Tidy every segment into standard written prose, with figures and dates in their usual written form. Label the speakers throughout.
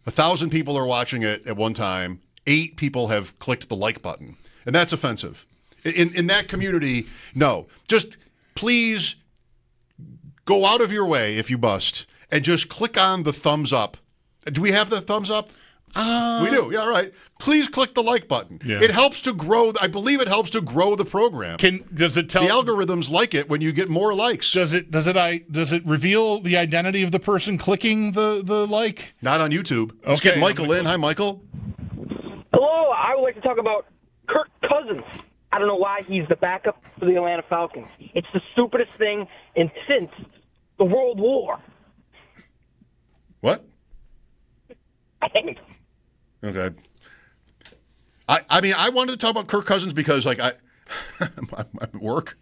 Speaker 1: 1,000 people are watching it at one time. 8 people have clicked the like button. And that's offensive. In that community, no. Just please go out of your way, if you must, and just click on the thumbs up. Do we have the thumbs up? We do. Yeah, all right. Please click the like button. Yeah. It helps to grow. I believe it helps to grow the program.
Speaker 2: Does it tell
Speaker 1: the algorithms like it when you get more likes?
Speaker 2: Does it reveal the identity of the person clicking the like?
Speaker 1: Not on YouTube. Let's get Michael in. Hi, Michael.
Speaker 3: Hello. I would like to talk about Kirk Cousins. I don't know why he's the backup for the Atlanta Falcons. It's the stupidest thing since the World War.
Speaker 1: What? Okay. I mean, I wanted to talk about Kirk Cousins because, like, I'm at work.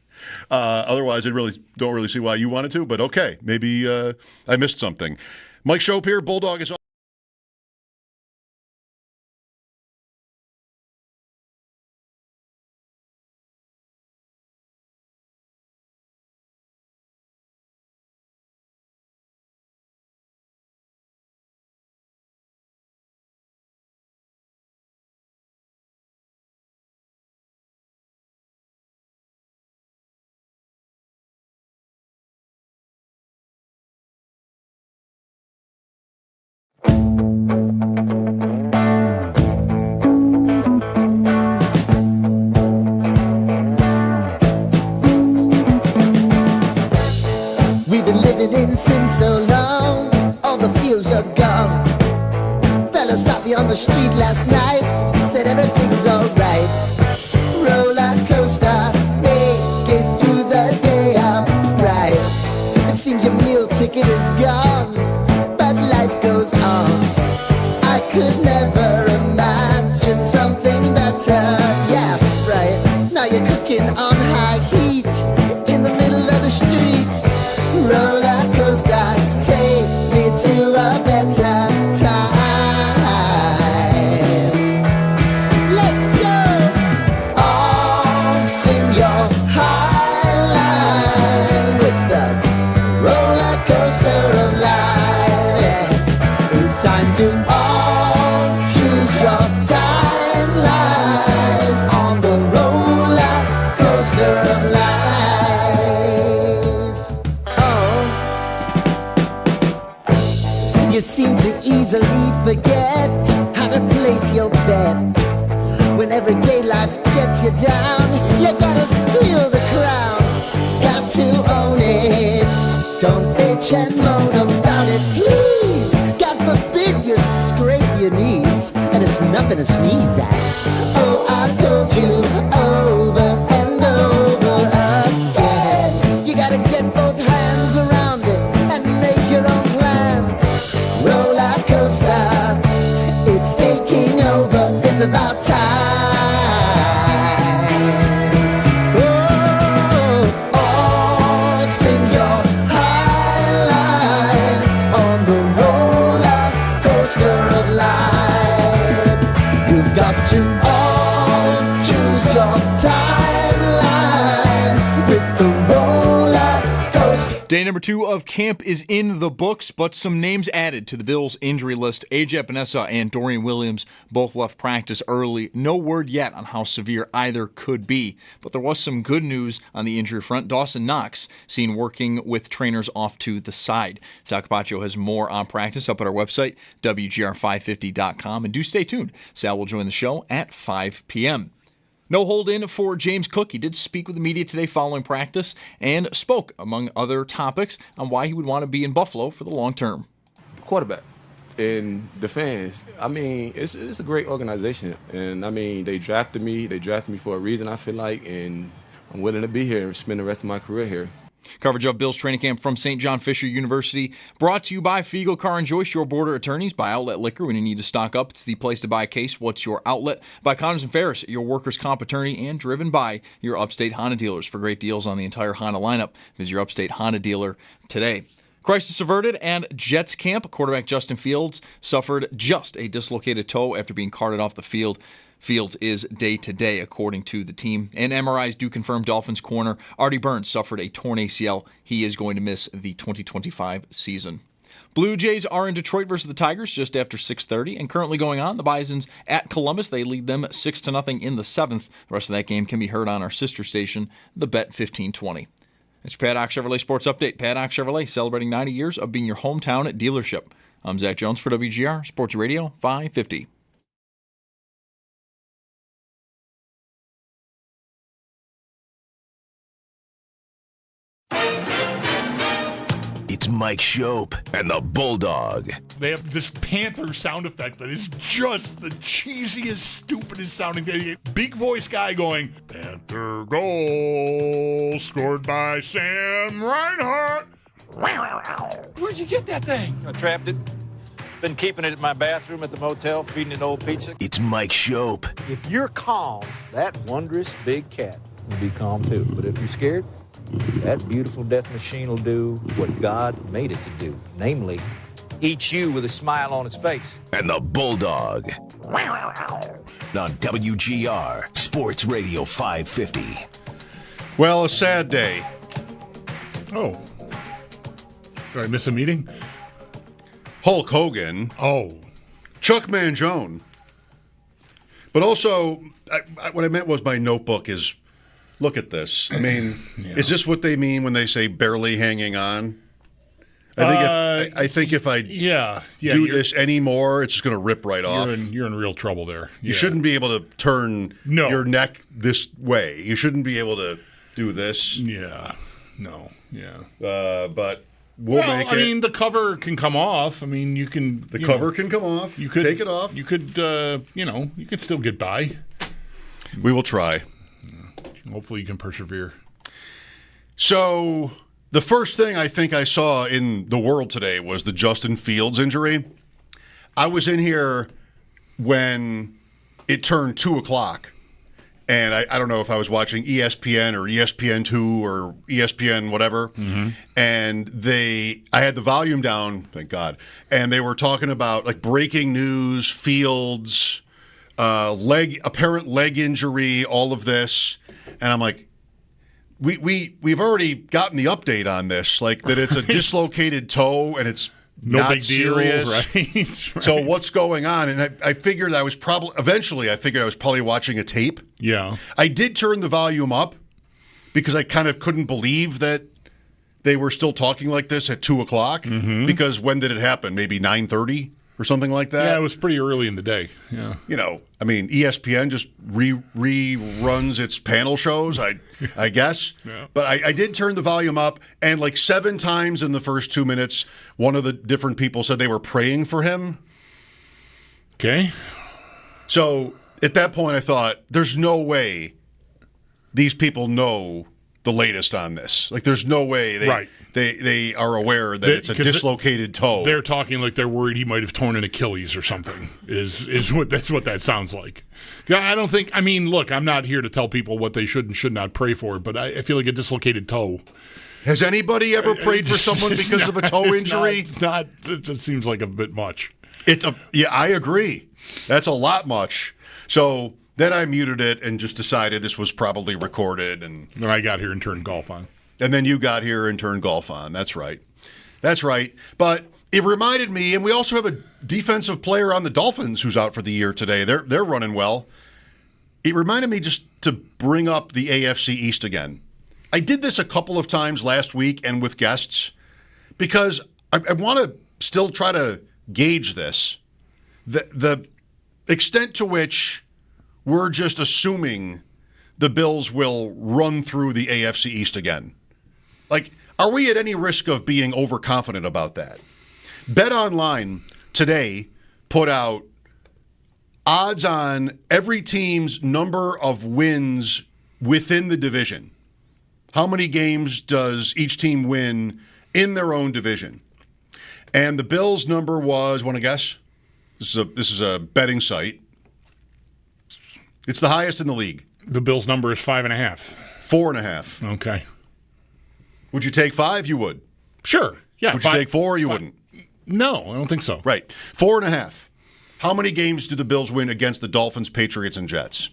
Speaker 1: Otherwise, I don't really see why you wanted to. But okay, maybe I missed something. Mike Schopp here. Bulldog is.
Speaker 4: Since so long, all the fields are gone. Fella stopped me on the street last night, said everything's alright. Roller coaster, make it through the day upright. It seems your meal ticket is gone, but life goes on. I could never imagine something better. Yeah, right. Now you're cooking on high heat in the middle of the street. Roller coaster, take me to a better time. Let's go! All sing your high line with the roller coaster of life. It's time to all choose your timeline on the roller coaster of life. You seem to easily forget how to place your bet. When everyday life gets you down, you gotta steal the crown. Got to own it. Don't bitch and moan about it, please. God forbid you scrape your knees, and it's nothing to sneeze at. Oh, I've told you over and over again. You gotta get both hands around it and make your own plans. Roller coaster, it's taking over, it's about time. Oh, all sing your high line on the roller coaster of life. You've got to all choose your timeline with the roller coaster.
Speaker 5: Day number 2 of camp is in the books, but some names added to the Bills' injury list. A.J. Epinesa and Dorian Williams both left practice early. No word yet on how severe either could be, but there was some good news on the injury front. Dawson Knox seen working with trainers off to the side. Sal Capachio has more on practice up at our website, WGR550.com, and do stay tuned. Sal will join the show at 5 p.m. No hold-in for James Cook. He did speak with the media today following practice and spoke, among other topics, on why he would want to be in Buffalo for the long term.
Speaker 6: Quarterback and the fans. I mean, it's a great organization. And, I mean, they drafted me. They drafted me for a reason, I feel like, and I'm willing to be here and spend the rest of my career here.
Speaker 5: Coverage of Bills training camp from St. John Fisher University, brought to you by Fiegel Car and Joyce, your border attorneys. By Outlet Liquor, when you need to stock up, it's the place to buy a case. What's your outlet? By Connors and Ferris, your workers' comp attorney, and driven by your Upstate Honda dealers. For great deals on the entire Honda lineup, visit your Upstate Honda dealer today. Crisis averted, and Jets camp. Quarterback Justin Fields suffered just a dislocated toe after being carted off the field. Fields is day-to-day, according to the team. And MRIs do confirm Dolphins corner Artie Burns suffered a torn ACL. He is going to miss the 2025 season. Blue Jays are in Detroit versus the Tigers just after 6:30, and currently going on, the Bisons at Columbus. They lead them 6-0 in the 7th. The rest of that game can be heard on our sister station, the Bet 1520. It's your Paddock Chevrolet Sports Update. Paddock Chevrolet, celebrating 90 years of being your hometown dealership. I'm Zach Jones for WGR Sports Radio 550.
Speaker 7: It's Mike Schopp and the Bulldog.
Speaker 2: They have this Panther sound effect that is just the cheesiest, stupidest sounding thing. Big voice guy going, Panther goal scored by Sam Reinhart.
Speaker 8: Where'd you get that thing? I trapped it. Been keeping it in my bathroom at the motel, feeding it old pizza.
Speaker 7: It's Mike Schopp.
Speaker 8: If you're calm, that wondrous big cat will be calm too. But if you're scared, that beautiful death machine will do what God made it to do. Namely, eat you with a smile on its face.
Speaker 7: And the Bulldog. On WGR Sports Radio 550.
Speaker 1: Well, a sad day.
Speaker 2: Oh. Did I miss a meeting?
Speaker 1: Hulk Hogan.
Speaker 2: Oh.
Speaker 1: Chuck Mangione. But also, what I meant was my notebook is, look at this. I mean, Is this what they mean when they say barely hanging on? I think if I do this anymore, it's just going to rip right off.
Speaker 2: You're in real trouble there.
Speaker 1: You shouldn't be able to turn your neck this way. You shouldn't be able to do this.
Speaker 2: Yeah. No. Yeah.
Speaker 1: But we'll make it.
Speaker 2: I mean, the cover can come off. I mean, you can.
Speaker 1: The cover can come off. You could take it off.
Speaker 2: You could, you could still get by.
Speaker 1: We will try.
Speaker 2: Hopefully you can persevere.
Speaker 1: So the first thing I think I saw in the world today was the Justin Fields injury. I was in here when it turned 2 o'clock, and I don't know if I was watching ESPN or ESPN2 or ESPN whatever, and I had the volume down, thank God, and they were talking about like breaking news, Fields, apparent leg injury, all of this. And I'm like, we've already gotten the update on this, like that it's a dislocated toe and it's not
Speaker 2: big deal,
Speaker 1: serious.
Speaker 2: Right?
Speaker 1: So what's going on? And I figured I was probably watching a tape.
Speaker 2: Yeah.
Speaker 1: I did turn the volume up because I kind of couldn't believe that they were still talking like this at 2 o'clock. Because when did it happen? Maybe 9:30? Or something like that.
Speaker 2: Yeah, it was pretty early in the day. Yeah,
Speaker 1: I mean, ESPN just reruns its panel shows, I guess.
Speaker 2: Yeah.
Speaker 1: But I did turn the volume up, and like 7 times in the first 2 minutes, one of the different people said they were praying for him.
Speaker 2: Okay.
Speaker 1: So at that point, I thought, there's no way these people know the latest on this. Like, there's no way they are aware that it's a dislocated toe.
Speaker 2: They're talking like they're worried he might have torn an Achilles or something. That's what that sounds like. I don't think. I mean, look, I'm not here to tell people what they should and should not pray for, but I feel like a dislocated toe.
Speaker 1: Has anybody ever prayed for someone because of a toe injury?
Speaker 2: It just seems like a bit much.
Speaker 1: I agree. That's a lot much. So then I muted it and just decided this was probably recorded. And
Speaker 2: then I got here and turned golf on.
Speaker 1: And then you got here and turned golf on. That's right. That's right. But it reminded me, and we also have a defensive player on the Dolphins who's out for the year today. They're running well. It reminded me just to bring up the AFC East again. I did this a couple of times last week and with guests because I want to still try to gauge this. The extent to which we're just assuming the Bills will run through the AFC East again. Like, are we at any risk of being overconfident about that? BetOnline today put out odds on every team's number of wins within the division. How many games does each team win in their own division? And the Bills' number was, want to guess? This is a betting site. It's the highest in the league.
Speaker 2: The Bills' number is 5.5.
Speaker 1: 4.5.
Speaker 2: Okay.
Speaker 1: Would you take 5? You would.
Speaker 2: Sure. Yeah.
Speaker 1: Would you take 4? You wouldn't.
Speaker 2: No, I don't think so.
Speaker 1: Right. 4.5. How many games do the Bills win against the Dolphins, Patriots, and Jets?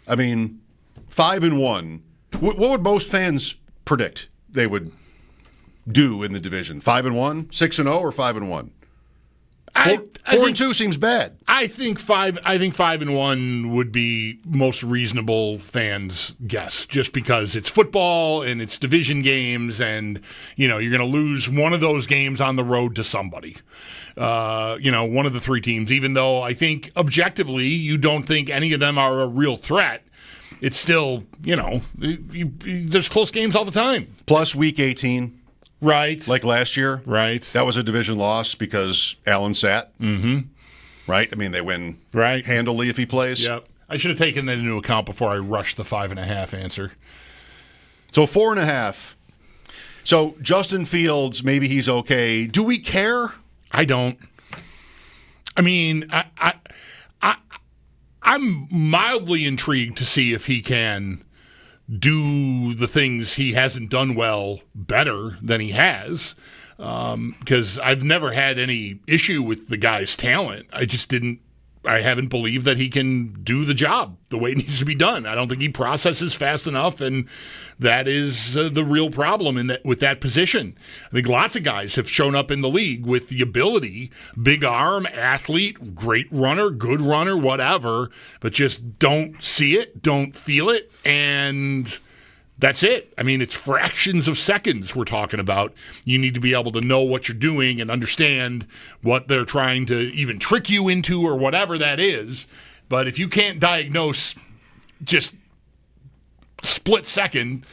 Speaker 1: I mean, 5-1. What would most fans predict they would do in the division? 5-1, 6-0, or 5-1? 4-2 seems bad.
Speaker 2: I think 5-1 would be most reasonable fans' guess, just because it's football and it's division games, and you're going to lose one of those games on the road to somebody. One of the three teams. Even though I think objectively you don't think any of them are a real threat, it's still there's close games all the time.
Speaker 1: Plus Week 18.
Speaker 2: Right.
Speaker 1: Like last year.
Speaker 2: Right.
Speaker 1: That was a division loss because Allen sat.
Speaker 2: Mm-hmm.
Speaker 1: Right? I mean, they win
Speaker 2: right
Speaker 1: handily if he plays.
Speaker 2: Yep. I should have taken that into account before I rushed the 5.5 answer.
Speaker 1: So 4.5. So Justin Fields, maybe he's okay. Do we care?
Speaker 2: I don't. I mean, I'm mildly intrigued to see if he can do the things he hasn't done well better than he has, because I've never had any issue with the guy's talent. I haven't believed that he can do the job the way it needs to be done. I don't think he processes fast enough, and that is the real problem with that position. I think lots of guys have shown up in the league with the ability, big arm, athlete, great runner, good runner, whatever, but just don't see it, don't feel it, and that's it. I mean, it's fractions of seconds we're talking about. You need to be able to know what you're doing and understand what they're trying to even trick you into or whatever that is. But if you can't diagnose just split second,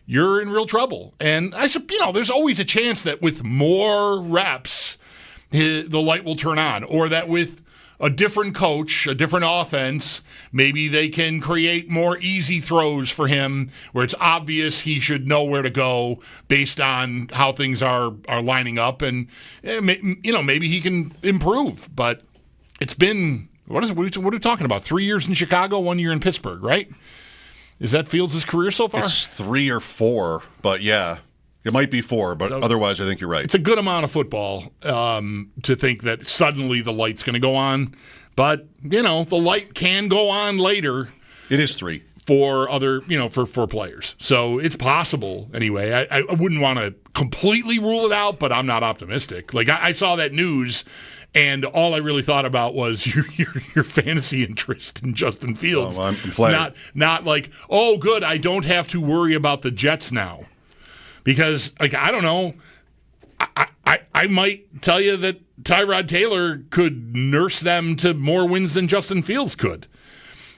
Speaker 2: you're in real trouble. And there's always a chance that with more reps, the light will turn on, or that with a different coach, a different offense, maybe they can create more easy throws for him where it's obvious he should know where to go based on how things are lining up, and maybe he can improve. But it's been what are we talking about? 3 years in Chicago, 1 year in Pittsburgh, right? Is that Fields' career so far?
Speaker 1: It's 3 or 4, but yeah. It might be 4, but otherwise I think you're right.
Speaker 2: It's a good amount of football to think that suddenly the light's going to go on. But, the light can go on later.
Speaker 1: It is 3.
Speaker 2: For other, for players. So it's possible anyway. I wouldn't want to completely rule it out, but I'm not optimistic. Like, I saw that news, and all I really thought about was your fantasy interest in Justin Fields.
Speaker 1: Oh, I'm flattered.
Speaker 2: Not like, oh, good, I don't have to worry about the Jets now. Because, I don't know, I might tell you that Tyrod Taylor could nurse them to more wins than Justin Fields could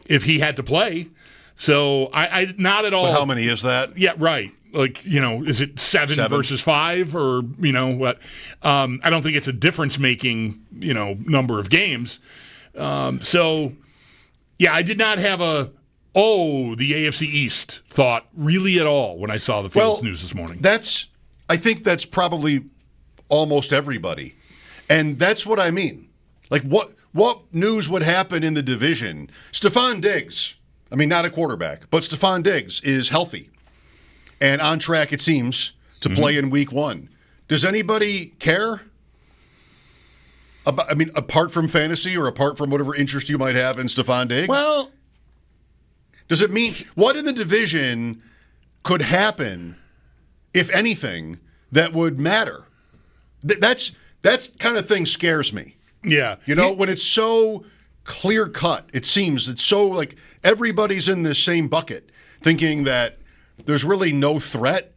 Speaker 2: if he had to play. So I not at all.
Speaker 1: But how many is that?
Speaker 2: Yeah, right. Is it 7 versus 5 or, what? I don't think it's a difference-making, number of games. I did not have the AFC East thought really at all when I saw the Fields news this morning.
Speaker 1: I think that's probably almost everybody. And that's what I mean. Like, what news would happen in the division? Stephon Diggs, not a quarterback, but Stephon Diggs is healthy and on track, it seems, to play in week 1. Does anybody care? Apart from fantasy or apart from whatever interest you might have in Stephon Diggs?
Speaker 2: Well,
Speaker 1: does it mean what in the division could happen, if anything, that would matter? That kind of thing scares me.
Speaker 2: Yeah.
Speaker 1: When it's so clear cut, it seems it's so like everybody's in this same bucket thinking that there's really no threat.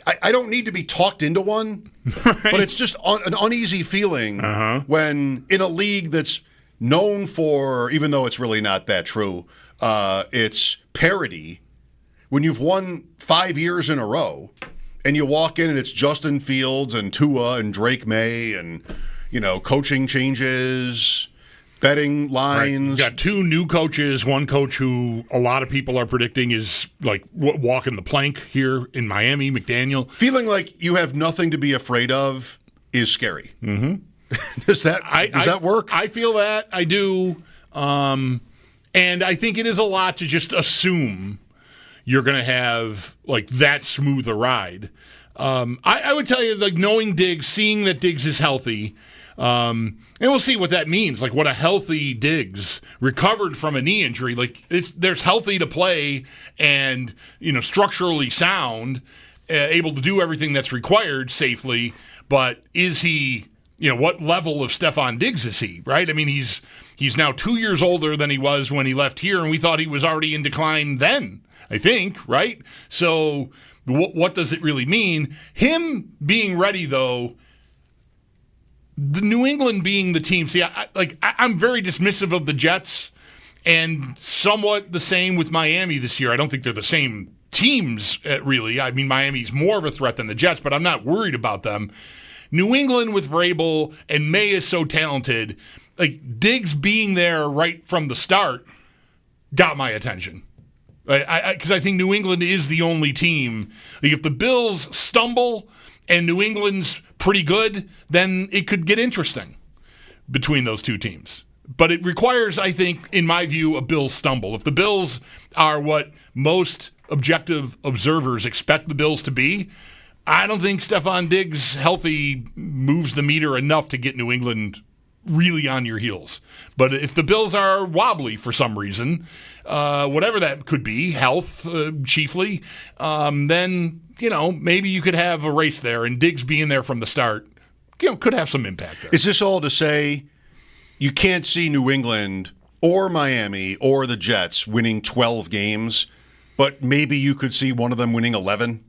Speaker 1: I don't need to be talked into one, right. But it's just an uneasy feeling when in a league that's known for, even though it's really not that true, it's parity. When you've won 5 years in a row and you walk in and it's Justin Fields and Tua and Drake May and, coaching changes, betting lines.
Speaker 2: Right. You've got 2 new coaches, one coach who a lot of people are predicting is like walking the plank here in Miami, McDaniel.
Speaker 1: Feeling like you have nothing to be afraid of is scary. Mm-hmm. Does that work?
Speaker 2: I feel that. I do. And I think it is a lot to just assume you're going to have like that smooth a ride. I would tell you, like, knowing Diggs, seeing that Diggs is healthy, and we'll see what that means. Like, what a healthy Diggs, recovered from a knee injury. Like, there's healthy to play and, structurally sound. able to do everything that's required safely, but is he, what level of Stephon Diggs is he, right? I mean, he's now 2 years older than he was when he left here, and we thought he was already in decline then, I think, right? So what does it really mean? Him being ready, though, the New England being the team, see, I'm very dismissive of the Jets, and somewhat the same with Miami this year. I don't think they're the same teams, really. I mean, Miami's more of a threat than the Jets, but I'm not worried about them. New England with Vrabel, and May is so talented, like Diggs being there right from the start got my attention. Because I think New England is the only team. Like if the Bills stumble and New England's pretty good, then it could get interesting between those two teams. But it requires, I think, in my view, a Bills stumble. If the Bills are what most objective observers expect the Bills to be, I don't think Stephon Diggs healthy moves the meter enough to get New England really on your heels. But if the Bills are wobbly for some reason, whatever that could be, health chiefly, then, maybe you could have a race there, and Diggs being there from the start, could have some impact there.
Speaker 1: Is this all to say you can't see New England or Miami or the Jets winning 12 games, but maybe you could see one of them winning 11?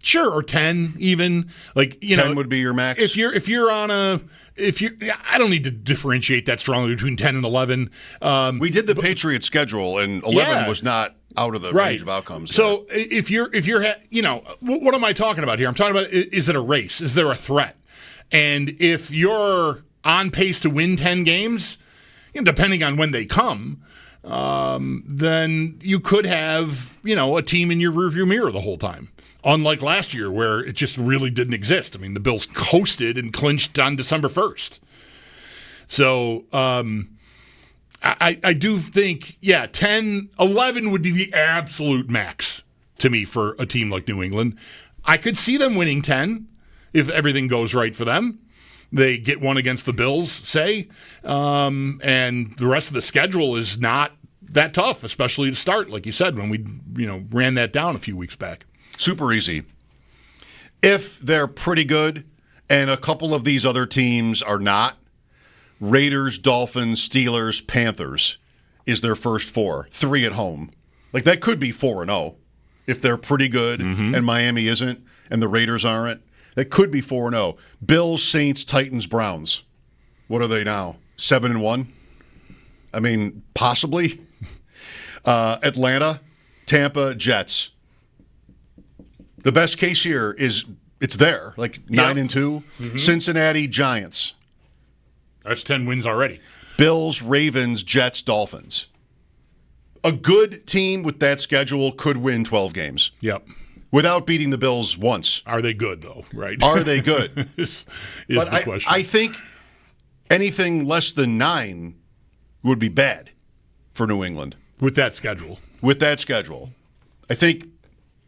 Speaker 2: Sure, or 10 even.
Speaker 1: 10 would be your max.
Speaker 2: If you're I don't need to differentiate that strongly between 10 and 11.
Speaker 1: We did the Patriots schedule, and 11 was not out of the range of outcomes.
Speaker 2: So if you're what am I talking about here? I'm talking about, is it a race? Is there a threat? And if you're on pace to win 10 games, depending on when they come, then you could have, a team in your rearview mirror the whole time. Unlike last year where it just really didn't exist. I mean, the Bills coasted and clinched on December 1st. So I do think, 10, 11 would be the absolute max to me for a team like New England. I could see them winning 10 if everything goes right for them. They get one against the Bills, say, and the rest of the schedule is not that tough, especially to start, like you said, when we ran that down a few weeks back.
Speaker 1: Super easy. If they're pretty good and a couple of these other teams are not, Raiders, Dolphins, Steelers, Panthers is their first 4. 3 at home. That could be 4-0 if they're pretty good and Miami isn't and the Raiders aren't. That could be 4-0. Bills, Saints, Titans, Browns. What are they now? 7-1? I mean, possibly. Atlanta, Tampa, Jets. The best case here is it's there, 9-2. Mm-hmm. Cincinnati, Giants.
Speaker 2: That's 10 wins already.
Speaker 1: Bills, Ravens, Jets, Dolphins. A good team with that schedule could win 12 games.
Speaker 2: Yep.
Speaker 1: Without beating the Bills once.
Speaker 2: Are they good, though, right?
Speaker 1: Are they good?
Speaker 2: is the question.
Speaker 1: I think anything less than 9 would be bad for New England.
Speaker 2: With that schedule.
Speaker 1: I think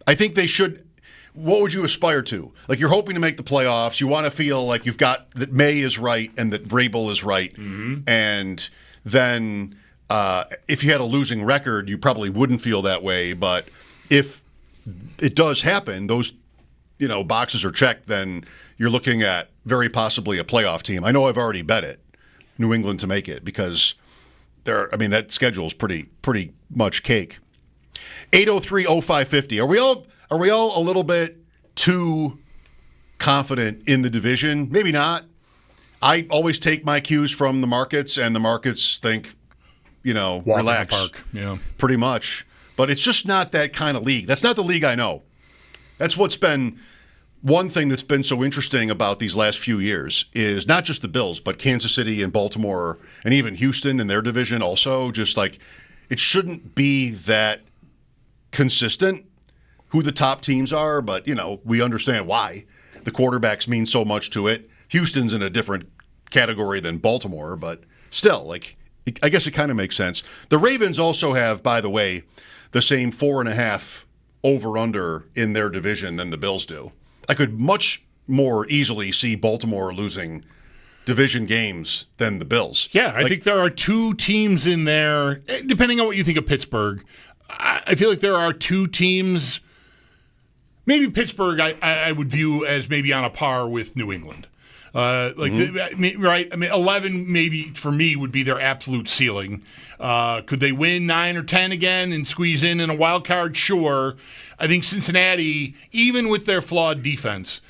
Speaker 1: they should. What would you aspire to? You're hoping to make the playoffs. You want to feel like you've got that May is right and that Vrabel is right. Mm-hmm. And then if you had a losing record, you probably wouldn't feel that way. But if it does happen, those boxes are checked, then you're looking at very possibly a playoff team. I know I've already bet it, New England to make it, because that schedule is pretty much cake. 803-0550. Are we all a little bit too confident in the division? Maybe not. I always take my cues from the markets, and the markets think, relax.
Speaker 2: Walk in the park. Yeah.
Speaker 1: Pretty much. But it's just not that kind of league. That's not the league I know. That's what's been one thing that's been so interesting about these last few years is not just the Bills, but Kansas City and Baltimore and even Houston in their division also. Just it shouldn't be that consistent who the top teams are, but, we understand why. The quarterbacks mean so much to it. Houston's in a different category than Baltimore, but still, I guess it kind of makes sense. The Ravens also have, by the way, the same 4.5 over-under in their division than the Bills do. I could much more easily see Baltimore losing division games than the Bills.
Speaker 2: Yeah, I think there are 2 teams in there, depending on what you think of Pittsburgh. I feel like there are 2 teams, Maybe Pittsburgh I would view as maybe on a par with New England. Right? I mean, 11 maybe for me would be their absolute ceiling. Could they win 9 or 10 again and squeeze in a wild card? Sure. I think Cincinnati, even with their flawed defense,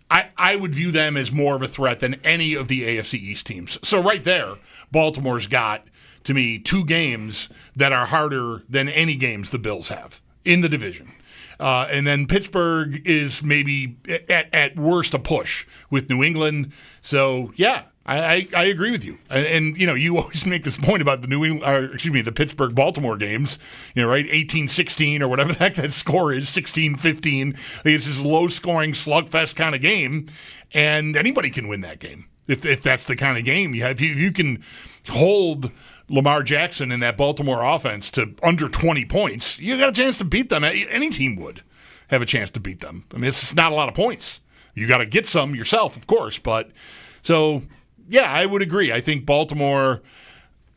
Speaker 2: I would view them as more of a threat than any of the AFC East teams. So right there, Baltimore's got, to me, 2 games that are harder than any games the Bills have in the division. And then Pittsburgh is maybe at worst a push with New England. So yeah, I agree with you. And you always make this point about the Pittsburgh-Baltimore games. Right, 18-16 or whatever the heck that score is, 16-15. It's this low-scoring slugfest kind of game, and anybody can win that game if that's the kind of game you have. You can hold Lamar Jackson in that Baltimore offense to under 20 points, you got a chance to beat them. Any team would have a chance to beat them. I mean, it's not a lot of points. You got to get some yourself, of course. But so, yeah, I would agree. I think Baltimore,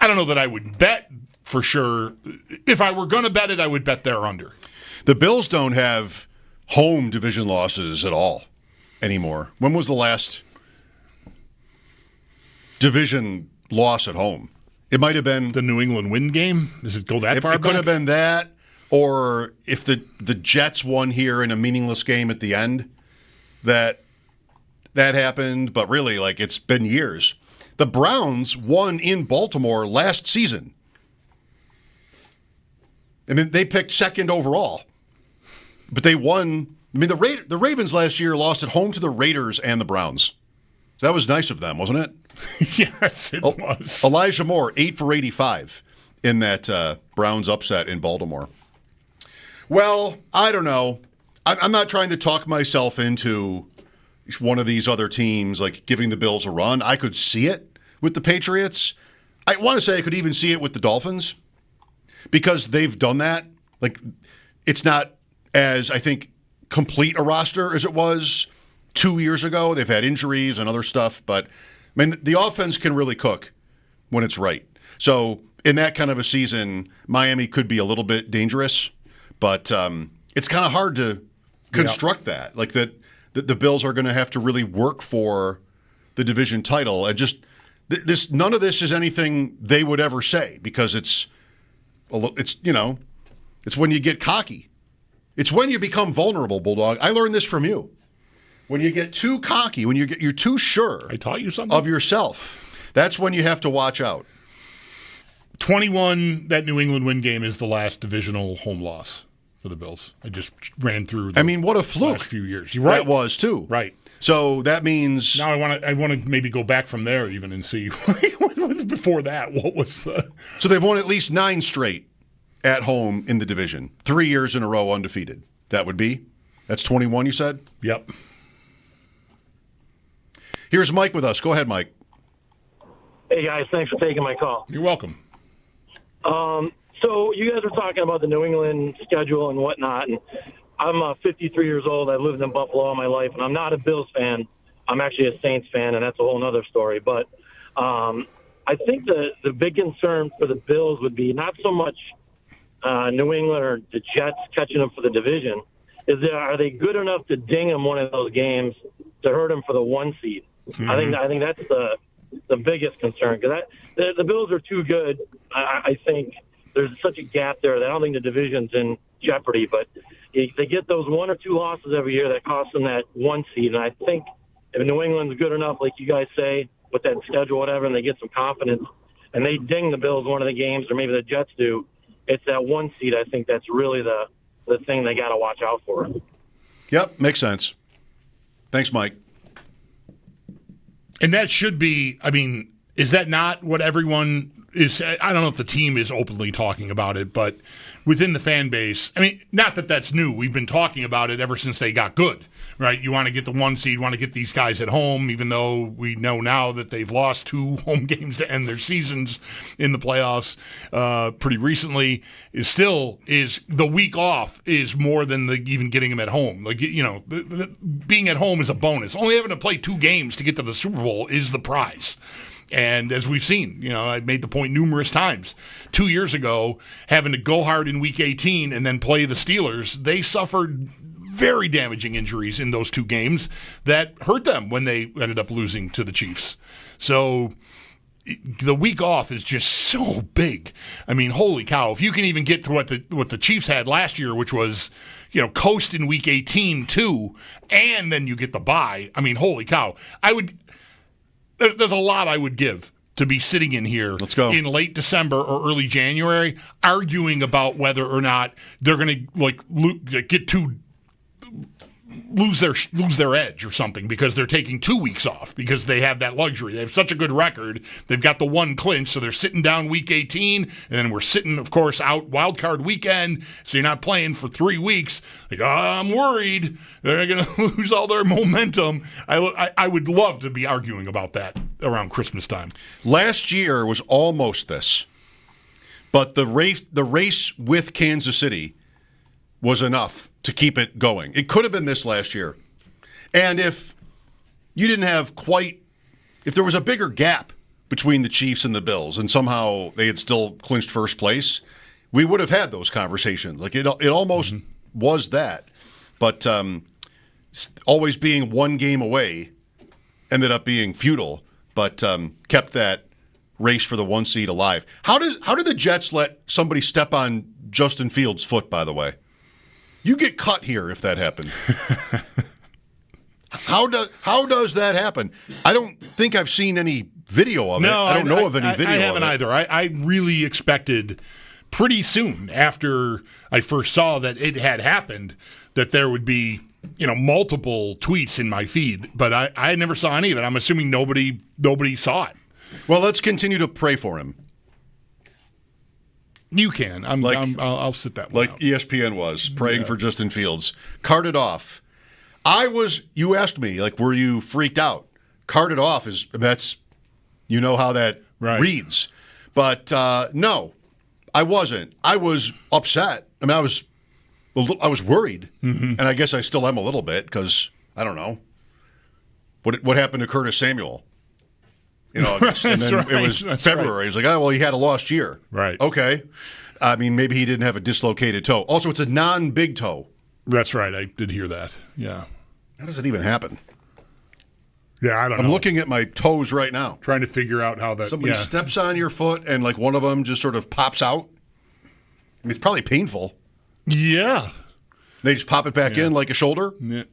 Speaker 2: I don't know that I would bet for sure. If I were going to bet it, I would bet they're under.
Speaker 1: The Bills don't have home division losses at all anymore. When was the last division loss at home? It might have been
Speaker 2: the New England win game. Does it go that far back?
Speaker 1: It could have been that, or if the Jets won here in a meaningless game at the end, that happened. But really, it's been years. The Browns won in Baltimore last season. I mean, they picked second overall, but they won. I mean, the Ravens last year lost at home to the Raiders and the Browns. That was nice of them, wasn't it?
Speaker 2: Yes, it was.
Speaker 1: Elijah Moore, 8 for 85 in that Browns upset in Baltimore. Well, I don't know. I'm not trying to talk myself into one of these other teams, giving the Bills a run. I could see it with the Patriots. I want to say I could even see it with the Dolphins because they've done that. It's not as, I think, complete a roster as it was 2 years ago. They've had injuries and other stuff, but I mean, the offense can really cook when it's right. So in that kind of a season, Miami could be a little bit dangerous, but it's kind of hard to construct that. That the Bills are going to have to really work for the division title. And just none of this is anything they would ever say because it's when you get cocky. It's when you become vulnerable, Bulldog. I learned this from you. When you get too cocky, when you're too sure
Speaker 2: I taught you something
Speaker 1: of yourself, that's when you have to watch out.
Speaker 2: 21, that New England win game is the last divisional home loss for the Bills. I just ran through
Speaker 1: what a fluke.
Speaker 2: Last few years. You're right.
Speaker 1: That was, too.
Speaker 2: Right.
Speaker 1: So that means...
Speaker 2: Now I want to maybe go back from there even and see before that, what was...
Speaker 1: So they've won at least 9 straight at home in the division. 3 years in a row undefeated. That would be? That's 21, you said?
Speaker 2: Yep.
Speaker 1: Here's Mike with us. Go ahead, Mike.
Speaker 9: Hey, guys. Thanks for taking my call.
Speaker 2: You're welcome.
Speaker 9: So you guys were talking about the New England schedule and whatnot, and I'm 53 years old. I've lived in Buffalo all my life, and I'm not a Bills fan. I'm actually a Saints fan, and that's a whole other story. But I think the big concern for the Bills would be not so much New England or the Jets catching them for the division. Are they good enough to ding them one of those games to hurt them for the 1 seed? Mm-hmm. I think that's the biggest concern because the Bills are too good. I think there's such a gap there that I don't think the division's in jeopardy. But they get those 1 or 2 losses every year that cost them that 1 seed. And I think if New England's good enough, like you guys say, with that schedule, whatever, and they get some confidence and they ding the Bills one of the games, or maybe the Jets do, it's that 1 seed. I think that's really the thing they got to watch out for.
Speaker 1: Yep, makes sense. Thanks, Mike.
Speaker 2: And that should be, is that not what everyone is? I don't know if the team is openly talking about it, but within the fan base, not that that's new. We've been talking about it ever since they got good, right? You want to get the 1 seed, want to get these guys at home, even though we know now that they've lost 2 home games to end their seasons in the playoffs pretty recently. Is the week off is more than even getting them at home. Being at home is a bonus. Only having to play 2 games to get to the Super Bowl is the prize. And as we've seen, I made the point numerous times. 2 years ago, having to go hard in Week 18 and then play the Steelers, they suffered very damaging injuries in those two games that hurt them when they ended up losing to the Chiefs. So the week off is just so big. I mean, holy cow! If you can even get to what the Chiefs had last year, which was, coast in week 18 too, and then you get the bye. I mean, holy cow! There's a lot I would give to be sitting in here in late December or early January arguing about whether or not they're going to lose their edge or something because they're taking 2 weeks off because they have that luxury. They have such a good record. They've got the one clinch, so they're sitting down week 18, and then we're sitting, of course, out wild card weekend, so you're not playing for 3 weeks. I'm worried they're going to lose all their momentum. I would love to be arguing about that around Christmas time.
Speaker 1: Last year was almost this, but the race with Kansas City was enough to keep it going. It could have been this last year. And if you didn't have if there was a bigger gap between the Chiefs and the Bills and somehow they had still clinched first place, we would have had those conversations. Like it almost was that. But always being one game away ended up being futile, but kept that race for the 1 seed alive. How did the Jets let somebody step on Justin Fields' foot, by the way? You get cut here if that happened. How does that happen? I don't think I've seen any video of it. I don't know of any video of it.
Speaker 2: I haven't either. I really expected pretty soon after I first saw that it had happened that there would be multiple tweets in my feed, but I never saw any of it. I'm assuming nobody saw it.
Speaker 1: Well, let's continue to pray for him.
Speaker 2: You can. I'll sit that one out.
Speaker 1: ESPN was praying for Justin Fields. Carted off. You asked me, were you freaked out? Carted off that's how that reads. But no, I wasn't. I was upset. I mean, I was worried, and I guess I still am a little bit because I don't know what happened to Curtis Samuel. And then it was February. It was like, he had a lost year.
Speaker 2: Right.
Speaker 1: Okay. I mean, maybe he didn't have a dislocated toe. Also, it's a non-big toe.
Speaker 2: That's right. I did hear that. Yeah.
Speaker 1: How does it even happen?
Speaker 2: Yeah, I don't know.
Speaker 1: I'm looking at my toes right now.
Speaker 2: Trying to figure out how that...
Speaker 1: Somebody steps on your foot and, one of them just sort of pops out. I mean, it's probably painful.
Speaker 2: Yeah.
Speaker 1: They just pop it back in like a shoulder?
Speaker 2: Yeah.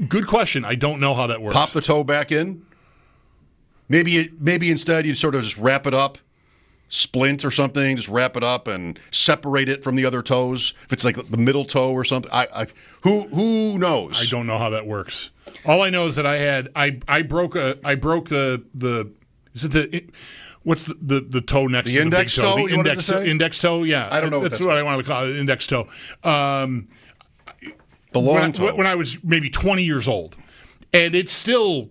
Speaker 2: Good question. I don't know how that works.
Speaker 1: Pop the toe back in? Maybe instead you sort of just wrap it up, splint or something, just wrap it up and separate it from the other toes. If it's like the middle toe or something, who knows?
Speaker 2: I don't know how that works. All I know is that I broke the what's the toe next to the
Speaker 1: index
Speaker 2: big toe?
Speaker 1: toe?
Speaker 2: The index toe. Yeah,
Speaker 1: I don't know.
Speaker 2: That's what I want to call it, index toe.
Speaker 1: The long toe.
Speaker 2: When I was maybe 20 years old, and it's still.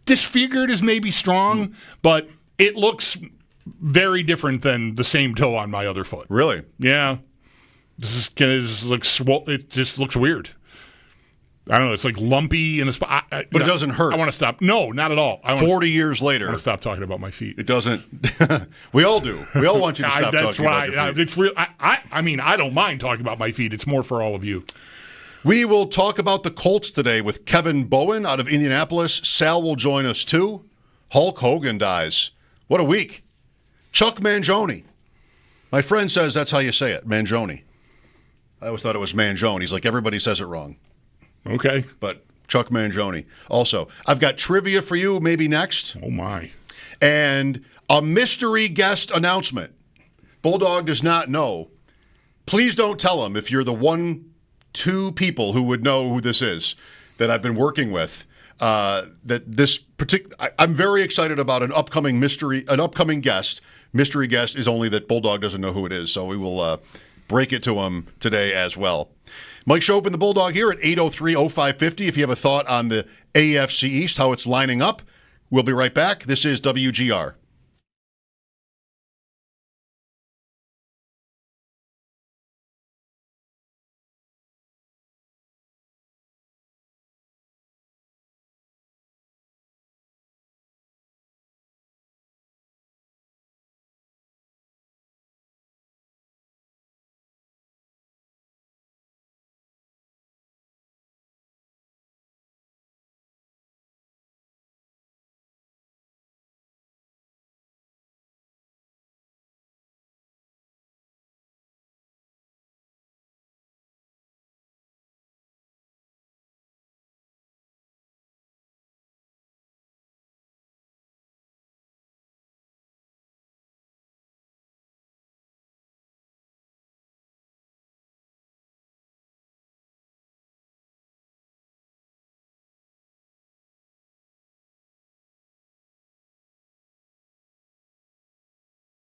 Speaker 2: Disfigured is maybe strong, but it looks very different than the same toe on my other foot.
Speaker 1: Really?
Speaker 2: Yeah. It just looks weird. I don't know. It's lumpy in a spot.
Speaker 1: But it doesn't hurt.
Speaker 2: I want to stop. No, not at all.
Speaker 1: 40 years later.
Speaker 2: I want to stop talking about my feet.
Speaker 1: It doesn't. We all do. We all want you to stop talking about your feet.
Speaker 2: It's real. I mean, I don't mind talking about my feet. It's more for all of you.
Speaker 1: We will talk about the Colts today with Kevin Bowen out of Indianapolis. Sal will join us too. Hulk Hogan dies. What a week. Chuck Mangione. My friend says that's how you say it, Mangione. I always thought it was Mangione. He's like, everybody says it wrong.
Speaker 2: Okay.
Speaker 1: But Chuck Mangione. Also, I've got trivia for you maybe next.
Speaker 2: Oh, my.
Speaker 1: And a mystery guest announcement. Bulldog does not know. Please don't tell him if you're the 2 people who would know who this is that I've been working with. I'm very excited about an upcoming guest. Mystery guest is only that Bulldog doesn't know who it is, so we will break it to him today as well. Mike Schopp and the Bulldog here at 803-0550. If you have a thought on the AFC East, how it's lining up, we'll be right back. This is WGR.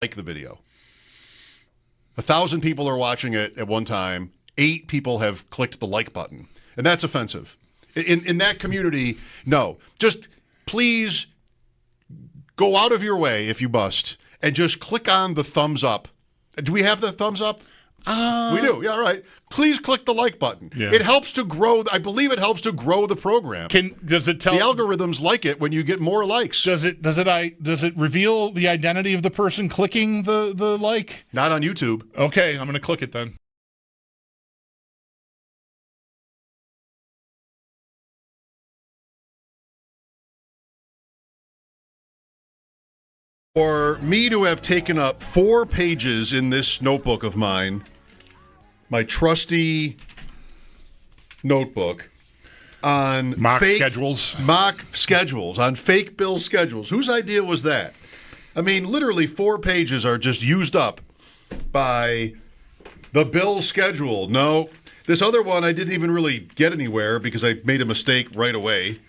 Speaker 1: like the video. 1,000 people are watching it at one time. 8 people have clicked the like button. And that's offensive. In that community, no. Just please go out of your way, if you must, and just click on the thumbs up. Do we have the thumbs up? We do. Yeah, all right. Please click the like button.
Speaker 2: Yeah.
Speaker 1: It helps to grow. I believe it helps to grow the program.
Speaker 2: Does it tell
Speaker 1: the algorithms like it when you get more likes?
Speaker 2: Does it reveal the identity of the person clicking the like?
Speaker 1: Not on YouTube.
Speaker 2: Okay, I'm going to click it then.
Speaker 1: For me to have taken up 4 pages in this notebook of mine, my trusty notebook, on
Speaker 2: mock schedules,
Speaker 1: on fake bill schedules. Whose idea was that? I mean, literally 4 pages are just used up by the bill schedule. No, this other one I didn't even really get anywhere because I made a mistake right away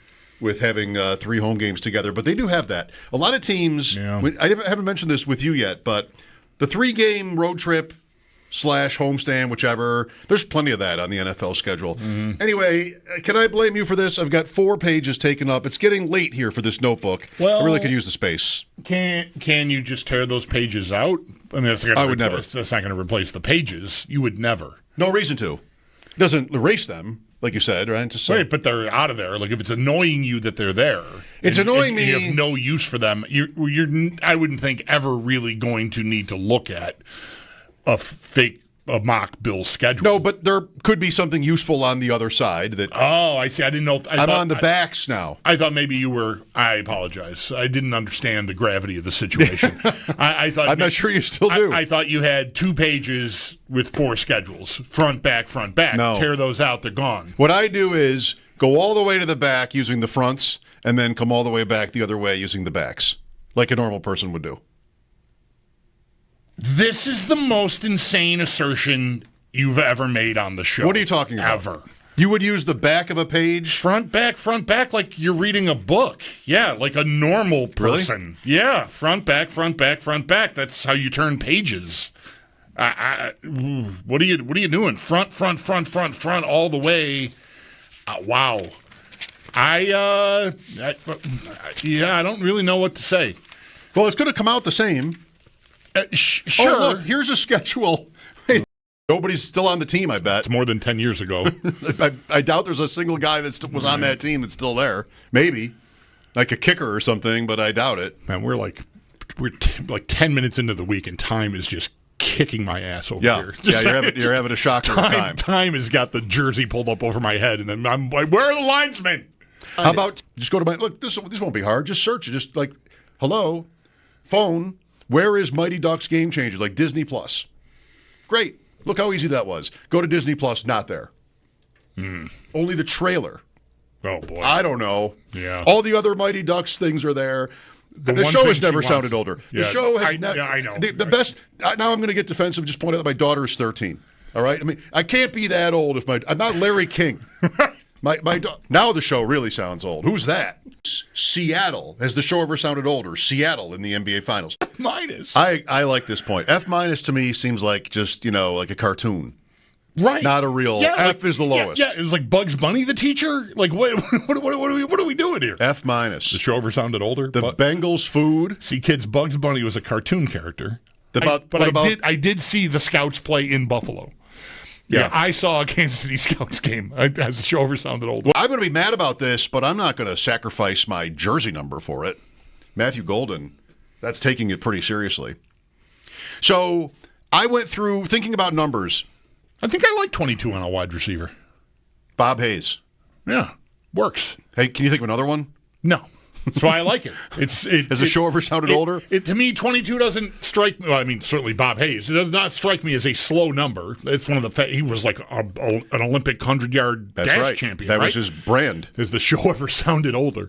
Speaker 1: with having 3 home games together. But they do have that. A lot of teams, I haven't mentioned this with you yet, but the 3-game road trip / homestand, whichever, there's plenty of that on the NFL schedule. Mm-hmm. Anyway, can I blame you for this? I've got 4 pages taken up. It's getting late here for this notebook. Well, I really could use the space.
Speaker 2: Can you just tear those pages out? I mean,
Speaker 1: I would never.
Speaker 2: That's not going to replace the pages. You would never.
Speaker 1: No reason to. It doesn't erase them. Like you said, right?
Speaker 2: Right, but they're out of there. Like, if it's annoying you that they're there,
Speaker 1: it's annoying me.
Speaker 2: You have no use for them. You're I wouldn't think ever really going to need to look at a mock bill schedule.
Speaker 1: No, but there could be something useful on the other side. That.
Speaker 2: Oh, I see. I didn't know.
Speaker 1: I'm on the backs now.
Speaker 2: I thought maybe you were. I apologize. I didn't understand the gravity of the situation. I thought.
Speaker 1: I'm not sure you still do.
Speaker 2: I thought you had 2 pages with 4 schedules, front, back, front, back.
Speaker 1: No.
Speaker 2: Tear those out. They're gone.
Speaker 1: What I do is go all the way to the back using the fronts, and then come all the way back the other way using the backs, like a normal person would do.
Speaker 2: This is the most insane assertion you've ever made on the show.
Speaker 1: What are you talking about?
Speaker 2: Ever.
Speaker 1: You would use the back of a page?
Speaker 2: Front, back, like you're reading a book. Yeah, like a normal person.
Speaker 1: Really?
Speaker 2: Yeah, front, back, front, back, front, back. That's how you turn pages. What are you doing? Front, all the way. Wow. I don't really know what to say.
Speaker 1: Well, it's going to come out the same.
Speaker 2: Sure.
Speaker 1: Oh, look, here's a schedule. Hey, nobody's still on the team, I bet.
Speaker 2: It's more than 10 years ago.
Speaker 1: I doubt there's a single guy that was on that team that's still there. Maybe. Like a kicker or something, but I doubt it.
Speaker 2: Man, we're like 10 minutes into the week, and time is just kicking my ass over here.
Speaker 1: You're having a shocker of time.
Speaker 2: Time has got the jersey pulled up over my head, and then I'm like, where are the linesmen?
Speaker 1: How about just go to look, this won't be hard. Just search it. Just like, hello, phone. Where is Mighty Ducks Game Changers? Like Disney Plus. Great. Look how easy that was. Go to Disney Plus, not there. Only the trailer.
Speaker 2: Oh, boy.
Speaker 1: I don't know.
Speaker 2: Yeah.
Speaker 1: All the other Mighty Ducks things are there. The show has never sounded older.
Speaker 2: Yeah,
Speaker 1: the show has
Speaker 2: I know.
Speaker 1: The best. Now I'm going to get defensive. Just point out that my daughter is 13. All right. I mean, I can't be that old if I'm not Larry King. Now the show really sounds old. Who's that? Seattle. Has the show ever sounded older? Seattle in the NBA Finals.
Speaker 2: F-.
Speaker 1: I like this point. F- to me seems like just, like a cartoon.
Speaker 2: Right.
Speaker 1: Not a real.
Speaker 2: Yeah,
Speaker 1: F is the lowest.
Speaker 2: Yeah, it was like Bugs Bunny, the teacher. Like, what are we doing here?
Speaker 1: F-.
Speaker 2: The show ever sounded older.
Speaker 1: The Bengals food.
Speaker 2: See, kids, Bugs Bunny was a cartoon character. I did see the Scouts play in Buffalo. Yeah, I saw a Kansas City Scouts game as the show ever sounded old.
Speaker 1: Well, I'm going to be mad about this, but I'm not going to sacrifice my jersey number for it. Matthew Golden, that's taking it pretty seriously. So I went through thinking about numbers.
Speaker 2: I think I like 22 on a wide receiver.
Speaker 1: Bob Hayes.
Speaker 2: Yeah, works.
Speaker 1: Hey, can you think of another one?
Speaker 2: No. That's why I like it.
Speaker 1: Has the show ever sounded older?
Speaker 2: To me, 22 doesn't strike me. Well, I mean, certainly Bob Hayes. It does not strike me as a slow number. It's one of the. He was like an Olympic 100-yard dash champion.
Speaker 1: That was his brand.
Speaker 2: Has the show ever sounded older?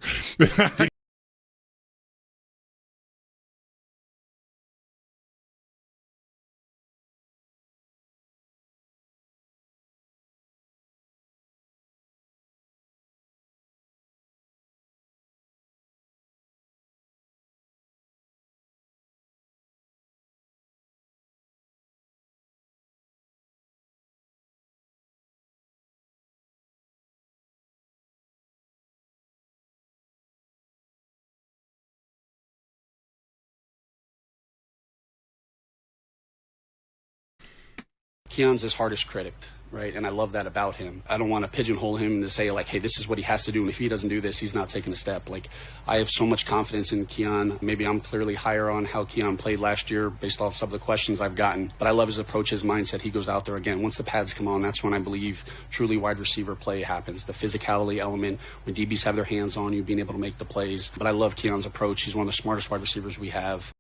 Speaker 10: Keon's his hardest critic, right? And I love that about him. I don't want to pigeonhole him to say, like, hey, this is what he has to do, and if he doesn't do this, he's not taking a step. Like, I have so much confidence in Keon. Maybe I'm clearly higher on how Keon played last year based off some of the questions I've gotten, but I love his approach, his mindset. He goes out there again. Once the pads come on, that's when I believe truly wide receiver play happens. The physicality element, when DBs have their hands on you, being able to make the plays. But I love Keon's approach. He's one of the smartest wide receivers we have.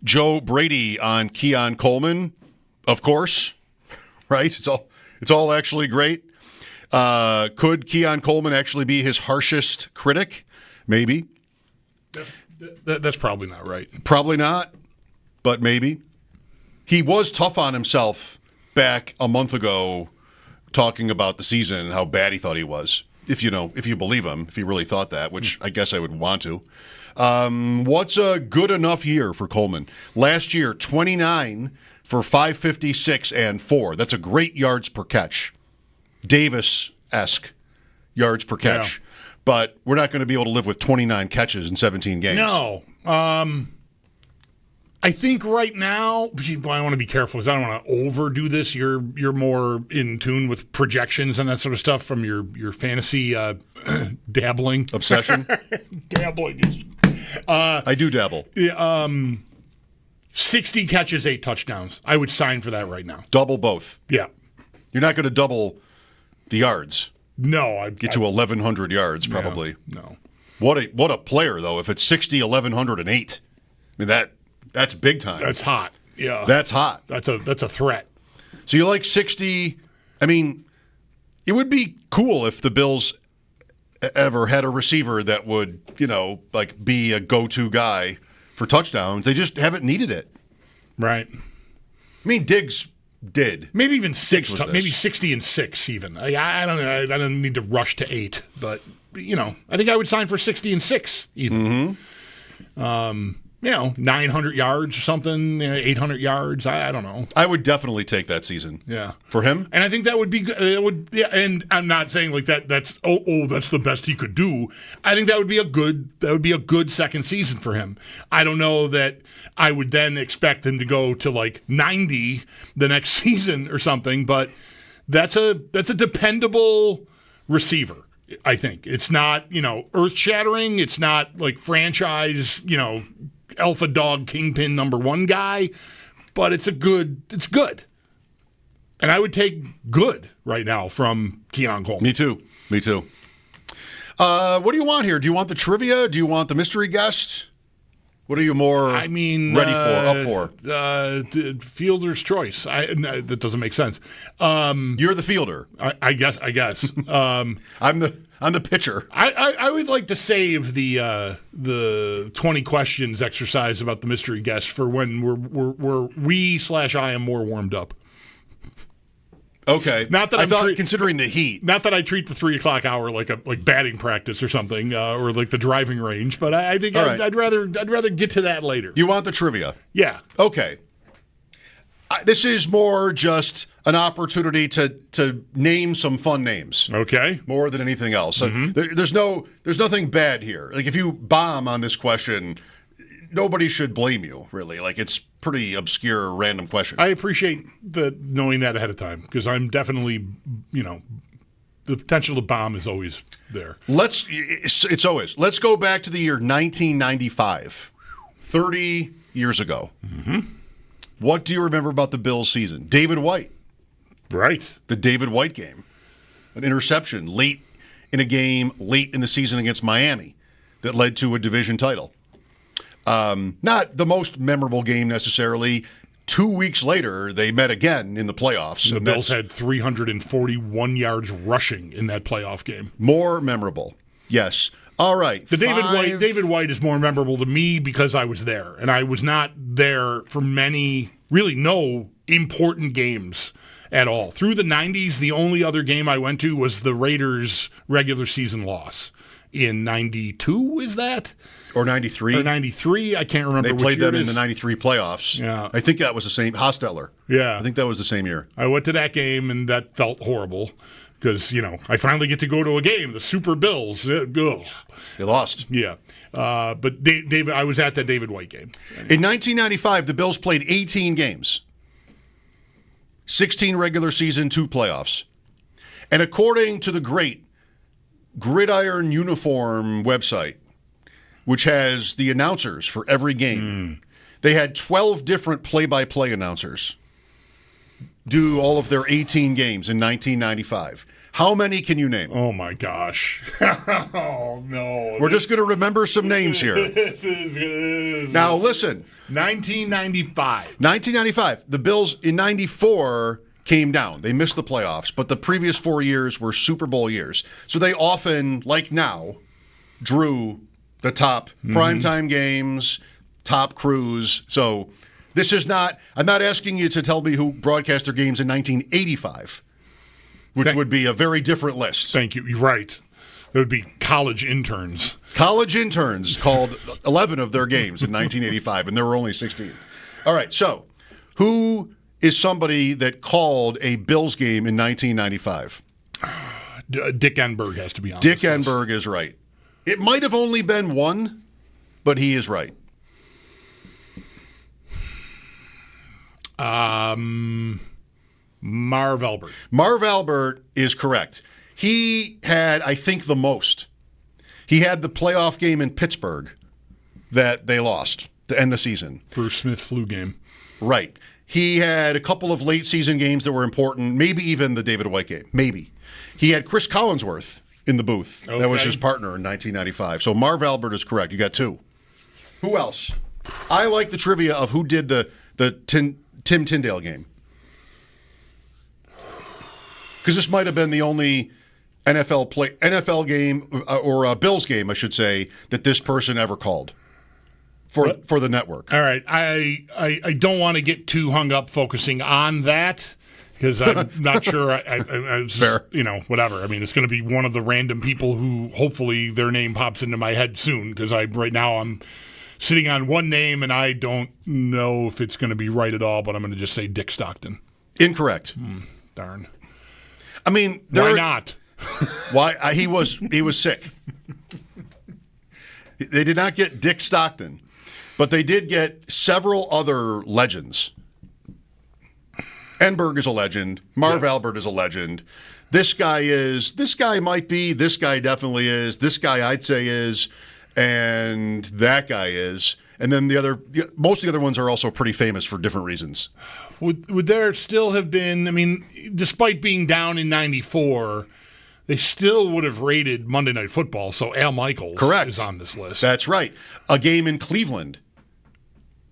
Speaker 1: Joe Brady on Keon Coleman, of course. Right? It's all actually great. Could Keon Coleman actually be his harshest critic? Maybe.
Speaker 2: That's probably not right.
Speaker 1: Probably not, but maybe. He was tough on himself back a month ago talking about the season and how bad he thought he was. If you believe him, if he really thought that, which I guess I would want to. What's a good enough year for Coleman? Last year, 29 for 556 and 4. That's a great yards per catch. Davis-esque yards per catch. Yeah. But we're not going to be able to live with 29 catches in 17 games.
Speaker 2: No. I think right now, I want to be careful because I don't want to overdo this. You're more in tune with projections and that sort of stuff from your fantasy dabbling.
Speaker 1: Obsession?
Speaker 2: Dabbling.
Speaker 1: I do dabble.
Speaker 2: 60 catches, 8 touchdowns. I would sign for that right now.
Speaker 1: Double both.
Speaker 2: Yeah.
Speaker 1: You're not going to double the yards.
Speaker 2: No. I'd
Speaker 1: get to 1,100 yards, probably.
Speaker 2: Yeah, no.
Speaker 1: What a player, though, if it's 60, 1,108. I mean, that's big time.
Speaker 2: That's hot. Yeah.
Speaker 1: That's hot.
Speaker 2: That's a threat.
Speaker 1: So you like 60. I mean, it would be cool if the Bills ever had a receiver that would, be a go-to guy for touchdowns. They just haven't needed it.
Speaker 2: Right.
Speaker 1: I mean, Diggs did.
Speaker 2: Maybe even 6, maybe 60 and 6 even. I don't need to rush to 8, but, I think I would sign for 60 and 6 even. Mm-hmm. 900 yards or something, 800 yards. I don't know.
Speaker 1: I would definitely take that season.
Speaker 2: Yeah,
Speaker 1: for him.
Speaker 2: And I think that would be good. Yeah, and I'm not saying like that. That's that's the best he could do. I think that would be a good second season for him. I don't know that I would then expect him to go to like 90 the next season or something. But that's a dependable receiver. I think it's not earth-shattering. It's not like franchise alpha dog kingpin number 1 guy, but it's good. And I would take good right now from Keon Coleman.
Speaker 1: Me too. What do you want here? Do you want the trivia? Do you want the mystery guest? What are you more up for?
Speaker 2: Fielder's choice. That doesn't make sense.
Speaker 1: You're the fielder.
Speaker 2: I guess.
Speaker 1: I'm the pitcher.
Speaker 2: I would like to save the 20 questions exercise about the mystery guest for when I am more warmed up.
Speaker 1: Okay.
Speaker 2: Not that
Speaker 1: considering the heat.
Speaker 2: Not that I treat the 3 o'clock hour like batting practice or something, or like the driving range. But I think I'd rather get to that later.
Speaker 1: You want the trivia?
Speaker 2: Yeah.
Speaker 1: Okay. This is more just an opportunity to name some fun names.
Speaker 2: Okay.
Speaker 1: More than anything else. Mm-hmm. There's nothing bad here. Like if you bomb on this question, nobody should blame you, really. Like it's pretty obscure, random question.
Speaker 2: I appreciate knowing that ahead of time because I'm definitely, the potential to bomb is always there.
Speaker 1: It's always. Let's go back to the year 1995, 30 years ago.
Speaker 2: Mm-hmm.
Speaker 1: What do you remember about the Bills season? David White.
Speaker 2: Right.
Speaker 1: The David White game. An interception late in a game, late in the season against Miami that led to a division title. Not the most memorable game necessarily. 2 weeks later, they met again in the playoffs.
Speaker 2: The Bills had 341 yards rushing in that playoff game.
Speaker 1: More memorable. Yes. All right.
Speaker 2: David White is more memorable to me because I was there, and I was not there for no important games at all. Through the 90s, the only other game I went to was the Raiders' regular season loss in 92, is that?
Speaker 1: Or 93.
Speaker 2: Or 93, I can't remember
Speaker 1: They played them in the
Speaker 2: 93
Speaker 1: playoffs.
Speaker 2: Yeah.
Speaker 1: I think that was the same. Hostetler.
Speaker 2: Yeah.
Speaker 1: I think that was the same year.
Speaker 2: I went to that game, and that felt horrible. Because, I finally get to go to a game, the Super Bills.
Speaker 1: They lost.
Speaker 2: Yeah. But David, I was at that David White game.
Speaker 1: In 1995, the Bills played 18 games. 16 regular season, 2 playoffs. And according to the great Gridiron Uniform website, which has the announcers for every game, they had 12 different play-by-play announcers do all of their 18 games in 1995. How many can you name?
Speaker 2: Oh, my gosh. Oh, no.
Speaker 1: We're just going to remember some names here. Now, listen.
Speaker 2: 1995.
Speaker 1: 1995. The Bills in 94 came down. They missed the playoffs, but the previous 4 years were Super Bowl years. So they often, like now, drew the top primetime games, top crews. So this is not, I'm not asking you to tell me who broadcast their games in 1985, which would be a very different list.
Speaker 2: Thank you. You're right. It would be college interns.
Speaker 1: College interns called 11 of their games in 1985, and there were only 16. All right, so who is somebody that called a Bills game in 1995?
Speaker 2: Dick Enberg has to be on
Speaker 1: Dick
Speaker 2: this list.
Speaker 1: Enberg is right. It might have only been one, but he is right.
Speaker 2: Marv Albert.
Speaker 1: Marv Albert is correct. He had, I think, the most. He had the playoff game in Pittsburgh that they lost to end the season.
Speaker 2: Bruce Smith flu game.
Speaker 1: Right. He had a couple of late season games that were important, maybe even the David White game. Maybe. He had Chris Collinsworth in the booth.
Speaker 2: Okay.
Speaker 1: That was his partner in 1995. So Marv Albert is correct. You got 2. Who else? I like the trivia of who did the Tim Tyndale game. Because this might have been the only NFL game or Bills game, I should say, that this person ever called for the network.
Speaker 2: All right. I don't want to get too hung up focusing on that because I'm not sure. I
Speaker 1: Fair.
Speaker 2: Whatever. I mean, it's going to be one of the random people who hopefully their name pops into my head soon because right now I'm sitting on one name and I don't know if it's going to be right at all, but I'm going to just say Dick Stockton.
Speaker 1: Incorrect.
Speaker 2: Darn.
Speaker 1: I mean,
Speaker 2: why not?
Speaker 1: Why he was sick. They did not get Dick Stockton, but they did get several other legends. Enberg is a legend. Marv Albert is a legend. This guy might be, this guy definitely is, this guy I'd say is, and that guy is. And then most of the other ones are also pretty famous for different reasons.
Speaker 2: Would there still have been, I mean, despite being down in 94, they still would have rated Monday Night Football, so Al Michaels is on this list.
Speaker 1: That's right. A game in Cleveland.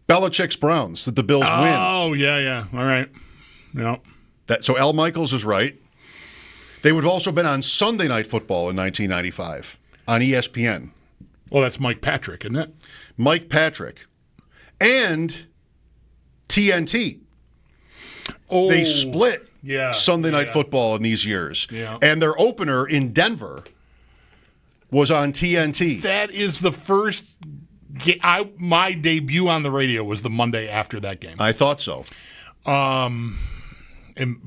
Speaker 1: Belichick's Browns that the Bills win.
Speaker 2: Oh, yeah. All right. Yeah.
Speaker 1: So Al Michaels is right. They would have also been on Sunday Night Football in 1995 on ESPN.
Speaker 2: Well, that's Mike Patrick, isn't it?
Speaker 1: Mike Patrick. And TNT.
Speaker 2: Oh,
Speaker 1: they split
Speaker 2: Sunday
Speaker 1: Night Football in these years.
Speaker 2: Yeah.
Speaker 1: And their opener in Denver was on TNT.
Speaker 2: That is the first my debut on the radio was the Monday after that game.
Speaker 1: I thought so.
Speaker 2: And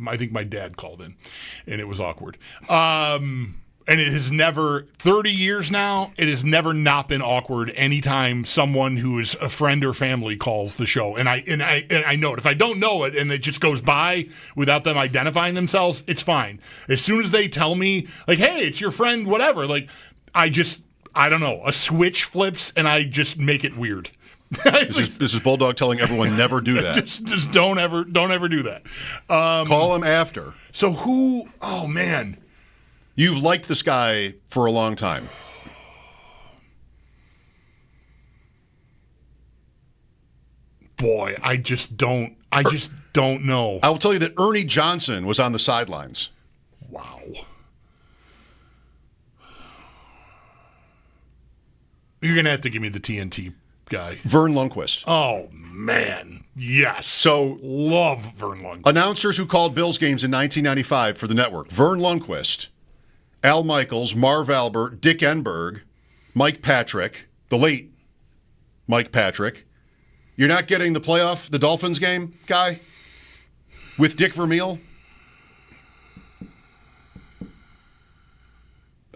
Speaker 2: I think my dad called in, and it was awkward. And it has never, 30 years now, it has never not been awkward anytime someone who is a friend or family calls the show. And I know it. If I don't know it and it just goes by without them identifying themselves, it's fine. As soon as they tell me, like, hey, it's your friend, whatever, like, I don't know, a switch flips and I just make it weird.
Speaker 1: This is Bulldog telling everyone never do that.
Speaker 2: just don't ever do that.
Speaker 1: Call him after.
Speaker 2: So who, oh man.
Speaker 1: You've liked this guy for a long time.
Speaker 2: Boy, I just don't know.
Speaker 1: I will tell you that Ernie Johnson was on the sidelines.
Speaker 2: Wow. You're going to have to give me the TNT guy.
Speaker 1: Vern Lundquist.
Speaker 2: Oh, man. Yes.
Speaker 1: So,
Speaker 2: love Vern Lundquist.
Speaker 1: Announcers who called Bills games in 1995 for the network. Vern Lundquist, Al Michaels, Marv Albert, Dick Enberg, Mike Patrick, the late Mike Patrick. You're not getting the Dolphins game, guy? With Dick Vermeil?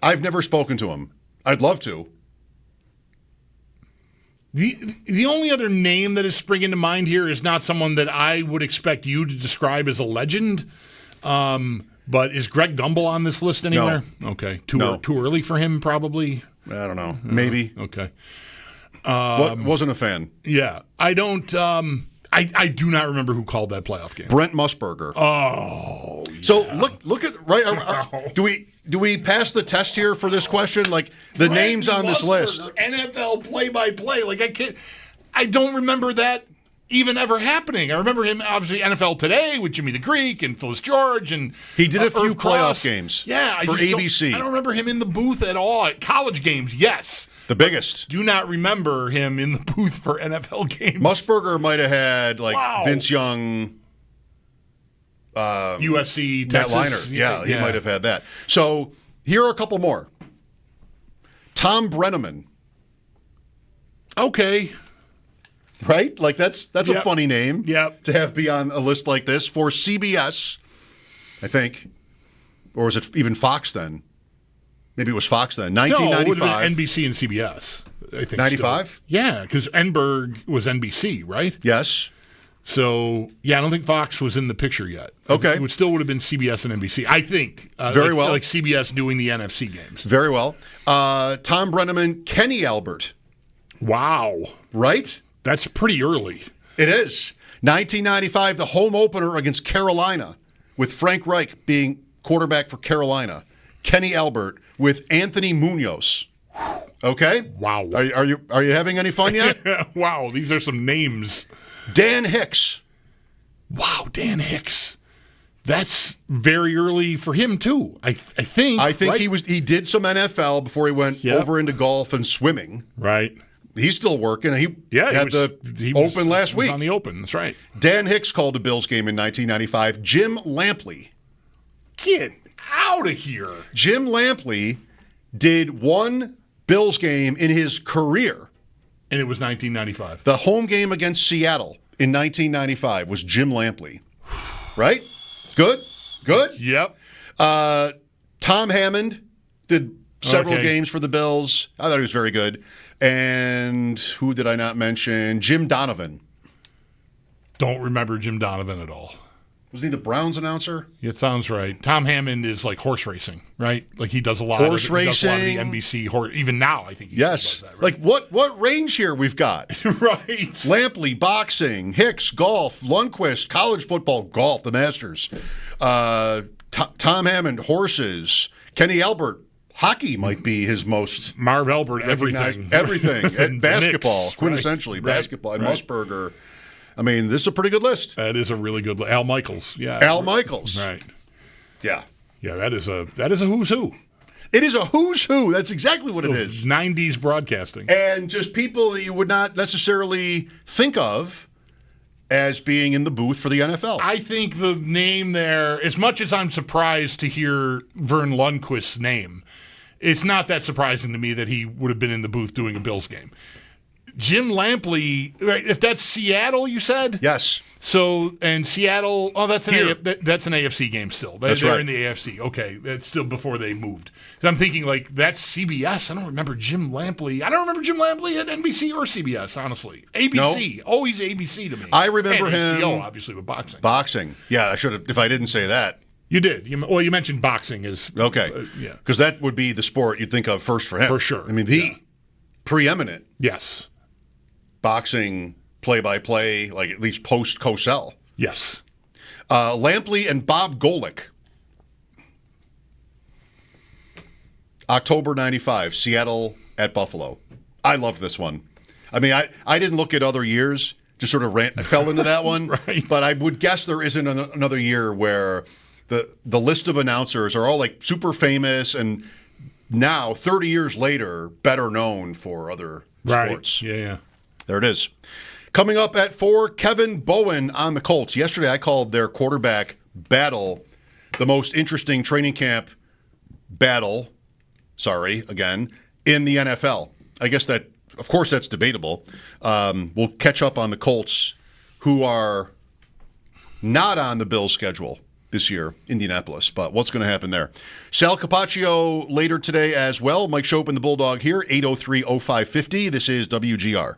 Speaker 1: I've never spoken to him. I'd love to.
Speaker 2: The only other name that is springing to mind here is not someone that I would expect you to describe as a legend. But is Greg Gumbel on this list anywhere? No. Okay. Too early for him, probably?
Speaker 1: I don't know. Maybe.
Speaker 2: Okay.
Speaker 1: Wasn't a fan.
Speaker 2: Yeah. I don't I do not remember who called that playoff game.
Speaker 1: Brent Musburger.
Speaker 2: Oh. Yeah.
Speaker 1: So look at do we pass the test here for this question? Like the
Speaker 2: Brent
Speaker 1: names on this list.
Speaker 2: NFL play-by-play. Like I don't remember that even ever happening. I remember him, obviously, NFL Today with Jimmy the Greek and Phyllis George. And
Speaker 1: he did a few
Speaker 2: Irv
Speaker 1: playoff
Speaker 2: Cross.
Speaker 1: games
Speaker 2: for
Speaker 1: ABC.
Speaker 2: I don't remember him in the booth at all. At college games, yes.
Speaker 1: The biggest.
Speaker 2: Do not remember him in the booth for NFL games.
Speaker 1: Musburger might have had, Vince Young,
Speaker 2: USC,
Speaker 1: Matt
Speaker 2: Texas.
Speaker 1: Leinart. Yeah, he might have had that. So here are a couple more. Tom Brenneman.
Speaker 2: Okay.
Speaker 1: Right? Like that's a funny name
Speaker 2: to
Speaker 1: have be on a list like this for CBS, I think. Or was it even Fox then? Maybe it was Fox then. 1995.
Speaker 2: No, it would have been NBC and CBS, I think.
Speaker 1: 95?
Speaker 2: Yeah, because Enberg was NBC, right?
Speaker 1: Yes.
Speaker 2: So, I don't think Fox was in the picture yet.
Speaker 1: Okay.
Speaker 2: It still would have been CBS and NBC, I think.
Speaker 1: Very well.
Speaker 2: Like CBS doing the NFC games.
Speaker 1: Very well. Tom Brenneman, Kenny Albert.
Speaker 2: Wow.
Speaker 1: Right?
Speaker 2: That's pretty early.
Speaker 1: It is. 1995, the home opener against Carolina, with Frank Reich being quarterback for Carolina. Kenny Albert with Anthony Munoz. Okay?
Speaker 2: Wow.
Speaker 1: Are you having any fun yet?
Speaker 2: Wow, these are some names.
Speaker 1: Dan Hicks.
Speaker 2: Wow, Dan Hicks. That's very early for him too. I think.
Speaker 1: I think
Speaker 2: right?
Speaker 1: he did some NFL before he went over into golf and swimming.
Speaker 2: Right.
Speaker 1: He's still working. He had the Open last week.
Speaker 2: On the Open, that's right.
Speaker 1: Dan Hicks called a Bills game in 1995. Jim Lampley.
Speaker 2: Get out of here.
Speaker 1: Jim Lampley did one Bills game in his career.
Speaker 2: And it was 1995.
Speaker 1: The home game against Seattle in 1995 was Jim Lampley. Right? Good?
Speaker 2: Yep.
Speaker 1: Tom Hammond did several games for the Bills. I thought he was very good. And who did I not mention? Jim Donovan.
Speaker 2: Don't remember Jim Donovan at all.
Speaker 1: Wasn't he the Browns announcer?
Speaker 2: It sounds right. Tom Hammond is like horse racing, right? Like he does a lot
Speaker 1: horse
Speaker 2: of
Speaker 1: racing.
Speaker 2: He does a lot of the NBC horse. Even now, I think he
Speaker 1: yes.
Speaker 2: still does that.
Speaker 1: Like
Speaker 2: Right?
Speaker 1: what range here we've got?
Speaker 2: Right.
Speaker 1: Lampley, boxing. Hicks, golf. Lundqvist, college football, golf, the Masters. Tom Hammond, horses. Kenny Albert, hockey might be his most.
Speaker 2: Marv Albert, everything.
Speaker 1: And basketball,
Speaker 2: Knicks,
Speaker 1: quintessentially
Speaker 2: right.
Speaker 1: basketball. And
Speaker 2: right.
Speaker 1: Musburger. I mean, this is a pretty good list.
Speaker 2: That is a really good list. Al Michaels, yeah.
Speaker 1: Al Michaels.
Speaker 2: Right.
Speaker 1: Yeah.
Speaker 2: Yeah, that is a who's who.
Speaker 1: It is a who's who. That's exactly what it is.
Speaker 2: 90s broadcasting.
Speaker 1: And just people that you would not necessarily think of as being in the booth for the NFL.
Speaker 2: I think the name there, as much as I'm surprised to hear Vern Lundquist's name, it's not that surprising to me that he would have been in the booth doing a Bills game. Jim Lampley, right? If that's Seattle, you said?
Speaker 1: Yes.
Speaker 2: So, and Seattle, that's an AFC game still. They're
Speaker 1: right.
Speaker 2: in the AFC. Okay, that's still before they moved. So I'm thinking, like, that's CBS. I don't remember Jim Lampley. I don't remember Jim Lampley at NBC or CBS, honestly. ABC. No. Always ABC to me.
Speaker 1: I remember
Speaker 2: and
Speaker 1: him.
Speaker 2: HBO, obviously, with boxing.
Speaker 1: Boxing. Yeah, I should have, if I didn't say that.
Speaker 2: You did. You mentioned boxing as.
Speaker 1: Okay.
Speaker 2: Yeah.
Speaker 1: Because that would be the sport you'd think of first for him.
Speaker 2: For sure.
Speaker 1: I mean, preeminent.
Speaker 2: Yes.
Speaker 1: Boxing play-by-play, like at least post-Cosell.
Speaker 2: Yes.
Speaker 1: Lampley and Bob Golick. October 95, Seattle at Buffalo. I loved this one. I mean, I didn't look at other years, just sort of I fell into that one.
Speaker 2: Right.
Speaker 1: But I would guess there isn't another year where the list of announcers are all like super famous and now, 30 years later, better known for other sports.
Speaker 2: Yeah.
Speaker 1: There it is. Coming up at 4, Kevin Bowen on the Colts. Yesterday I called their quarterback battle the most interesting training camp battle, in the NFL. I guess that, of course, that's debatable. We'll catch up on the Colts, who are not on the Bills' schedule this year, Indianapolis. But what's going to happen there? Sal Capachio later today as well. Mike Schopp and the Bulldog here, 803-0550. This is WGR.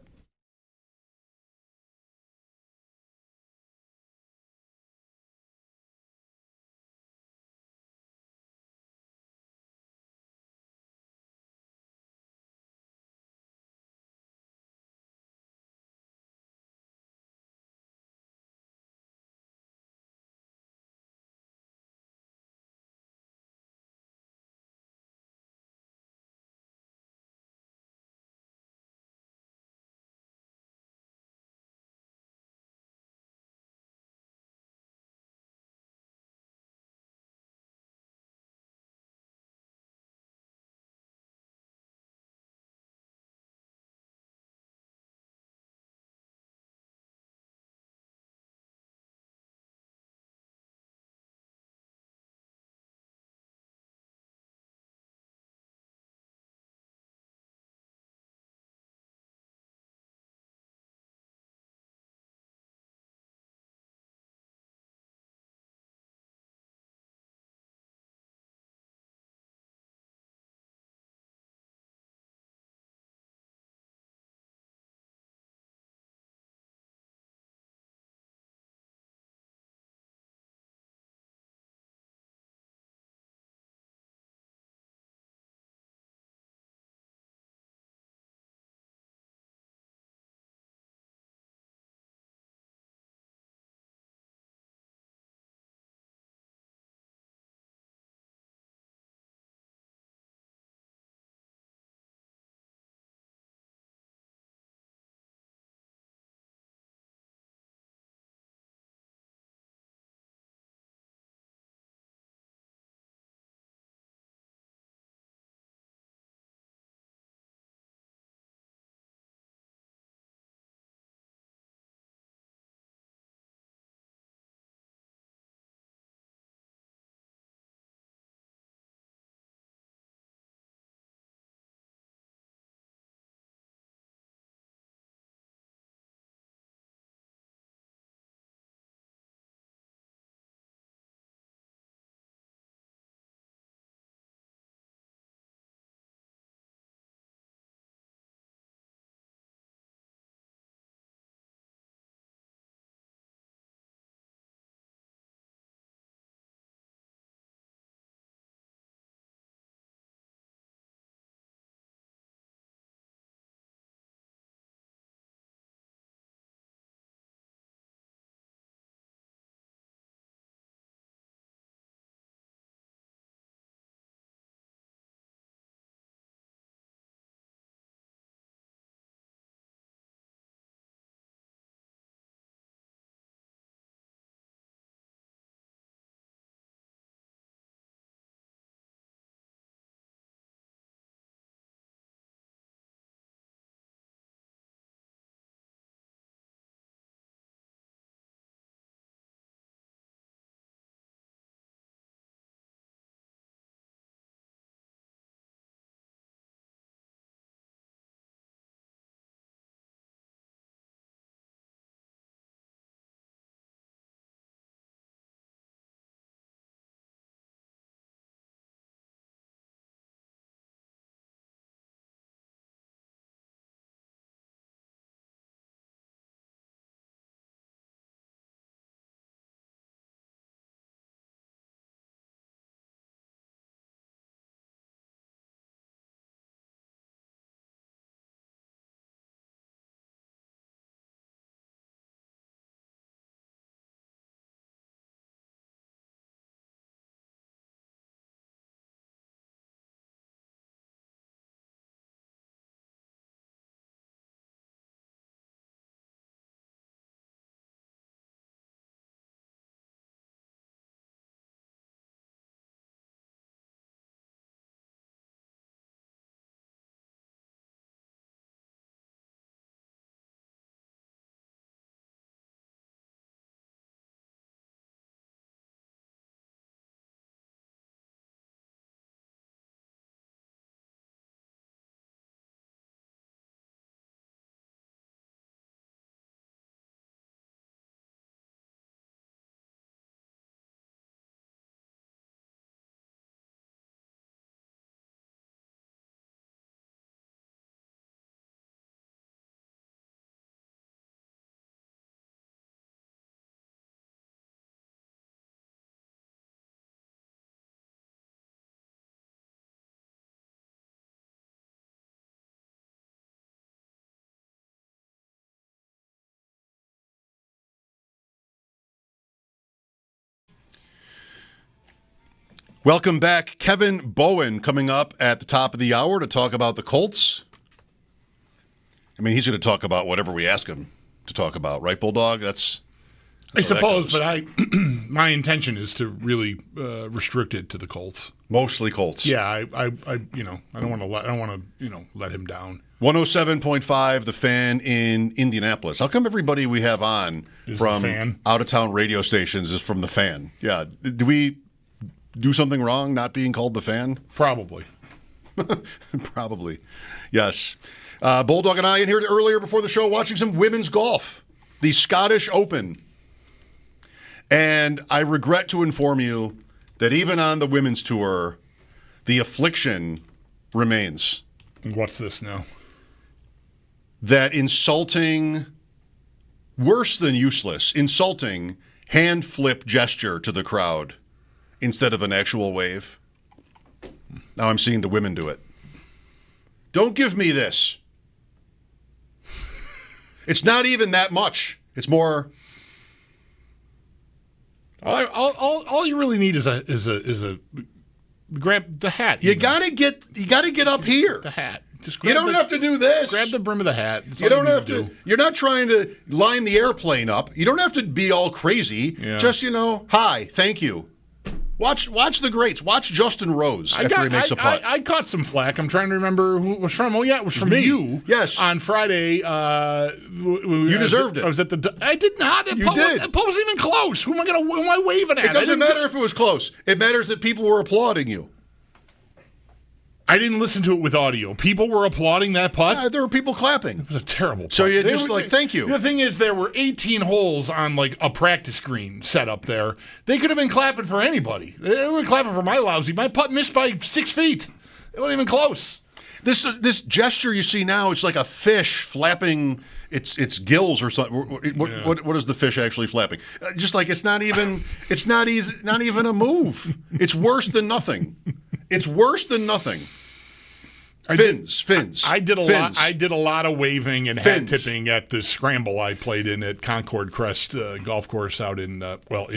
Speaker 1: Welcome back. Kevin Bowen coming up at the top of the hour to talk about the Colts. I mean, he's going to talk about whatever we ask him to talk about, right, Bulldog? That's
Speaker 2: I suppose, but my intention is to really restrict it to the Colts.
Speaker 1: Mostly Colts.
Speaker 2: Yeah, I don't want to let him down.
Speaker 1: 107.5, The Fan in Indianapolis. How come everybody we have on from out-of-town radio stations is from The Fan? Yeah. Do we do something wrong not being called The Fan?
Speaker 2: Probably.
Speaker 1: Probably. Yes. Bulldog and I in here earlier before the show watching some women's golf. The Scottish Open. And I regret to inform you that even on the women's tour, the affliction remains.
Speaker 2: What's this now?
Speaker 1: That insulting, worse than useless, insulting hand flip gesture to the crowd instead of an actual wave. Now I'm seeing the women do it. Don't give me this. It's not even that much. It's more.
Speaker 2: All you really need is a grab the hat.
Speaker 1: You gotta get up here.
Speaker 2: The hat.
Speaker 1: You don't have to do this.
Speaker 2: Grab the brim of the hat.
Speaker 1: You don't have to. You're not trying to line the airplane up. You don't have to be all crazy.
Speaker 2: Yeah.
Speaker 1: Just hi, thank you. Watch the greats. Watch Justin Rose after he makes a putt.
Speaker 2: I caught some flack. I'm trying to remember who it was from. Oh, yeah, it was from
Speaker 1: me.
Speaker 2: you.
Speaker 1: Yes.
Speaker 2: On Friday.
Speaker 1: You deserved it.
Speaker 2: I was at the. I did not.
Speaker 1: You did.
Speaker 2: The putt wasn't even close. Who am I waving at?
Speaker 1: It doesn't matter if it was close. It matters that people were applauding you.
Speaker 2: I didn't listen to it with audio. People were applauding that putt.
Speaker 1: Yeah, there were people clapping.
Speaker 2: It was a terrible putt.
Speaker 1: So you just thank you.
Speaker 2: The thing is, there were 18 holes on a practice green set up there. They could have been clapping for anybody. They were clapping for my lousy. My putt missed by 6 feet. It wasn't even close.
Speaker 1: This gesture you see now, it's like a fish flapping its gills or something. What is the fish actually flapping? Just like it's not even a move. It's worse than nothing. It's worse than nothing. Fins.
Speaker 2: I did a lot of waving and hat tipping at the scramble I played in at Concord Crest Golf Course out in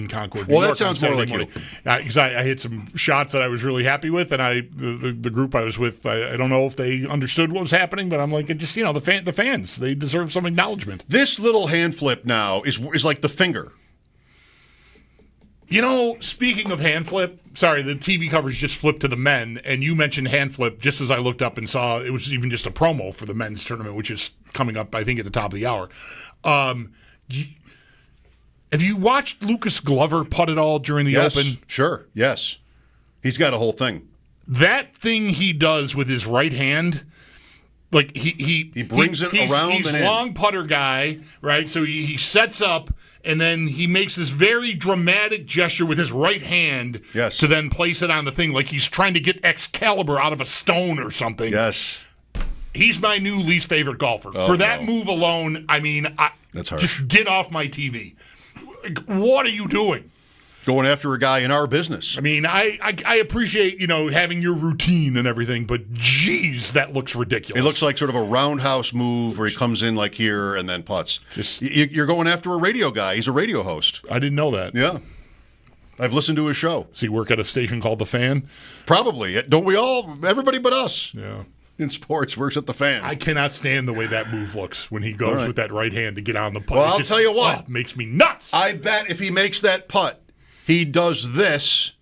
Speaker 2: Concord. New York,
Speaker 1: that sounds more like you.
Speaker 2: Because I hit some shots that I was really happy with, and the group I was with, I don't know if they understood what was happening, but I'm like, the fans, they deserve some acknowledgement.
Speaker 1: This little hand flip now is like the finger.
Speaker 2: Speaking of hand flip, sorry, the TV coverage just flipped to the men, and you mentioned hand flip just as I looked up and saw it was even just a promo for the men's tournament, which is coming up, I think, at the top of the hour. Have you watched Lucas Glover putt at all during the Open?
Speaker 1: Sure, yes. He's got a whole thing.
Speaker 2: That thing he does with his right hand, he
Speaker 1: brings it around.
Speaker 2: He's a long putter guy, right? So he sets up, and then he makes this very dramatic gesture with his right hand to then place it on the thing like he's trying to get Excalibur out of a stone or something.
Speaker 1: Yes.
Speaker 2: He's my new least favorite golfer. For that move alone,
Speaker 1: that's hard.
Speaker 2: Just get off my TV. What are you doing?
Speaker 1: Going after a guy in our business.
Speaker 2: I appreciate, having your routine and everything, but geez, that looks ridiculous.
Speaker 1: It looks like sort of a roundhouse move where he comes in like here and then putts. You're going after a radio guy. He's a radio host.
Speaker 2: I didn't know that.
Speaker 1: Yeah. I've listened to his show.
Speaker 2: Does he work at a station called The Fan?
Speaker 1: Probably. Don't we all? Everybody but us.
Speaker 2: Yeah.
Speaker 1: In sports, works at The Fan.
Speaker 2: I cannot stand the way that move looks when he goes with that right hand to get on the putt.
Speaker 1: Well, I'll tell you what.
Speaker 2: It makes me nuts.
Speaker 1: I bet if he makes that putt, he does this,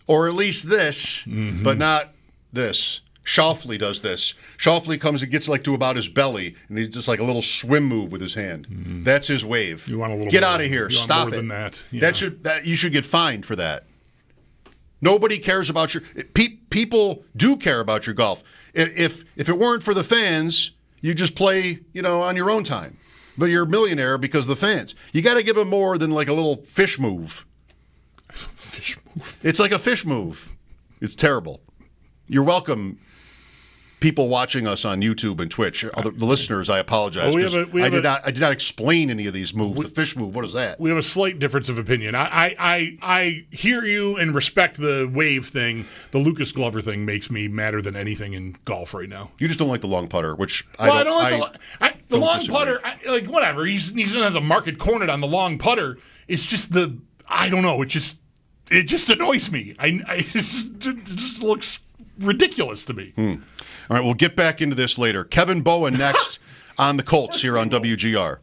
Speaker 1: or at least this, but not this. Schauffele does this. Schauffele comes and gets to about his belly, and he's just like a little swim move with his hand. That's his wave.
Speaker 2: You want a little
Speaker 1: get
Speaker 2: more,
Speaker 1: out of here.
Speaker 2: you want
Speaker 1: Stop
Speaker 2: more
Speaker 1: it.
Speaker 2: Than that. Yeah.
Speaker 1: You should get fined for that. Nobody cares about your people do care about your golf. If it weren't for the fans, you just play on your own time. But you're a millionaire because of the fans. You got to give them more than like a little fish move.
Speaker 2: Fish move.
Speaker 1: It's like a fish move. It's terrible. You're welcome, people watching us on YouTube and Twitch. The listeners, I apologize. I did not explain any of these moves. The fish move, what is that?
Speaker 2: We have a slight difference of opinion. I hear you and respect the wave thing. The Lucas Glover thing makes me madder than anything in golf right now.
Speaker 1: You just don't like the long putter, which
Speaker 2: I don't like the long putter. Whatever. He doesn't have the market cornered on the long putter. It's just I don't know. It just annoys me. It just looks ridiculous to me.
Speaker 1: All right, we'll get back into this later. Kevin Bowen next on the Colts here on WGR.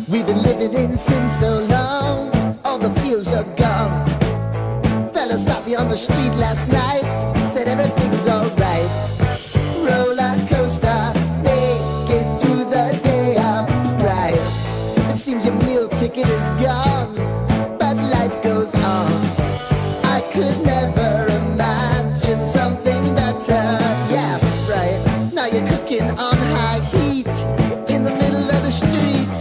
Speaker 4: We've been living in sin so long, all the feels are gone. Fella stopped me on the street last night, said everything's alright. Roller coaster, make it through the day, I'm right. It seems your meal ticket is gone, but life goes on. I could never imagine something better. Yeah, right. Now you're cooking on high heat in the middle of the street.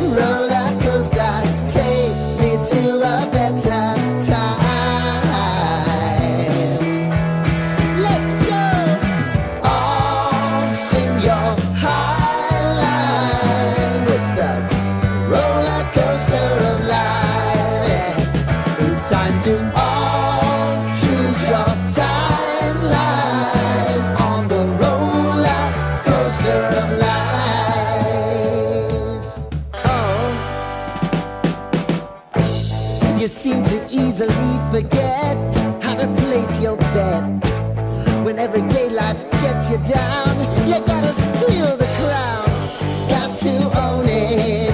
Speaker 4: Roller coaster, take me to a better time. Let's go. All sing your high line with the roller coaster of life. It's time to all choose your timeline on the roller coaster of life. You seem to easily forget how to place your bet. When everyday life gets you down, you gotta steal the crown. Got to own it.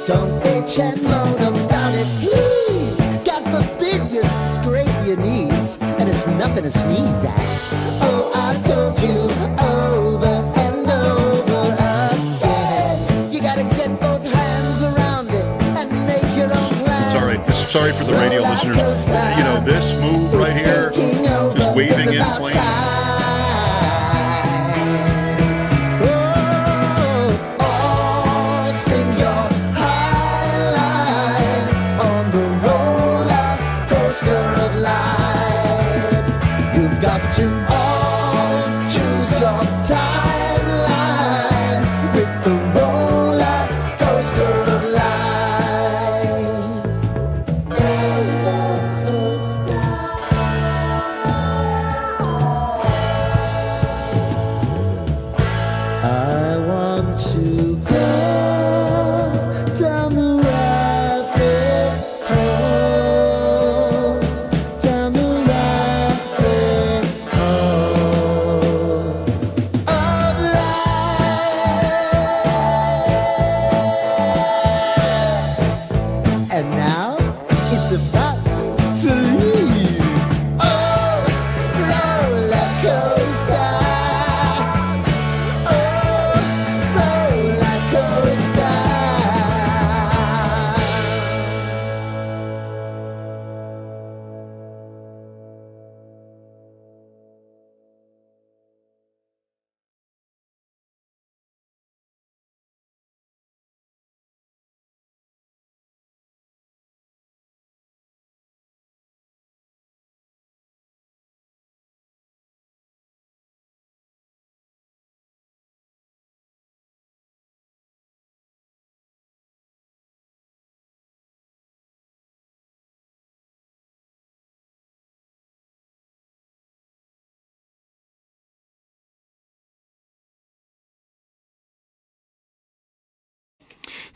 Speaker 4: Don't bitch and moan about it, please. God forbid you scrape your knees, and it's nothing to sneeze at. Oh, I've told you over and over again. You gotta get both hands around it and make your own plan.
Speaker 1: Sorry for the radio listeners. You know, this move right here, just waving in planes.
Speaker 4: Oh, sing your high line on the roller coaster of life. You've got to all choose your timeline with the roller coaster of life. I want to go down the rabbit hole, down the rabbit hole.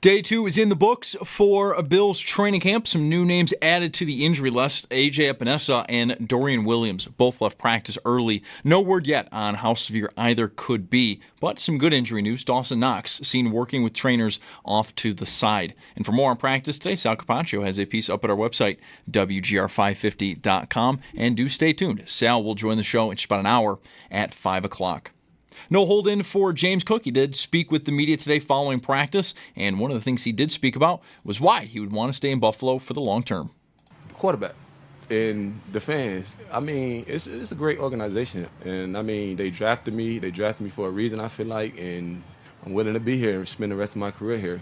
Speaker 5: Day 2 is in the books for Bills training camp. Some new names added to the injury list. AJ Epinesa and Dorian Williams both left practice early. No word yet on how severe either could be, but some good injury news. Dawson Knox seen working with trainers off to the side. And for more on practice today, Sal Capachio has a piece up at our website, WGR550.com. And do stay tuned. Sal will join the show in just about an hour at 5 o'clock. No hold-in for James Cook. He did speak with the media today following practice, and one of the things he did speak about was why he would want to stay in Buffalo for the long term.
Speaker 6: Quarterback and the fans, I mean, it's a great organization. And, I mean, they drafted me for a reason, I feel like, and I'm willing to be here and spend the rest of my career here.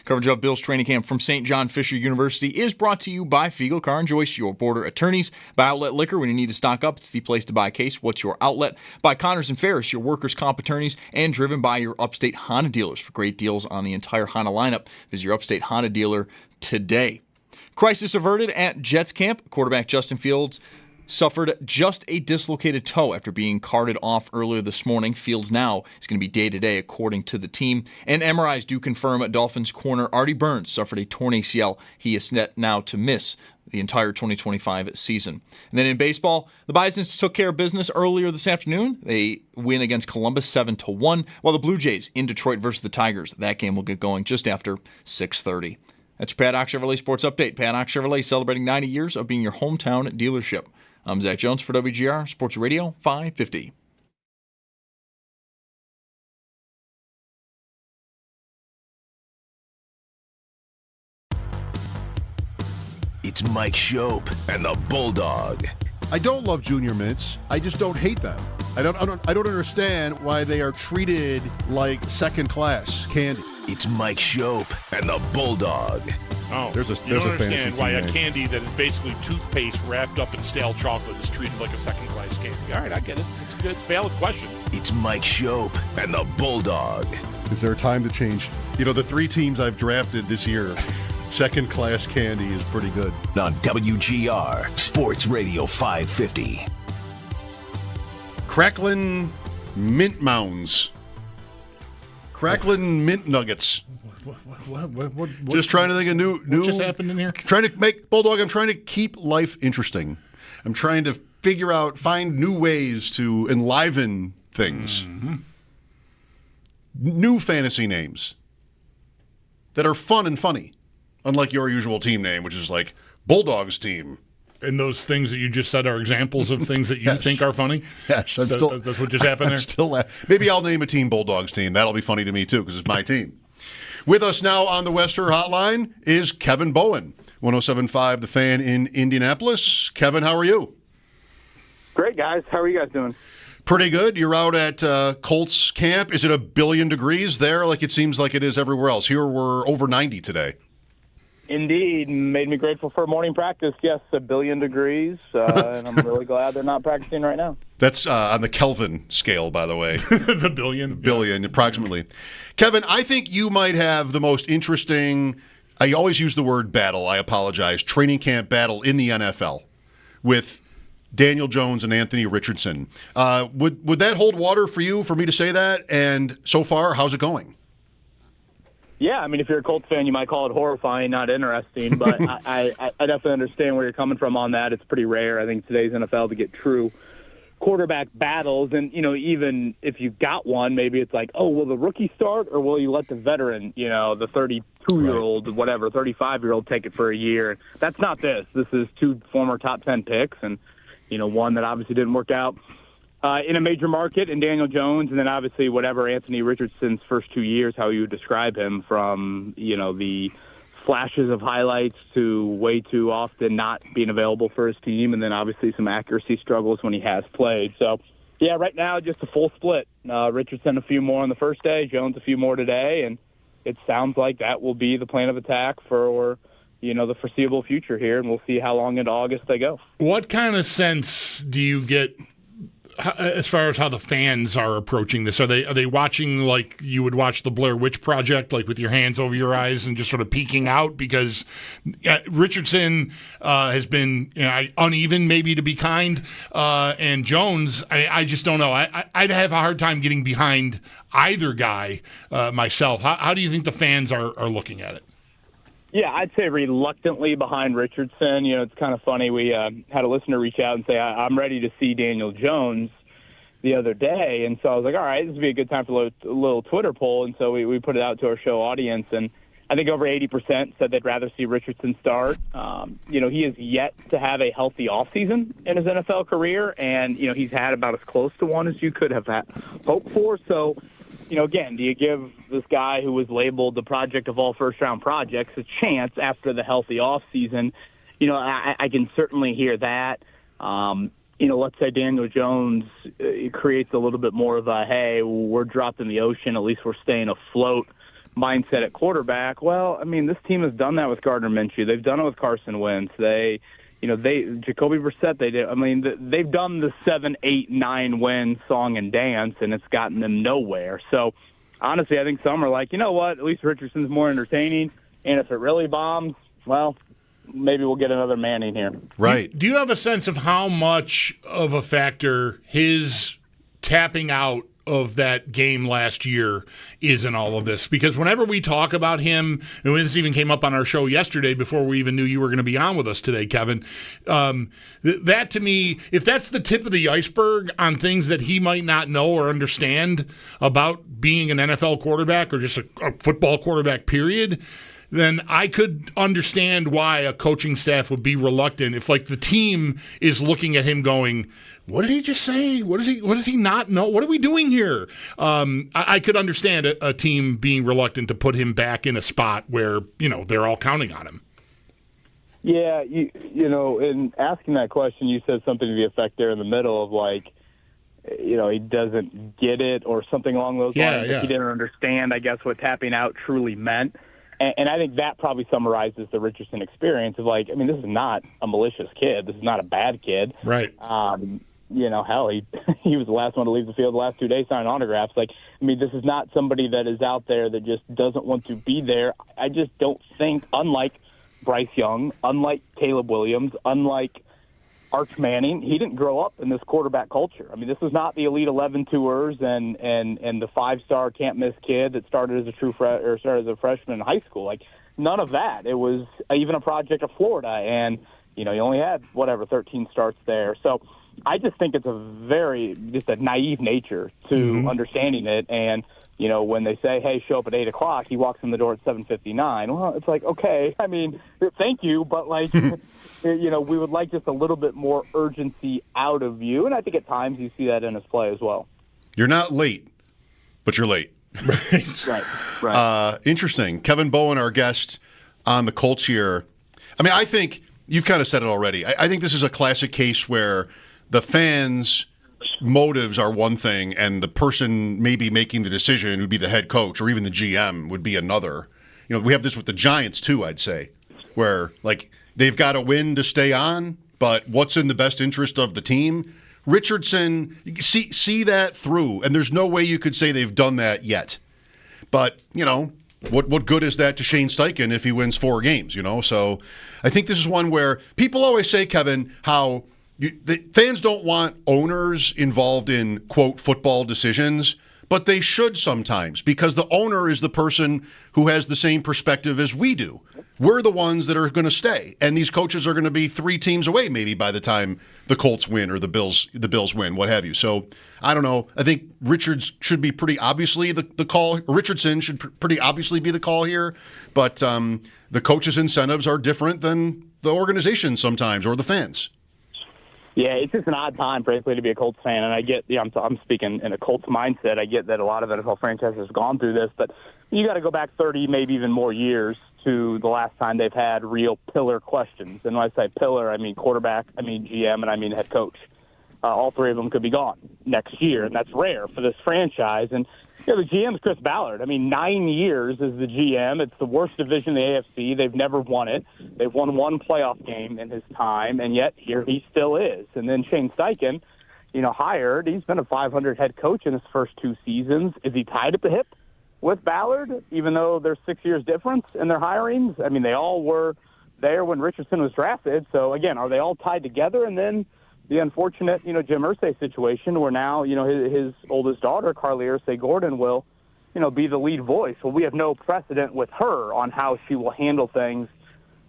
Speaker 5: Coverage of Bills training camp from St. John Fisher University is brought to you by Fiegel, Carr & Joyce, your border attorneys. By Outlet Liquor, when you need to stock up, it's the place to buy a case. What's your outlet? By Connors & Ferris, your workers' comp attorneys. And driven by your Upstate Honda dealers for great deals on the entire Honda lineup. Visit your Upstate Honda dealer today. Crisis averted at Jets camp. Quarterback Justin Fields suffered just a dislocated toe after being carted off earlier this morning. Fields now is going to be day-to-day, according to the team. And MRIs do confirm Dolphins corner Artie Burns suffered a torn ACL. He is set now to miss the entire 2025 season. And then in baseball, the Bisons took care of business earlier this afternoon. They win against Columbus 7-1, while the Blue Jays in Detroit versus the Tigers. That game will get going just after 6:30. That's your Paddock Chevrolet Sports Update. Paddock Chevrolet celebrating 90 years of being your hometown dealership. I'm Zach Jones for WGR Sports Radio 550.
Speaker 7: It's Mike Schopp and the Bulldog.
Speaker 1: I don't love junior mints. I just don't hate them. I don't understand why they are treated like second-class candy.
Speaker 7: It's Mike Schopp and the Bulldog.
Speaker 2: Oh,
Speaker 1: there's
Speaker 2: you don't
Speaker 1: a
Speaker 2: understand why a
Speaker 1: name.
Speaker 2: candy that is basically toothpaste wrapped up in stale chocolate is treated like a second-class candy. All right, I get it. It's a good, valid question.
Speaker 7: It's Mike Schopp and the Bulldog.
Speaker 1: Is there a time to change? You know, the 3 teams I've drafted this year, second-class candy is pretty good.
Speaker 7: On WGR Sports Radio 550.
Speaker 1: Cracklin' Mint Mounds. Cracklin' Mint Nuggets.
Speaker 2: What
Speaker 1: Just trying to think of new.
Speaker 2: What just happened in here?
Speaker 1: Trying to make Bulldog. I'm trying to keep life interesting. I'm trying to find new ways to enliven things. Mm-hmm. New fantasy names that are fun and funny, unlike your usual team name, which is like Bulldog's team.
Speaker 2: And those things that you just said are examples of things that you
Speaker 1: Yes.
Speaker 2: think are funny?
Speaker 1: Yes,
Speaker 2: that's what just happened there?
Speaker 1: Still maybe I'll name a team Bulldogs team. That'll be funny to me too because it's my team. With us now on the Wester Hotline is Kevin Bowen, 107.5 The Fan in Indianapolis. Kevin, how are you?
Speaker 11: Great, guys. How are you guys doing?
Speaker 1: Pretty good. You're out at Colts camp. Is it 1 billion degrees there like it seems like it is everywhere else? Here we're over 90 today.
Speaker 11: Indeed. Made me grateful for morning practice. Yes, 1 billion degrees, and I'm really glad they're not practicing right now.
Speaker 1: That's on the Kelvin scale, by the way.
Speaker 2: The billion?
Speaker 1: Billion, approximately. Kevin, I think you might have the most interesting, I always use the word battle, I apologize, training camp battle in the NFL with Daniel Jones and Anthony Richardson. Would that hold water for you, for me to say that? And so far, how's it going?
Speaker 11: Yeah, I mean, if you're a Colts fan, you might call it horrifying, not interesting, but I definitely understand where you're coming from on that. It's pretty rare, I think, today's NFL to get true quarterback battles. And, you know, even if you got one, maybe it's like, oh, will the rookie start or will you let the veteran, you know, the 32-year-old, right, whatever, 35-year-old take it for a year? That's not this. This is 2 former top 10 picks and, you know, one that obviously didn't work out in a major market in Daniel Jones, and then obviously whatever Anthony Richardson's first 2 years, how you would describe him from, you know, the flashes of highlights to way too often not being available for his team, and then obviously some accuracy struggles when he has played. So, yeah, right now just a full split. Richardson a few more on the first day, Jones a few more today, and it sounds like that will be the plan of attack for, you know, the foreseeable future here, and we'll see how long into August they go.
Speaker 2: What kind of sense do you get as far as how the fans are approaching this? Are they watching like you would watch the Blair Witch Project, like with your hands over your eyes and just sort of peeking out? Because Richardson has been uneven, maybe to be kind, and Jones, I just don't know. I'd have a hard time getting behind either guy myself. How do you think the fans are looking at it?
Speaker 11: Yeah, I'd say reluctantly behind Richardson. It's kind of funny. We had a listener reach out and say, I'm ready to see Daniel Jones the other day. And so I was like, all right, this would be a good time for a little Twitter poll. And so we put it out to our show audience. And I think over 80% said they'd rather see Richardson start. He has yet to have a healthy offseason in his NFL career. And, he's had about as close to one as you could have hoped for. So, again, do you give this guy who was labeled the project of all first-round projects a chance after the healthy offseason? I can certainly hear that. Let's say Daniel Jones creates a little bit more of a, hey, we're dropped in the ocean, at least we're staying afloat mindset at quarterback. Well, this team has done that with Gardner Minshew. They've done it with Carson Wentz. Jacoby Brissett, they've done the 7, 8, 9 win song and dance, and it's gotten them nowhere. So, honestly, I think some are like, you know what, at least Richardson's more entertaining, and if it really bombs, well, maybe we'll get another Manning here.
Speaker 1: Right.
Speaker 2: Do you have a sense of how much of a factor his tapping out of that game last year is in all of this? Because whenever we talk about him, and this even came up on our show yesterday before we even knew you were going to be on with us today, Kevin, that to me, if that's the tip of the iceberg on things that he might not know or understand about being an NFL quarterback or just a football quarterback, period, then I could understand why a coaching staff would be reluctant if, like, the team is looking at him going, what did he just say? What does he not know? What are we doing here? I could understand a team being reluctant to put him back in a spot where, they're all counting on him.
Speaker 11: Yeah, in asking that question, you said something to the effect there in the middle of like, he doesn't get it or something along those lines.
Speaker 2: Yeah.
Speaker 11: He didn't understand, I guess, what tapping out truly meant. And I think that probably summarizes the Richardson experience of like, this is not a malicious kid. This is not a bad kid.
Speaker 2: Right.
Speaker 11: Hell, he was the last one to leave the field the last 2 days signing autographs. Like, this is not somebody that is out there that just doesn't want to be there. I just don't think, unlike Bryce Young, unlike Caleb Williams, unlike Arch Manning, he didn't grow up in this quarterback culture. This is not the Elite 11 tours and the 5-star can't-miss kid that started as started as a freshman in high school. Like, none of that. It was even a project of Florida, and he only had 13 starts there. So I just think it's a naive nature to understanding it. And when they say, hey, show up at 8 o'clock, he walks in the door at 7:59. Well, it's like, okay, thank you, but like. We would like just a little bit more urgency out of you. And I think at times you see that in his play as well.
Speaker 1: You're not late, but you're late.
Speaker 11: Right.
Speaker 1: Interesting. Kevin Bowen, our guest on the Colts here. I think you've kind of said it already. I think this is a classic case where the fans' motives are one thing and the person maybe making the decision would be the head coach or even the GM would be another. We have this with the Giants too, I'd say, where like – they've got to win to stay on, but what's in the best interest of the team? Richardson, see that through, and there's no way you could say they've done that yet. But, what good is that to Shane Steichen if he wins 4 games, So I think this is one where people always say, Kevin, how the fans don't want owners involved in, quote, football decisions, but they should sometimes because the owner is the person who has the same perspective as we do. We're the ones that are going to stay, and these coaches are going to be 3 teams away maybe by the time the Colts win or the Bills win, what have you. So I don't know. I think Richards should be pretty obviously the call. Richardson should pretty obviously be the call here, but the coaches' incentives are different than the organization sometimes or the fans.
Speaker 11: Yeah, it's just an odd time, frankly, to be a Colts fan, and I get. I'm speaking in a Colts mindset. I get that a lot of NFL franchises have gone through this, but you got to go back 30, maybe even more years to the last time they've had real pillar questions. And when I say pillar, I mean quarterback, I mean GM, and I mean head coach. All 3 of them could be gone next year, and that's rare for this franchise. And the GM's Chris Ballard. 9 years as the GM. It's the worst division in the AFC. They've never won it. They've won 1 playoff game in his time, and yet here he still is. And then Shane Steichen, hired. He's been a .500 head coach in his first 2 seasons. Is he tied at the hip with Ballard, even though there's 6 years difference in their hirings? I mean, they all were there when Richardson was drafted. So, again, are they all tied together? And then the unfortunate, Jim Irsay situation where now, his oldest daughter, Carly Irsay Gordon, will, be the lead voice. Well, we have no precedent with her on how she will handle things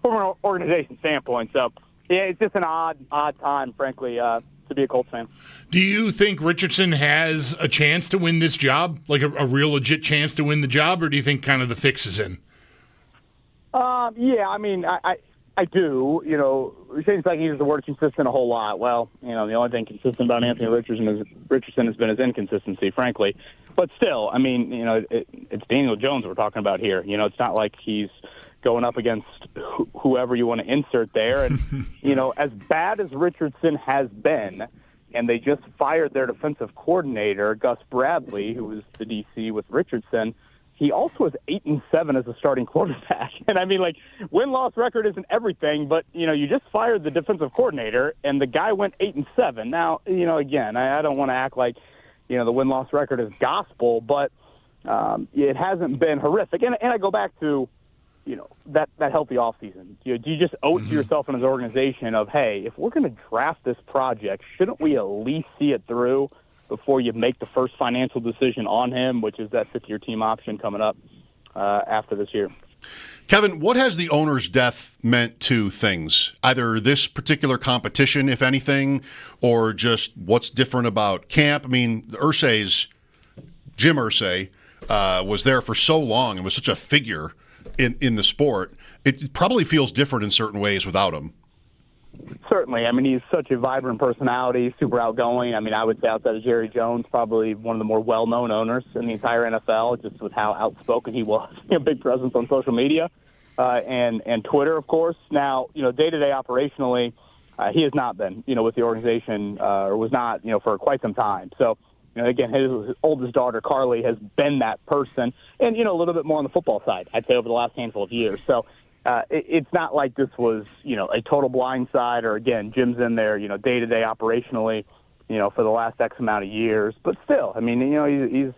Speaker 11: from an organization standpoint. So, yeah, it's just an odd time, frankly, to be a Colts fan.
Speaker 2: Do you think Richardson has a chance to win this job, like a real legit chance to win the job, or do you think kind of the fix is in?
Speaker 11: Yeah, I mean, I do. It seems like he uses the word consistent a whole lot. Well, the only thing consistent about Anthony Richardson has been his inconsistency, frankly. But still, I mean, it's Daniel Jones we're talking about here. It's not like he's going up against whoever you want to insert there. And, as bad as Richardson has been, and they just fired their defensive coordinator, Gus Bradley, who was the DC with Richardson, he also is 8-7 as a starting quarterback. And I mean, win-loss record isn't everything, but, you just fired the defensive coordinator, and the guy went 8-7. Now, again, I don't want to act like, the win-loss record is gospel, but it hasn't been horrific. And I go back to, that healthy offseason. Do you just owe it to yourself and as an organization of, hey, if we're going to draft this project, shouldn't we at least see it through before you make the first financial decision on him, which is that fifth-year team option coming up after this year?
Speaker 1: Kevin, what has the owner's death meant to things? Either this particular competition, if anything, or just what's different about camp? I mean, Jim Irsay, was there for so long and was such a figure in the sport. It probably feels different in certain ways without him.
Speaker 11: Certainly. I mean, he's such a vibrant personality, super outgoing. I mean, I would say outside of Jerry Jones, probably one of the more well-known owners in the entire NFL, just with how outspoken he was. Big presence on social media and Twitter, of course. Now, day-to-day operationally, he has not been, with the organization or was not, for quite some time. So, again, his oldest daughter, Carly, has been that person. And, a little bit more on the football side, I'd say, over the last handful of years. So, it's not like this was, a total blindside or, again, Jim's in there, day-to-day operationally, for the last X amount of years. But still, I mean, he's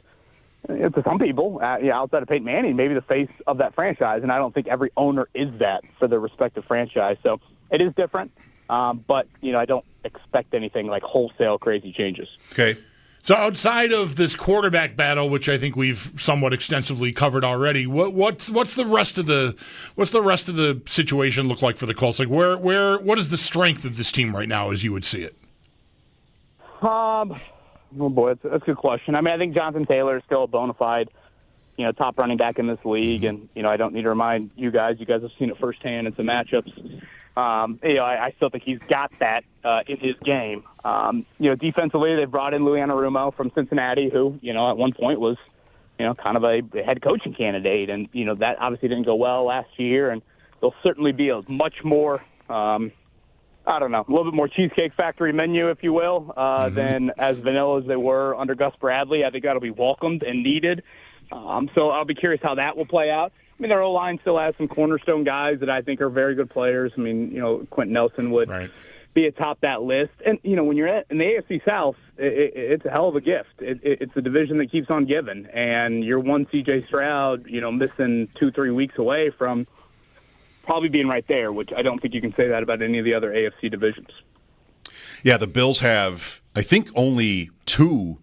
Speaker 11: to some people, outside of Peyton Manning, maybe the face of that franchise. And I don't think every owner is that for their respective franchise. So it is different. But, I don't expect anything like wholesale crazy changes.
Speaker 2: Okay. So outside of this quarterback battle, which I think we've somewhat extensively covered already, what's the rest of the situation look like for the Colts? Like what is the strength of this team right now, as you would see it?
Speaker 11: Oh boy, that's a good question. I mean, I think Jonathan Taylor is still a bona fide, top running back in this league, and I don't need to remind you guys. You guys have seen it firsthand in some matchups. I still think he's got that in his game. Defensively, they've brought in Louis Anarumo from Cincinnati, who, at one point was, kind of a head coaching candidate. And, that obviously didn't go well last year. And there'll certainly be a much more, a little bit more Cheesecake Factory menu, if you will, than as vanilla as they were under Gus Bradley. I think that'll be welcomed and needed. So I'll be curious how that will play out. I mean, their O-line still has some cornerstone guys that I think are very good players. I mean, Quentin Nelson would be atop that list. And, when you're in the AFC South, it's a hell of a gift. It's a division that keeps on giving. And you're one C.J. Stroud, missing 2-3 weeks away from probably being right there, which I don't think you can say that about any of the other AFC divisions.
Speaker 1: Yeah, the Bills have, I think, only 2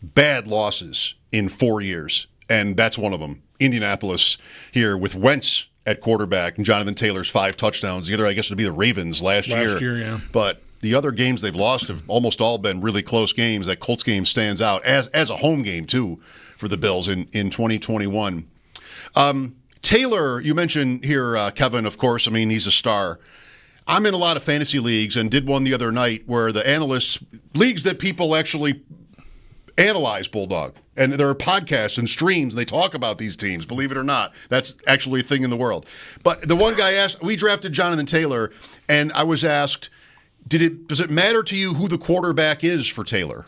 Speaker 1: bad losses in 4 years, and that's one of them. Indianapolis here with Wentz at quarterback and Jonathan Taylor's 5 touchdowns. The other, I guess, would be the Ravens last year. Yeah. But the other games they've lost have almost all been really close games. That Colts game stands out as a home game, too, for the Bills in 2021. Taylor, you mentioned here, Kevin, of course. I mean, he's a star. I'm in a lot of fantasy leagues and did one the other night where the analysts, leagues that people actually analyze Bulldog. And there are podcasts and streams, and they talk about these teams, believe it or not. That's actually a thing in the world. But the one guy asked, we drafted Jonathan Taylor, and I was asked, does it matter to you who the quarterback is for Taylor?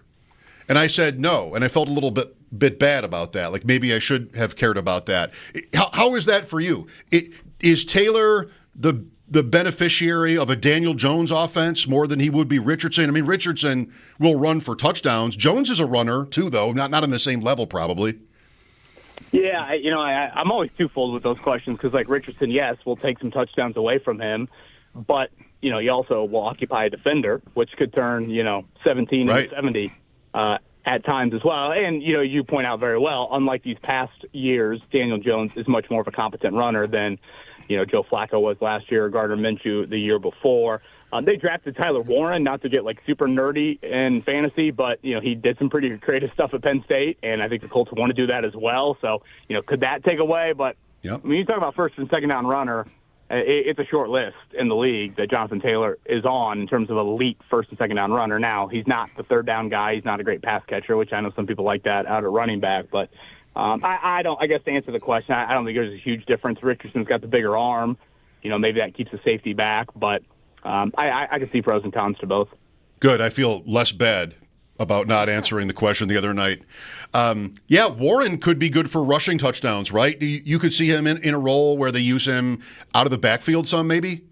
Speaker 1: And I said no, and I felt a little bit bad about that. Like maybe I should have cared about that. How is that for you? Is Taylor the the beneficiary of a Daniel Jones offense more than he would be Richardson? I mean, Richardson will run for touchdowns. Jones is a runner too, though, not on the same level probably.
Speaker 11: Yeah, I'm always twofold with those questions because, like Richardson, yes, we'll take some touchdowns away from him, but you also will occupy a defender, which could turn 17
Speaker 1: right.
Speaker 11: into 70 at times as well. And you point out very well, unlike these past years, Daniel Jones is much more of a competent runner than Joe Flacco was last year, or Gardner Minshew the year before. They drafted Tyler Warren, not to get super nerdy in fantasy, but he did some pretty creative stuff at Penn State, and I think the Colts want to do that as well. So could that take away? But
Speaker 1: yep.
Speaker 11: When you talk about first and second down runner, it's a short list in the league that Jonathan Taylor is on in terms of elite first and second down runner. Now, he's not the third down guy. He's not a great pass catcher, which I know some people like that out at running back. But I guess to answer the question, I don't think there's a huge difference. Richardson's got the bigger arm. Maybe that keeps the safety back. But I can see pros and cons to both.
Speaker 1: Good. I feel less bad about not answering the question the other night. Warren could be good for rushing touchdowns, right? You could see him in a role where they use him out of the backfield some, maybe?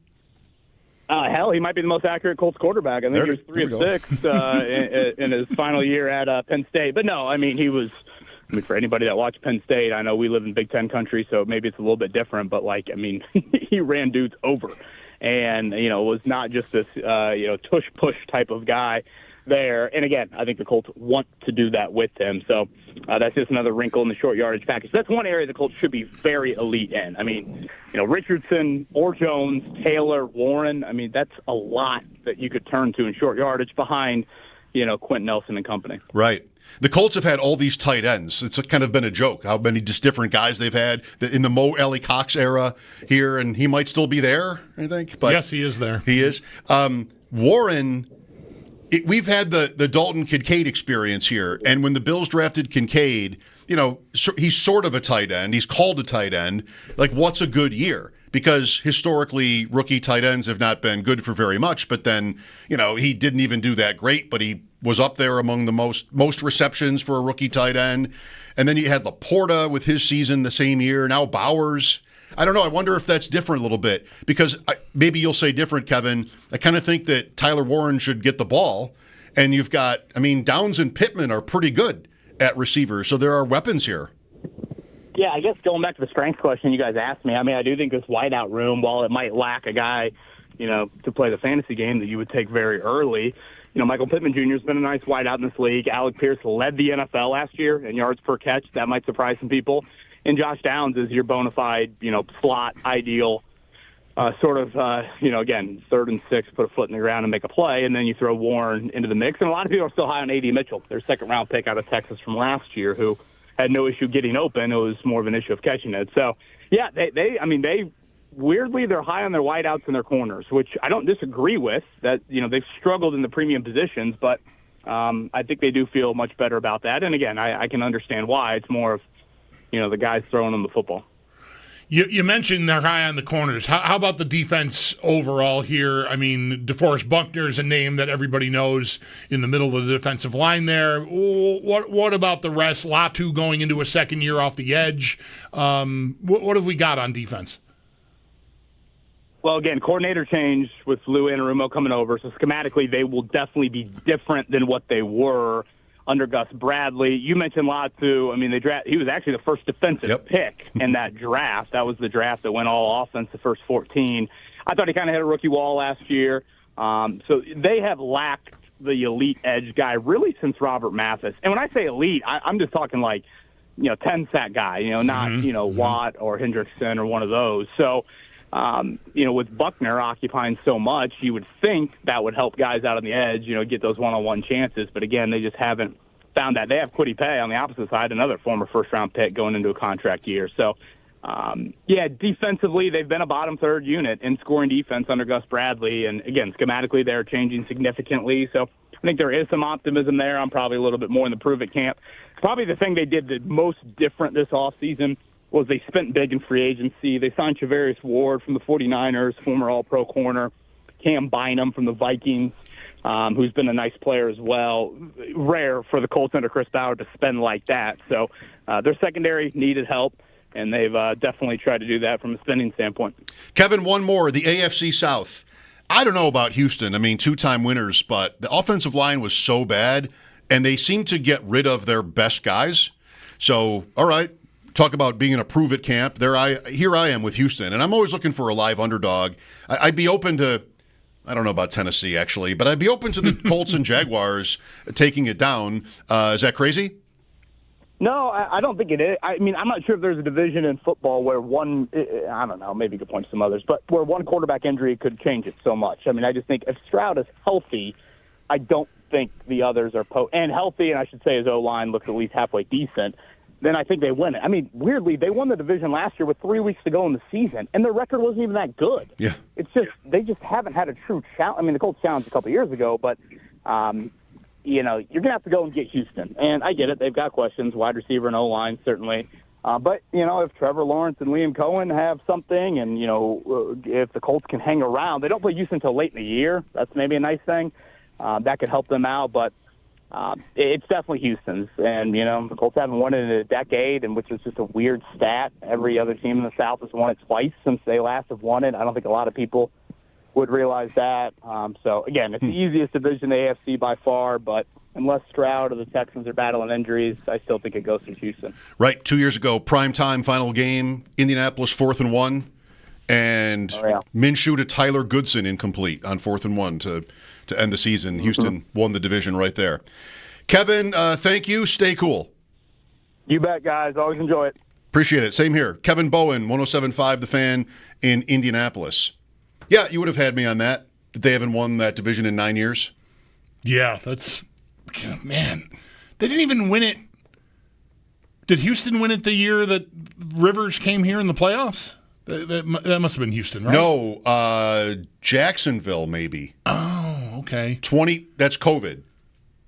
Speaker 11: Hell, he might be the most accurate Colts quarterback. I think he was 3 of 6 in his final year at Penn State. But no, he was – for anybody that watched Penn State, I know we live in Big Ten country, so maybe it's a little bit different. But, he ran dudes over. And, was not just this, tush-push type of guy there. And again, I think the Colts want to do that with him. So that's just another wrinkle in the short yardage package. That's one area the Colts should be very elite in. Richardson or Jones, Taylor, Warren, that's a lot that you could turn to in short yardage behind, Quentin Nelson and company.
Speaker 1: Right. The Colts have had all these tight ends. It's kind of been a joke how many just different guys they've had in the Mo Alley Cox era here, and he might still be there, I think. But
Speaker 2: yes, he is there.
Speaker 1: He is. Warren, we've had the Dalton Kincaid experience here, and when the Bills drafted Kincaid, he's sort of a tight end. He's called a tight end. What's a good year? Because historically, rookie tight ends have not been good for very much, but then, he didn't even do that great, but he was up there among the most receptions for a rookie tight end. And then you had Laporta with his season the same year. Now Bowers. I don't know. I wonder if that's different a little bit because maybe you'll say different, Kevin. I kind of think that Tyler Warren should get the ball. And you've got, Downs and Pittman are pretty good at receivers. So there are weapons here.
Speaker 11: Yeah, I guess going back to the strength question you guys asked me, I do think this wideout room, while it might lack a guy, to play the fantasy game that you would take very early, Michael Pittman Jr. has been a nice wideout in this league. Alec Pierce led the NFL last year in yards per catch. That might surprise some people. And Josh Downs is your bona fide, slot ideal, again, 3rd and 6, put a foot in the ground and make a play, and then you throw Warren into the mix. And a lot of people are still high on A.D. Mitchell, their second-round pick out of Texas from last year, who had no issue getting open. It was more of an issue of catching it. So, yeah, they weirdly, they're high on their wideouts and their corners, which I don't disagree with. That they've struggled in the premium positions, but I think they do feel much better about that. And again, I can understand why. It's more of the guys throwing them the football.
Speaker 2: You mentioned they're high on the corners. How about the defense overall here? DeForest Buckner is a name that everybody knows in the middle of the defensive line there. What about the rest? Latu going into a second year off the edge. What have we got on defense?
Speaker 11: Well, again, coordinator change with Lou Anarumo coming over, so schematically they will definitely be different than what they were under Gus Bradley. You mentioned Latu. He was actually the first defensive pick in that draft. That was the draft that went all offense the first 14. I thought he kind of hit a rookie wall last year. So they have lacked the elite edge guy really since Robert Mathis. And when I say elite, I'm just talking 10-sack guy, not, Watt or Hendrickson or one of those. So, with Buckner occupying so much, you would think that would help guys out on the edge, get those one-on-one chances. But again, they just haven't found that. They have Kwity Paye on the opposite side, another former first-round pick going into a contract year. So, defensively, they've been a bottom third unit in scoring defense under Gus Bradley. And again, schematically, they're changing significantly. So I think there is some optimism there. I'm probably a little bit more in the prove-it camp. Probably the thing they did the most different this offseason was they spent big in free agency. They signed Charvarius Ward from the 49ers, former All-Pro corner, Cam Bynum from the Vikings, who's been a nice player as well. Rare for the Colts under Chris Ballard to spend like that. So their secondary needed help. and they've definitely tried to do that from a spending standpoint.
Speaker 1: Kevin, one more, the AFC South. I don't know about Houston. I mean, two-time winners, but the offensive line was so bad, and they seem to get rid of their best guys. So, all right, talk about being in a prove-it camp. Here I am with Houston, and I'm always looking for a live underdog. I'd be open to, I don't know about Tennessee, actually, but I'd be open to the Colts and Jaguars taking it down. Is that crazy?
Speaker 11: No, I don't think it is. I mean, I'm not sure if there's a division in football where I don't know, maybe you could point to some others, but where one quarterback injury could change it so much. I mean, I just think if Stroud is healthy, I don't think the others are and healthy, and I should say his O-line looks at least halfway decent, then I think they win it. I mean, weirdly, they won the division last year with 3 weeks to go in the season, and their record wasn't even that good.
Speaker 1: Yeah.
Speaker 11: It's just, they just haven't had a true challenge. I mean, the Colts challenged a couple years ago, but you're going to have to go and get Houston. And I get it. They've got questions, wide receiver and O-line, certainly. But, if Trevor Lawrence and Liam Cohen have something and, if the Colts can hang around, they don't play Houston until late in the year. That's maybe a nice thing. That could help them out. But it's definitely Houston's. And, the Colts haven't won it in a decade, and which is just a weird stat. Every other team in the South has won it twice since they last have won it. I don't think a lot of people would realize that. So, again, it's the easiest division in the AFC by far, but unless Stroud or the Texans are battling injuries, I still think it goes to Houston.
Speaker 1: Right. 2 years ago, primetime final game, Indianapolis 4th and 1, and Minshew to Tyler Goodson incomplete on 4th and 1 to end the season. Houston won the division right there. Kevin, thank you. Stay cool.
Speaker 11: You bet, guys. Always enjoy it.
Speaker 1: Appreciate it. Same here. Kevin Bowen, 107.5 The Fan in Indianapolis. Yeah, you would have had me on that. They haven't won that division in 9 years.
Speaker 2: Yeah, man. They didn't even win it. Did Houston win it the year that Rivers came here in the playoffs? That must have been Houston, right?
Speaker 1: No, Jacksonville maybe.
Speaker 2: Oh, okay.
Speaker 1: That's COVID.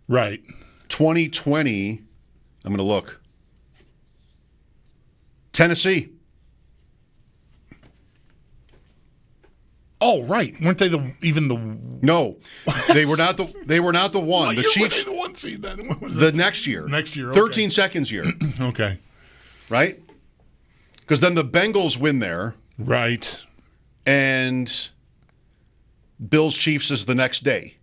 Speaker 2: Right.
Speaker 1: 2020, I'm going to look. Tennessee.
Speaker 2: Oh, right. Weren't they even the?
Speaker 1: No, they were not the. They were not the one.
Speaker 2: What
Speaker 1: the
Speaker 2: year
Speaker 1: Chiefs.
Speaker 2: were they the one seed then? What was
Speaker 1: the
Speaker 2: it?
Speaker 1: next year.
Speaker 2: Next year. Okay.
Speaker 1: 13 seconds year.
Speaker 2: Okay.
Speaker 1: Right. Because then the Bengals win there.
Speaker 2: Right.
Speaker 1: And Bills Chiefs is the next day.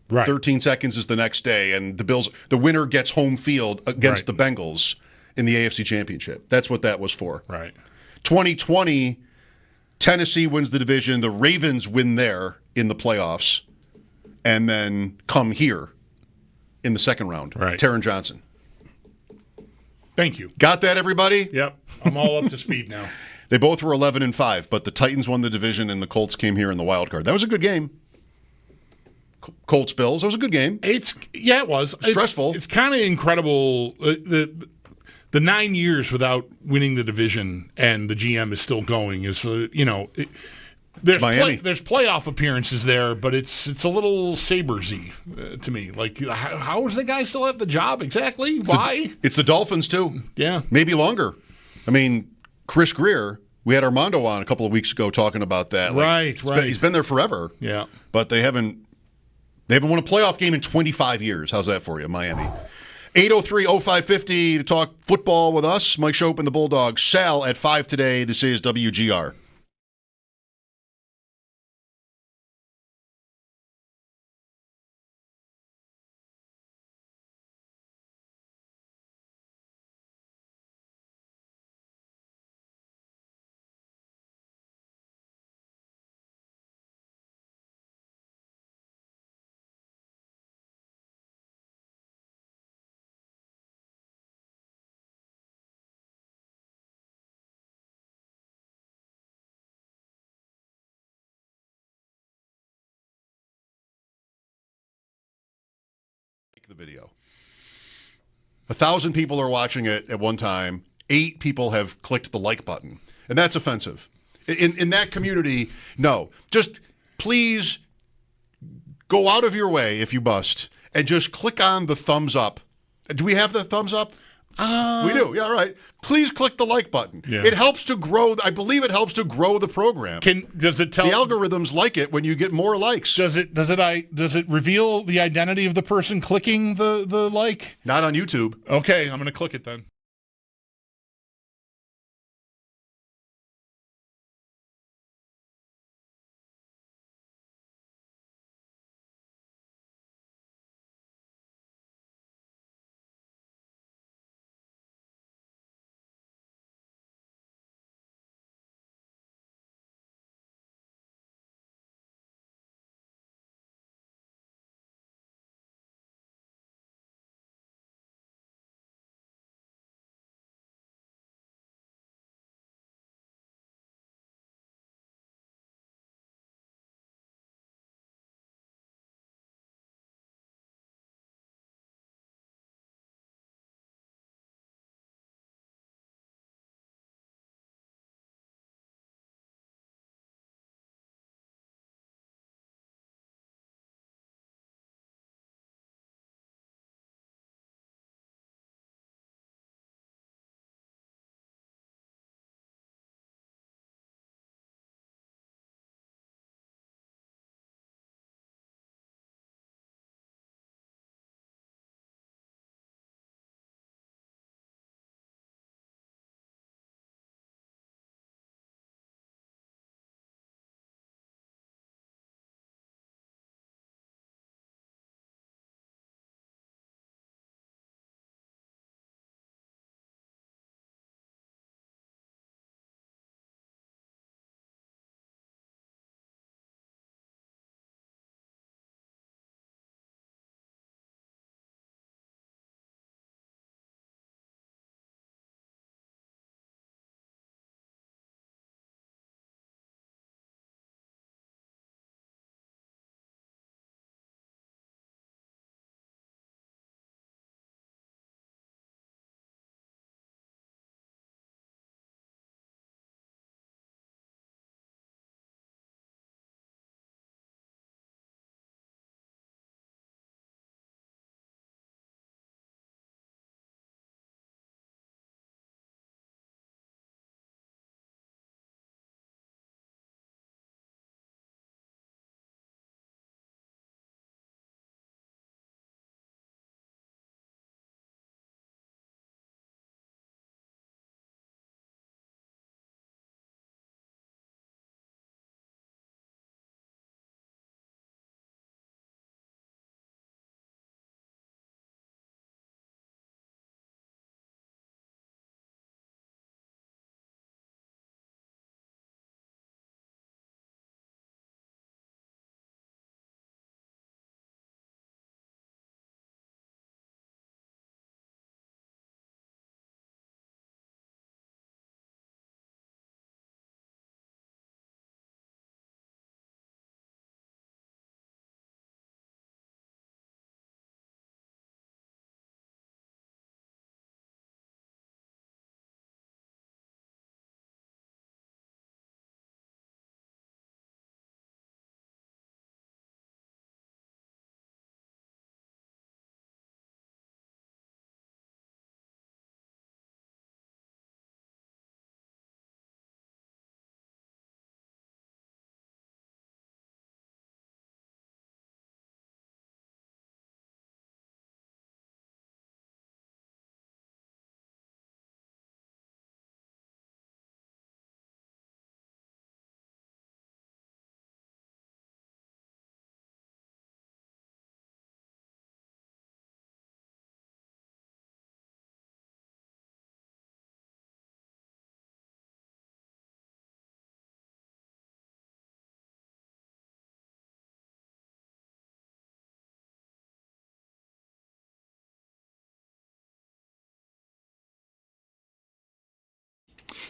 Speaker 2: Right.
Speaker 1: 13 seconds is the next day, and the winner gets home field against the Bengals in the AFC Championship. That's what that was for.
Speaker 2: Right.
Speaker 1: 2020. Tennessee wins the division. The Ravens win there in the playoffs and then come here in the second round.
Speaker 2: Right.
Speaker 1: Taron Johnson.
Speaker 2: Thank you.
Speaker 1: Got that, everybody?
Speaker 2: Yep. I'm all up to speed now.
Speaker 1: They both were 11-5, but the Titans won the division and the Colts came here in the wild card. That was a good game. Colts-Bills. That was a good game.
Speaker 2: It was.
Speaker 1: Stressful.
Speaker 2: It's kind of incredible. The 9 years without winning the division and the GM is still going is, there's
Speaker 1: Miami.
Speaker 2: There's playoff appearances there, but it's a little Sabres-y to me. Like, how does the guy still have the job exactly? Why?
Speaker 1: It's the Dolphins, too.
Speaker 2: Yeah.
Speaker 1: Maybe longer. I mean, Chris Greer, we had Armando on a couple of weeks ago talking about that.
Speaker 2: Right.
Speaker 1: He's been there forever.
Speaker 2: Yeah.
Speaker 1: But they haven't won a playoff game in 25 years. How's that for you, Miami? 803-0550 to talk football with us. Mike Schopp and the Bulldogs. Sal at 5 today. This is WGR. The video. 1,000 people are watching it at one time. 8 people have clicked the like button, and that's offensive. In that community, no. Just please go out of your way if you must, and just click on the thumbs up. Do we have the thumbs up? We do. Yeah, all right. Please click the like button.
Speaker 2: Yeah.
Speaker 1: It helps to grow. I believe it helps to grow the program.
Speaker 2: Does it tell
Speaker 1: the algorithms like it when you get more likes?
Speaker 2: Does it reveal the identity of the person clicking the like?
Speaker 1: Not on YouTube.
Speaker 2: Okay, I'm going to click it then.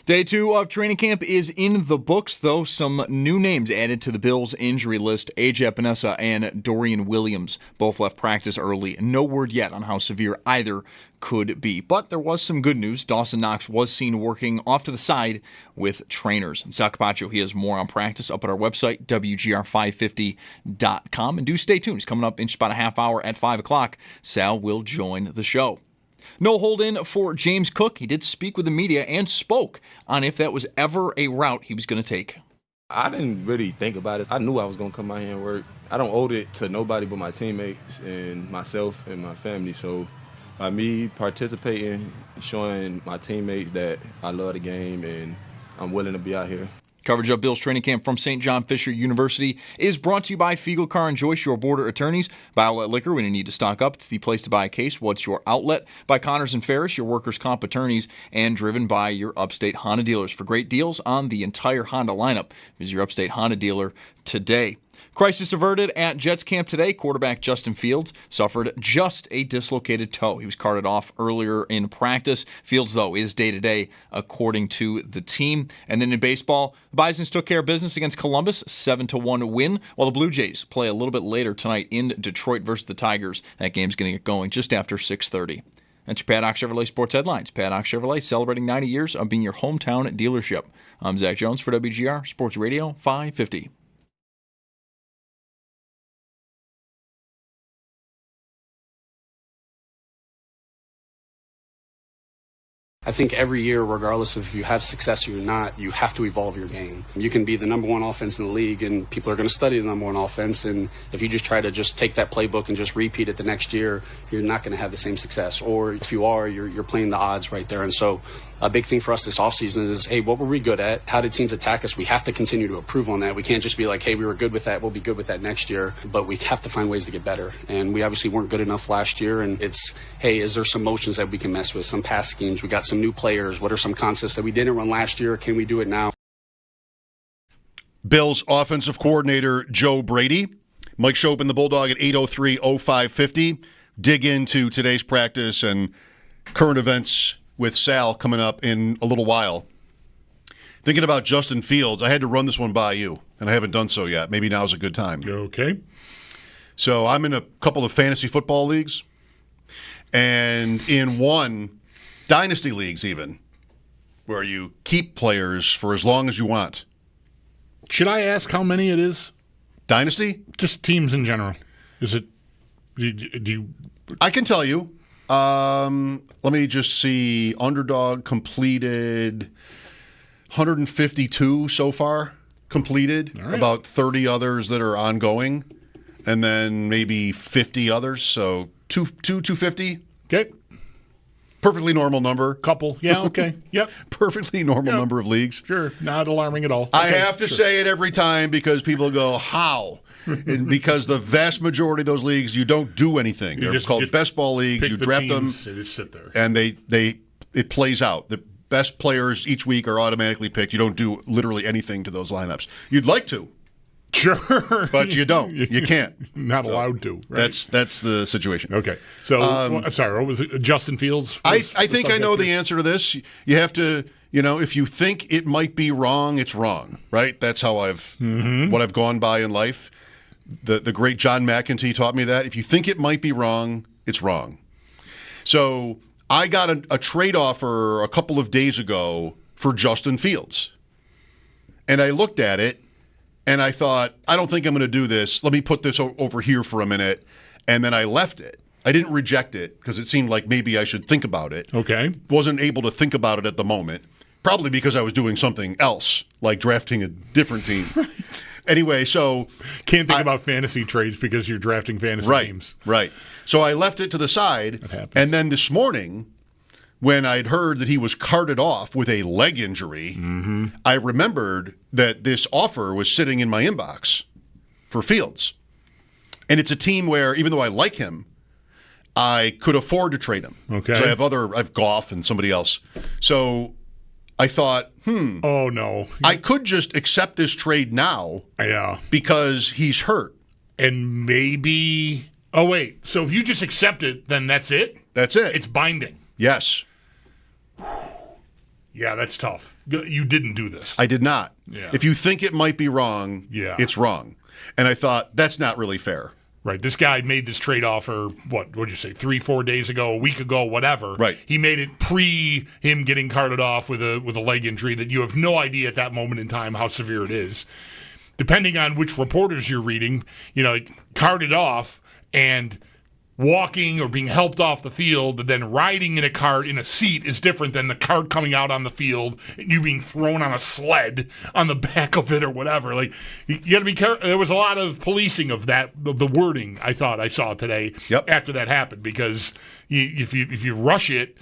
Speaker 5: Day 2 of training camp is in the books, though. Some new names added to the Bills' injury list. A.J. Epinesa and Dorian Williams both left practice early. No word yet on how severe either could be. But there was some good news. Dawson Knox was seen working off to the side with trainers. Sal Capachio, he has more on practice up at our website, WGR550.com. And do stay tuned. He's coming up in just about a half hour at 5 o'clock. Sal will join the show. No hold-in for James Cook. He did speak with the media and spoke on if that was ever a route he was going to take.
Speaker 6: I didn't really think about it. I knew I was going to come out here and work. I don't owe it to nobody but my teammates and myself and my family. So by me participating, showing my teammates that I love the game and I'm willing to be out here.
Speaker 5: Coverage of Bills training camp from St. John Fisher University is brought to you by Fiegel Car & Joyce, your border attorneys. Buy outlet liquor when you need to stock up. It's the place to buy a case. What's your outlet? By Connors & Ferris, your workers' comp attorneys, and driven by your Upstate Honda dealers. For great deals on the entire Honda lineup, visit your Upstate Honda dealer today. Crisis averted at Jets camp today. Quarterback Justin Fields suffered just a dislocated toe. He was carted off earlier in practice. Fields, though, is day-to-day according to the team. And then in baseball, the Bisons took care of business against Columbus, 7-1 win, while the Blue Jays play a little bit later tonight in Detroit versus the Tigers. That game's going to get going just after 6:30. That's your Paddock Chevrolet Sports Headlines. Paddock Chevrolet celebrating 90 years of being your hometown dealership. I'm Zach Jones for WGR Sports Radio 550.
Speaker 10: I think every year, regardless of if you have success or you're not, you have to evolve your game. You can be the number one offense in the league, and people are going to study the number one offense. And if you just try to just take that playbook and just repeat it the next year, you're not going to have the same success. Or if you are, you're playing the odds right there. And so a big thing for us this offseason is, hey, what were we good at? How did teams attack us? We have to continue to improve on that. We can't just be like, hey, we were good with that. We'll be good with that next year. But we have to find ways to get better. And we obviously weren't good enough last year. And it's, hey, is there some motions that we can mess with, some pass schemes? We got some new players. What are some concepts that we didn't run last year? Can we do it now?
Speaker 1: Bills offensive coordinator Joe Brady. Mike Schopp and the Bulldog at 803-0550. Dig into today's practice and current events with Sal coming up in a little while. Thinking about Justin Fields, I had to run this one by you, and I haven't done so yet. Maybe now's a good time.
Speaker 2: Okay.
Speaker 1: So I'm in a couple of fantasy football leagues, and in one, dynasty leagues even, where you keep players for as long as you want.
Speaker 2: Should I ask how many it is?
Speaker 1: Dynasty?
Speaker 2: Just teams in general. Is it? Do you?
Speaker 1: I can tell you. Let me just see. Underdog completed 152 so far completed. Right. About 30 others that are ongoing, and then maybe 50 others. So 250.
Speaker 2: Okay.
Speaker 1: Perfectly normal number.
Speaker 2: Couple. Yeah, okay. Yep.
Speaker 1: Perfectly normal number of leagues.
Speaker 2: Sure. Not alarming at all.
Speaker 1: I have to say it every time because people go, how? And because the vast majority of those leagues, you don't do anything. They're called best ball leagues. You draft them.
Speaker 2: They just sit there.
Speaker 1: And it plays out. The best players each week are automatically picked. You don't do literally anything to those lineups. You'd like to.
Speaker 2: Sure.
Speaker 1: But you don't. You can't.
Speaker 2: Not allowed to. Right?
Speaker 1: That's the situation.
Speaker 2: Okay. So, I'm sorry, what was it? Justin Fields?
Speaker 1: I think I know the answer to this. You have to, if you think it might be wrong, it's wrong, right? That's how what I've gone by in life. The great John McEntee taught me that. If you think it might be wrong, it's wrong. So I got a trade offer a couple of days ago for Justin Fields. And I looked at it, and I thought, I don't think I'm going to do this. Let me put this over here for a minute. And then I left it. I didn't reject it because it seemed like maybe I should think about it.
Speaker 2: Okay.
Speaker 1: Wasn't able to think about it at the moment. Probably because I was doing something else, like drafting a different team. Right. Anyway, so...
Speaker 2: Can't think about fantasy trades because you're drafting fantasy teams.
Speaker 1: Right. So I left it to the side. And then this morning, when I'd heard that he was carted off with a leg injury, I remembered that this offer was sitting in my inbox for Fields. And it's a team where, even though I like him, I could afford to trade him.
Speaker 2: Okay.
Speaker 1: So I have Goff and somebody else. So I thought,
Speaker 2: oh, no.
Speaker 1: I could just accept this trade now.
Speaker 2: Yeah.
Speaker 1: Because he's hurt.
Speaker 2: And maybe... Oh, wait. So if you just accept it, then that's it?
Speaker 1: That's it.
Speaker 2: It's binding.
Speaker 1: Yes.
Speaker 2: Yeah, that's tough. You didn't do this.
Speaker 1: I did not.
Speaker 2: Yeah.
Speaker 1: If you think it might be wrong, it's wrong. And I thought, that's not really fair.
Speaker 2: Right. This guy made this trade offer, what did you say, 3-4 days ago, a week ago, whatever.
Speaker 1: Right.
Speaker 2: He made it pre him getting carted off with a leg injury that you have no idea at that moment in time how severe it is. Depending on which reporters you're reading, carted off and walking or being helped off the field and then riding in a cart in a seat is different than the cart coming out on the field and you being thrown on a sled on the back of it or whatever. Like, you got to be careful. There was a lot of policing of that, the wording I thought I saw today after that happened, because if you rush it,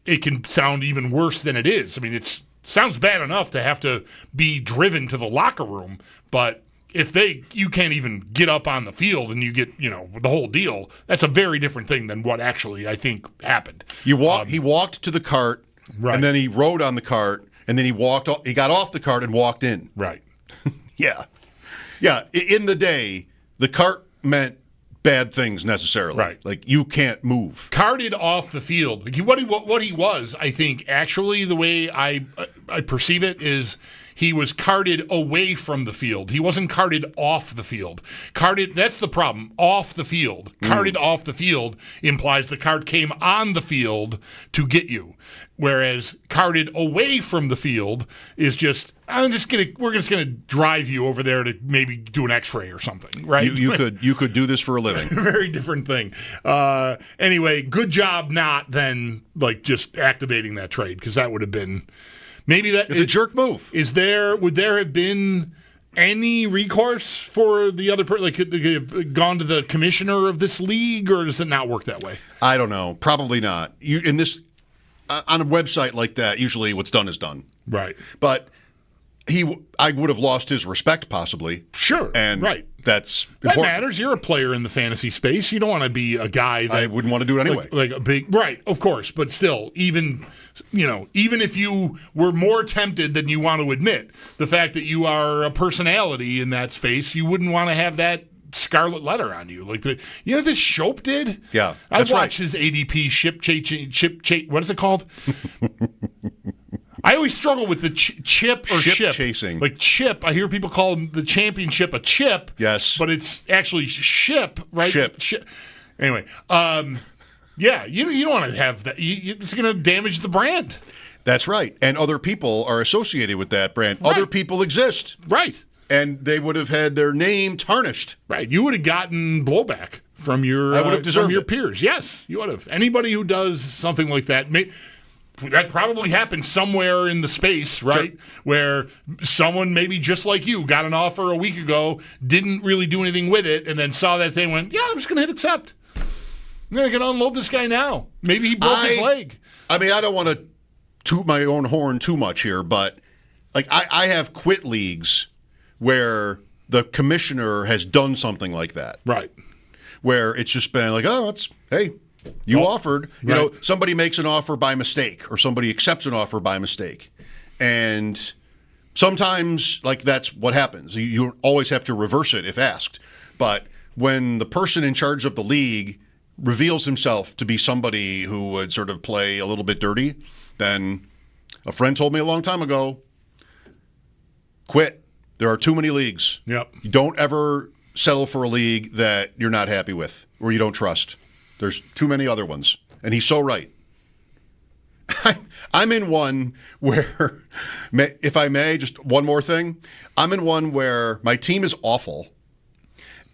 Speaker 2: it can sound even worse than it is. I mean, it sounds bad enough to have to be driven to the locker room, but if you can't even get up on the field and you get, the whole deal, that's a very different thing than what actually I think happened.
Speaker 1: He walked to the cart,
Speaker 2: right,
Speaker 1: and then he rode on the cart, and then he got off the cart and walked in.
Speaker 2: Right.
Speaker 1: Yeah. Yeah. In the day, the cart meant bad things necessarily.
Speaker 2: Right.
Speaker 1: Like, you can't move.
Speaker 2: Carted off the field. What he was, I think, actually, the way I perceive it is, he was carted away from the field. He wasn't carted off the field. That's the problem. Off the field. Carted off the field implies the cart came on the field to get you. Whereas carted away from the field is just, we're just gonna drive you over there to maybe do an X-ray or something, right?
Speaker 1: You could do this for a living.
Speaker 2: Very different thing. Anyway, good job not then just activating that trade, because that would have been. Maybe it's
Speaker 1: a jerk move.
Speaker 2: Would there have been any recourse for the other person? Like, could they have gone to the commissioner of this league, or does it not work that way?
Speaker 1: I don't know. Probably not. On a website like that, usually what's done is done.
Speaker 2: Right.
Speaker 1: But I would have lost his respect, possibly.
Speaker 2: Sure.
Speaker 1: And
Speaker 2: right.
Speaker 1: That
Speaker 2: matters. You're a player in the fantasy space. You don't want to be a guy that
Speaker 1: I wouldn't want to do it anyway.
Speaker 2: Like a big, right? Of course, but still, even if you were more tempted than you want to admit, the fact that you are a personality in that space, you wouldn't want to have that scarlet letter on you. Like this Schopp did.
Speaker 1: Yeah,
Speaker 2: I watched his ADP ship. What is it called? I always struggle with the chip or ship
Speaker 1: chasing.
Speaker 2: Like chip, I hear people call the championship a chip.
Speaker 1: Yes.
Speaker 2: But it's actually ship, right?
Speaker 1: Ship.
Speaker 2: Anyway, yeah, you don't want to have that. It's going to damage the brand.
Speaker 1: That's right. And other people are associated with that brand.
Speaker 2: Right.
Speaker 1: Other people exist.
Speaker 2: Right.
Speaker 1: And they would have had their name tarnished.
Speaker 2: Right. You would have gotten blowback from your peers. Yes, you would have. Anybody who does something like that that probably happened somewhere in the space, right? Sure. Where someone maybe just like you got an offer a week ago, didn't really do anything with it, and then saw that thing and went, I'm just going to hit accept. I'm going to unload this guy now. Maybe he broke his leg.
Speaker 1: I mean, I don't want to toot my own horn too much here, but I have quit leagues where the commissioner has done something like that.
Speaker 2: Right.
Speaker 1: Where it's just been like, hey, you offered. Somebody makes an offer by mistake, or somebody accepts an offer by mistake. And sometimes, that's what happens. You always have to reverse it if asked. But when the person in charge of the league reveals himself to be somebody who would sort of play a little bit dirty, then a friend told me a long time ago, quit. There are too many leagues.
Speaker 2: Yep.
Speaker 1: You don't ever settle for a league that you're not happy with or you don't trust. There's too many other ones. And he's so right. I'm in one where, if I may, just one more thing. I'm in one where my team is awful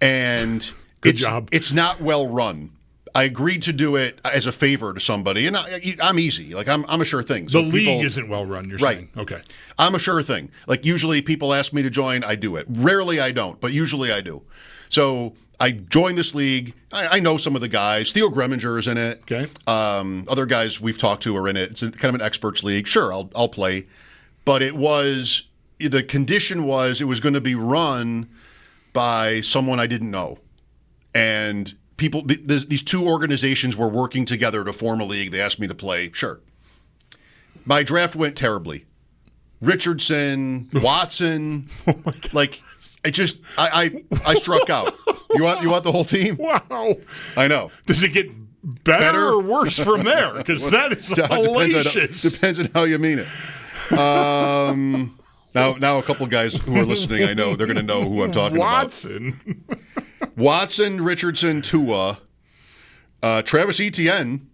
Speaker 1: and
Speaker 2: Good job.
Speaker 1: It's not well run. I agreed to do it as a favor to somebody, and I'm easy. I'm a sure thing.
Speaker 2: So the league isn't well run, you're
Speaker 1: right.
Speaker 2: saying? Okay.
Speaker 1: I'm a sure thing. Usually people ask me to join, I do it. Rarely I don't, but usually I do. So I joined this league. I know some of the guys. Theo Greminger is in it.
Speaker 2: Okay.
Speaker 1: Other guys we've talked to are in it. It's kind of an experts league. Sure, I'll play. But the condition was it was going to be run by someone I didn't know. And people, these two organizations were working together to form a league. They asked me to play. Sure. My draft went terribly. Richardson, Watson, I struck out. You want the whole team?
Speaker 2: Wow.
Speaker 1: I know.
Speaker 2: Does it get better or worse from there? Because that is hellacious.
Speaker 1: Depends on how you mean it. Now a couple of guys who are listening, I know they're going to know who I'm talking
Speaker 2: Watson.
Speaker 1: about. Watson, Richardson, Tua, Travis Etienne.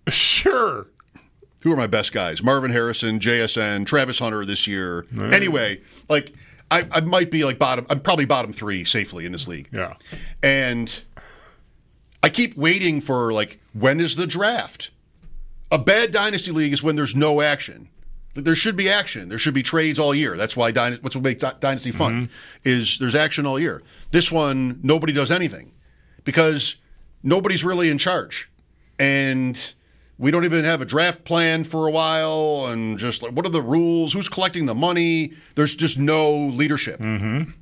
Speaker 2: Sure.
Speaker 1: Who are my best guys? Marvin Harrison, JSN, Travis Hunter this year.
Speaker 2: Right.
Speaker 1: Anyway, like I might be like bottom. I'm probably bottom 3 safely in this league.
Speaker 2: Yeah.
Speaker 1: And I keep waiting for like, when is the draft? A bad dynasty league is when there's no action. There should be action. There should be trades all year. That's why what's what makes dynasty fun is there's action all year. This one, nobody does anything because nobody's really in charge. And we don't even have a draft plan for a while. And just like, what are the rules? Who's collecting the money? There's just no leadership. And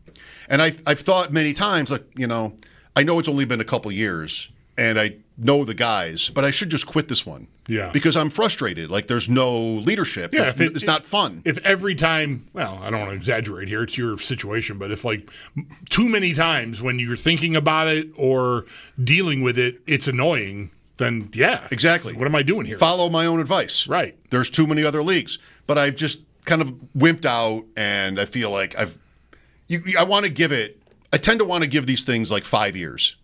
Speaker 1: I've thought many times, like, I know it's only been a couple years and I know the guys, but I should just quit this one.
Speaker 2: Yeah.
Speaker 1: Because I'm frustrated. Like, there's no leadership.
Speaker 2: Yeah,
Speaker 1: It's not fun.
Speaker 2: If every time, well, I don't want to exaggerate here, it's your situation, but if like too many times when you're thinking about it or dealing with it, it's annoying, then yeah.
Speaker 1: Exactly.
Speaker 2: What am I doing here?
Speaker 1: Follow my own advice.
Speaker 2: Right.
Speaker 1: There's too many other leagues. But I've just kind of wimped out, and I feel like I tend to want to give these things like 5 years.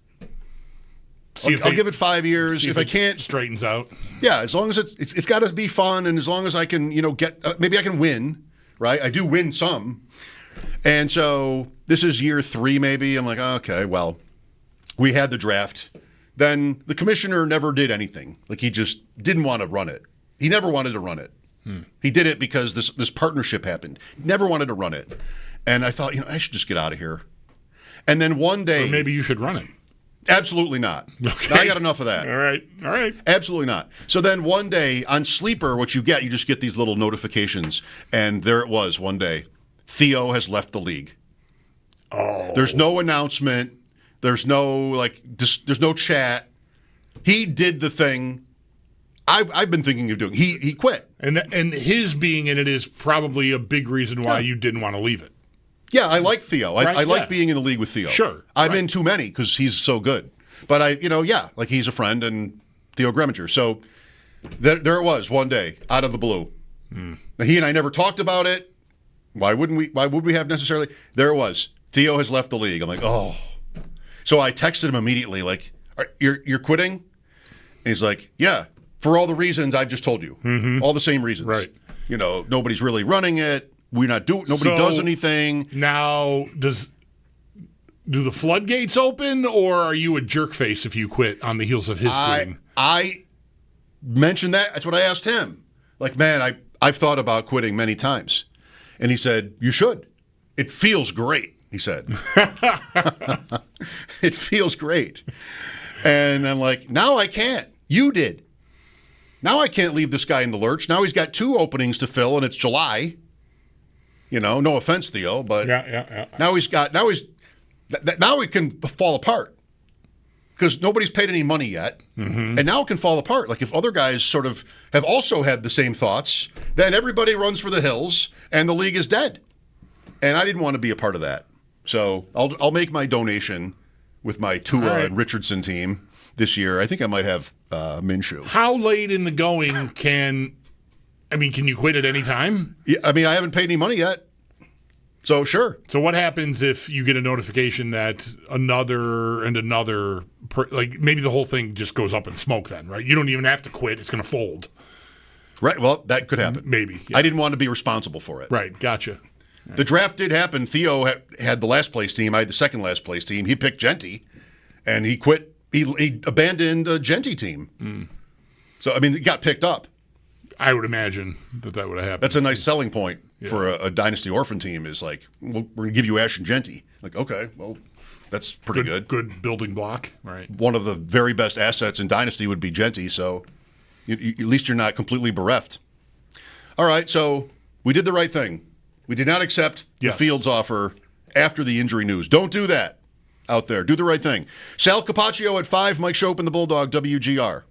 Speaker 1: I'll give it 5 years. If I can't,
Speaker 2: straightens out.
Speaker 1: Yeah, as long as it's got to be fun, and as long as I can, get maybe I can win, right? I do win some, and so this is year 3, maybe. I'm like, okay, well, we had the draft. Then the commissioner never did anything. Like, he just didn't want to run it. He never wanted to run it. He did it because this partnership happened. Never wanted to run it, and I thought, I should just get out of here. And then one day,
Speaker 2: or maybe you should run it.
Speaker 1: Absolutely not.
Speaker 2: Okay.
Speaker 1: I got enough of that.
Speaker 2: All right.
Speaker 1: Absolutely not. So then one day on Sleeper, what you just get these little notifications, and there it was one day. Theo has left the league.
Speaker 2: Oh.
Speaker 1: There's no announcement. There's no there's no chat. He did the thing I've been thinking of doing. He quit.
Speaker 2: And his being in it is probably a big reason why you didn't want to leave it.
Speaker 1: Yeah, I like Theo.
Speaker 2: Right?
Speaker 1: I like being in the league with Theo.
Speaker 2: Sure.
Speaker 1: I'm in too many because he's so good. But he's a friend, and Theo Greminger. So there it was one day, out of the blue. Now, he and I never talked about it. Why would we have necessarily? There it was. Theo has left the league. I'm like, oh. So I texted him immediately, like, you're quitting? And he's like, yeah, for all the reasons I've just told you. All the same reasons.
Speaker 2: Right.
Speaker 1: Nobody's really running it. Nobody does anything.
Speaker 2: Now, do the floodgates open, or are you a jerk face if you quit on the heels of his quitting?
Speaker 1: I mentioned that. That's what I asked him. Like, man, I've thought about quitting many times. And he said, you should. It feels great, he said. It feels great. And I'm like, now I can't. You did. Now I can't leave this guy in the lurch. Now he's got 2 openings to fill, and it's July. No offense, Theo, but now now it can fall apart because nobody's paid any money yet, and now it can fall apart. Like, if other guys sort of have also had the same thoughts, then everybody runs for the hills, and the league is dead. And I didn't want to be a part of that, so I'll make my donation with my Tua and Richardson team this year. I think I might have Minshew.
Speaker 2: How late in the going can you quit at any time?
Speaker 1: Yeah, I haven't paid any money yet. So, sure.
Speaker 2: So what happens if you get a notification that another, maybe the whole thing just goes up in smoke then, right? You don't even have to quit. It's going to fold.
Speaker 1: Right. Well, that could happen.
Speaker 2: Maybe. Yeah.
Speaker 1: I didn't want to be responsible for it.
Speaker 2: Right. Gotcha.
Speaker 1: The draft did happen. Theo had the last place team. I had the second last place team. He picked Genty, and he quit. He abandoned a Genty team. So, it got picked up.
Speaker 2: I would imagine that would have happened.
Speaker 1: That's a nice selling point for a dynasty orphan team is like, we're going to give you Ash and Genty. Like, okay, well, that's pretty good.
Speaker 2: Good building block, right?
Speaker 1: One of the very best assets in dynasty would be Genty, so at least you're not completely bereft. All right, so we did the right thing. We did not accept the Fields offer after the injury news. Don't do that out there. Do the right thing. Sal Capachio at 5, Mike Schopp and the Bulldog, WGR.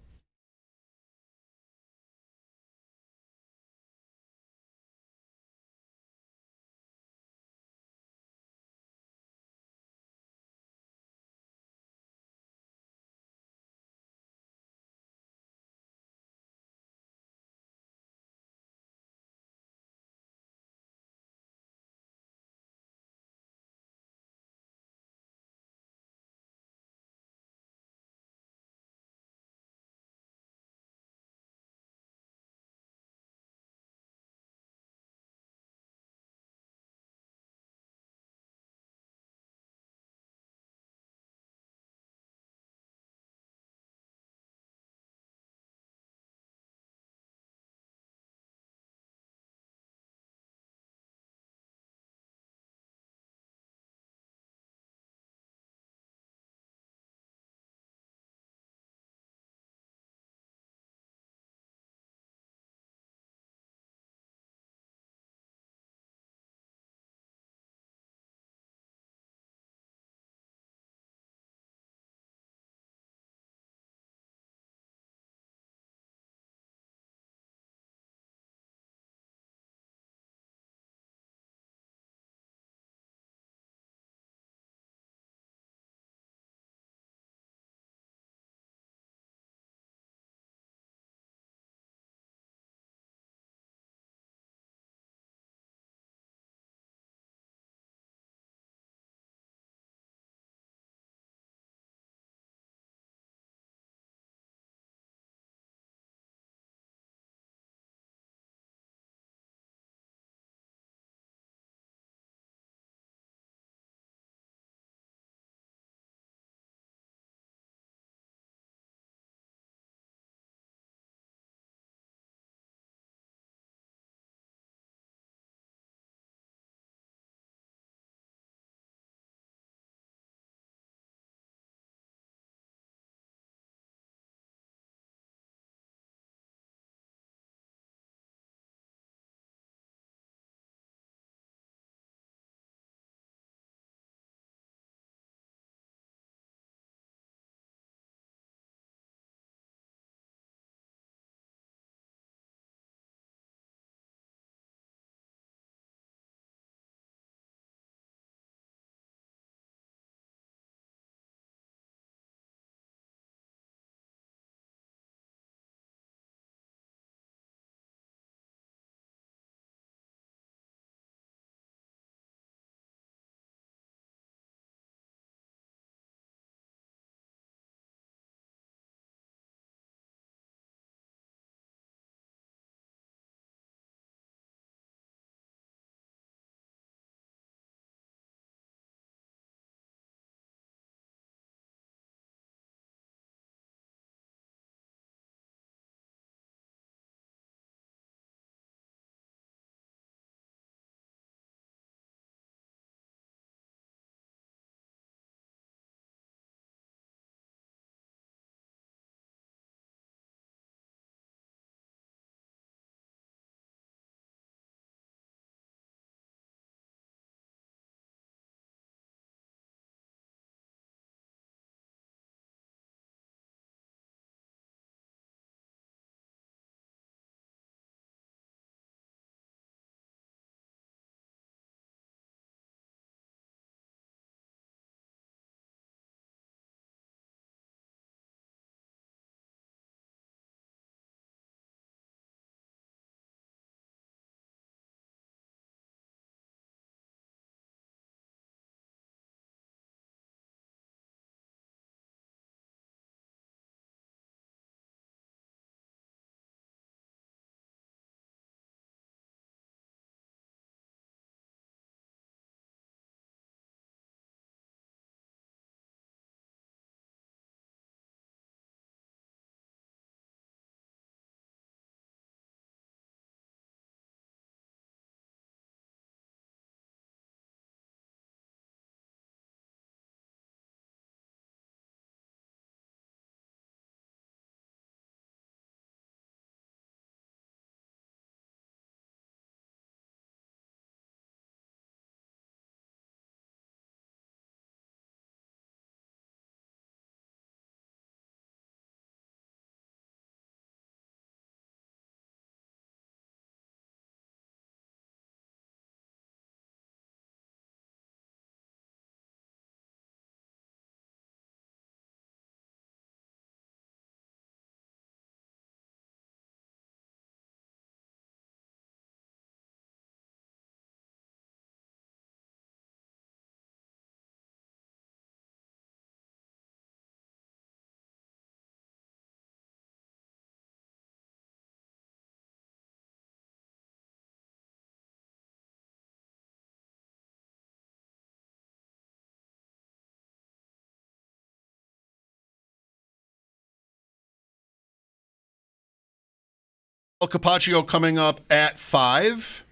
Speaker 1: Capachio coming up at 5.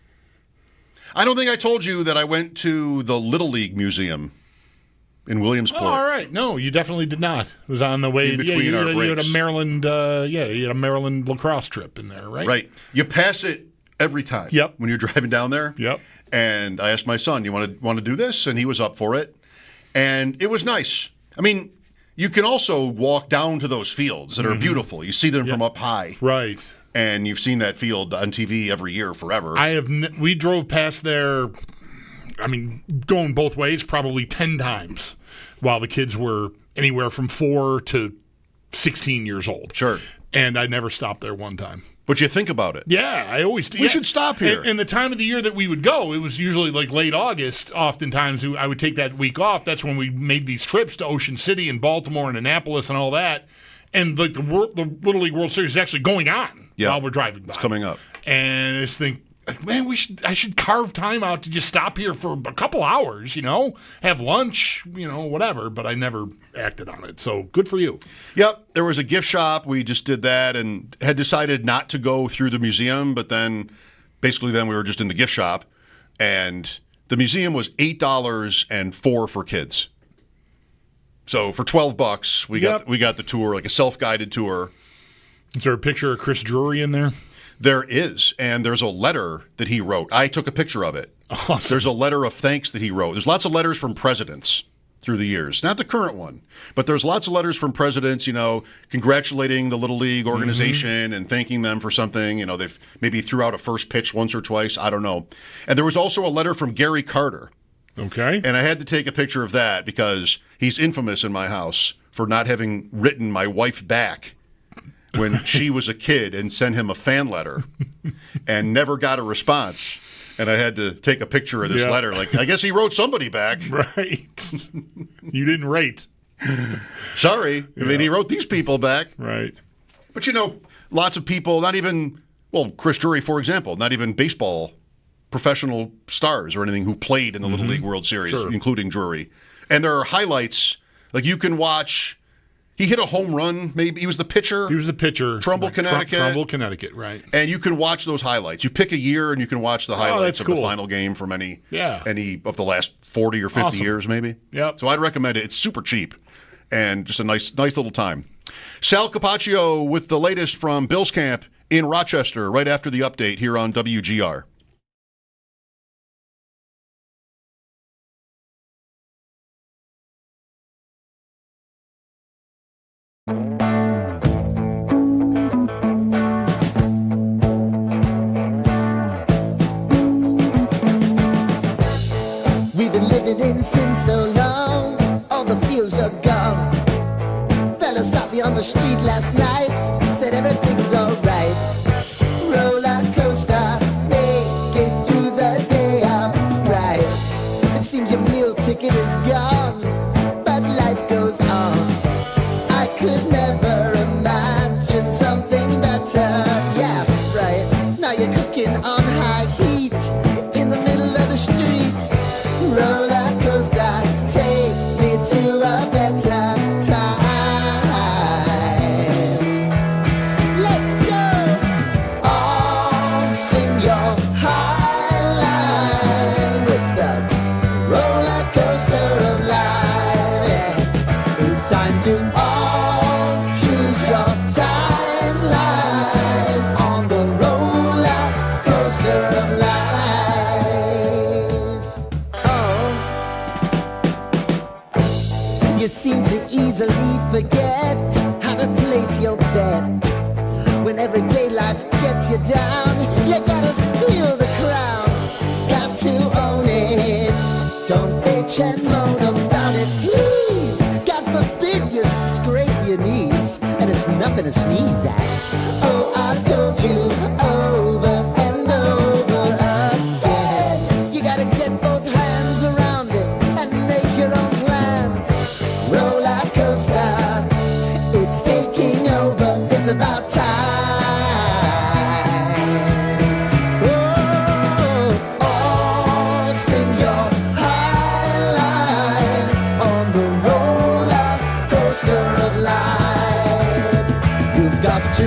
Speaker 1: I don't think I told you that I went to the Little League Museum in Williamsport.
Speaker 2: Oh, all right. No, you definitely did not. It was on the way.
Speaker 1: In between our
Speaker 2: you had a
Speaker 1: breaks.
Speaker 2: Maryland. You had a Maryland lacrosse trip in there, right?
Speaker 1: Right. You pass it every time.
Speaker 2: Yep.
Speaker 1: When you're driving down there.
Speaker 2: Yep.
Speaker 1: And I asked my son, "You want to do this?" And he was up for it. And it was nice. I mean, you can also walk down to those fields that are beautiful. You see them from up high.
Speaker 2: Right.
Speaker 1: And you've seen that field on TV every year forever.
Speaker 2: We drove past there, I mean, going both ways, probably 10 times while the kids were anywhere from 4 to 16 years old.
Speaker 1: Sure.
Speaker 2: And I never stopped there one time.
Speaker 1: But you think about it.
Speaker 2: Yeah, I always do.
Speaker 1: We should stop here.
Speaker 2: And the time of the year that we would go, it was usually like late August. Oftentimes, I would take that week off. That's when we made these trips to Ocean City and Baltimore and Annapolis and all that. And like the Little League World Series is actually going on while we're driving by.
Speaker 1: It's coming up.
Speaker 2: And I just think, like, man, I should carve time out to just stop here for a couple hours, have lunch, whatever. But I never acted on it. So good for you.
Speaker 1: Yep. There was a gift shop. We just did that and had decided not to go through the museum. But then we were just in the gift shop. And the museum was $8 and $4 for kids. So for $12, we got the tour, like a self-guided tour.
Speaker 2: Is there a picture of Chris Drury in there?
Speaker 1: There is, and there's a letter that he wrote. I took a picture of it.
Speaker 2: Awesome.
Speaker 1: There's a letter of thanks that he wrote. There's lots of letters from presidents through the years. Not the current one, but there's lots of letters from presidents, congratulating the Little League organization and thanking them for something. They've maybe threw out a first pitch once or twice. I don't know. And there was also a letter from Gary Carter.
Speaker 2: Okay.
Speaker 1: And I had to take a picture of that because he's infamous in my house for not having written my wife back when she was a kid and sent him a fan letter and never got a response. And I had to take a picture of this letter. Like, I guess he wrote somebody back.
Speaker 2: Right. You didn't rate.
Speaker 1: Sorry. I mean, he wrote these people back.
Speaker 2: Right.
Speaker 1: But, lots of people, not even, Chris Drury, for example, not even baseball professional stars or anything who played in the Little League World Series, including Drury. And there are highlights. Like, you can watch. He hit a home run, maybe. He was the pitcher. Trumbull, Connecticut.
Speaker 2: Trumbull, Connecticut, right.
Speaker 1: And you can watch those highlights. You pick a year and you can watch the highlights of
Speaker 2: cool.
Speaker 1: the final game from any of the last 40 or 50
Speaker 2: Awesome.
Speaker 1: years, maybe.
Speaker 2: Yep.
Speaker 1: So I'd recommend it. It's super cheap and just a nice little time. Sal Capachio with the latest from Bills Camp in Rochester right after the update here on WGR.
Speaker 4: We've been living in sin so long, all the feels are gone. Fella stopped me on the street last night, said everything's alright. Roller coaster, make it through the day upright. It seems your meal ticket is gone, but life goes on. I could never imagine something better. Yeah, right. Now you're cooking on high heat in the middle of the street. Roller coaster, take me to a better time. Let's go. All sing your high line with the roller coaster of life. Yeah. It's time to all choose your timeline on the roller coaster of life. You seem to easily forget how to place your bet. When everyday life gets you down, you gotta steal the crown. Got to own it. Don't bitch and moan about it, please. God forbid you scrape your knees, and it's nothing to sneeze at. Oh, I've told you over and over again. You gotta get both hands around it and make your own plans. Roller coaster, it's taking over. It's about time. Oh, all sing your high line on the roller coaster of life. You've got to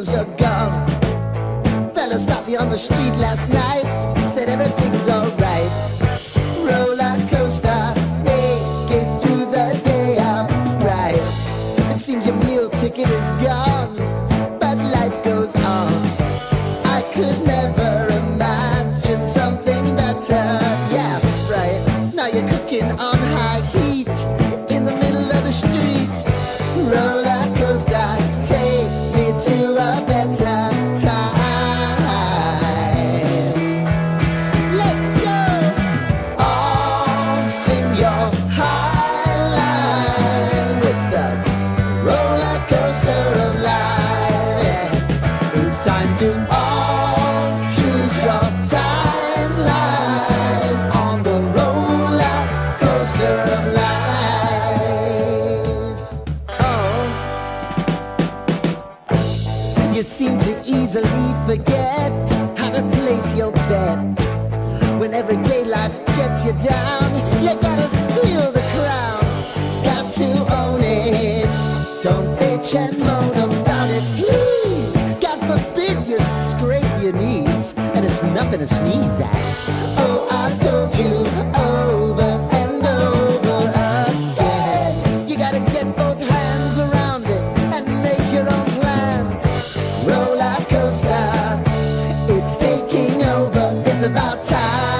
Speaker 4: heroes are gone. Fella stopped me on the street last night, said everything's alright. Roller coaster, make it through the day upright. It seems your meal ticket is gone, but life goes on. I could never imagine something better. Yeah, right. Now you're cooking on high heat in the middle of the street. Roller coaster, take me to a better time. Let's go. All sing your high line with the roller coaster of life. It's time to all choose your timeline on the roller coaster of life. Oh, you seem to easily forget how to place your bet. When everyday life gets you down, you gotta steal the crown. Got to own it. Don't bitch and moan about it, please. God forbid you scrape your knees, and it's nothing to sneeze at. Oh, I've told you over and over again. You gotta get both hands around it and make your own plans. Roller coaster, it's taking over. It's about time.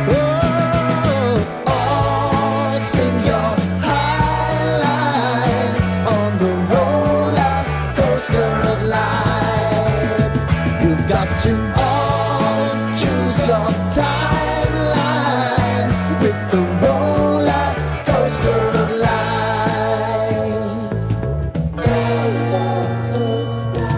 Speaker 4: Oh, all sing your high line on the roller coaster of life. You've got to all choose your timeline with the roller coaster of life. Roller coaster.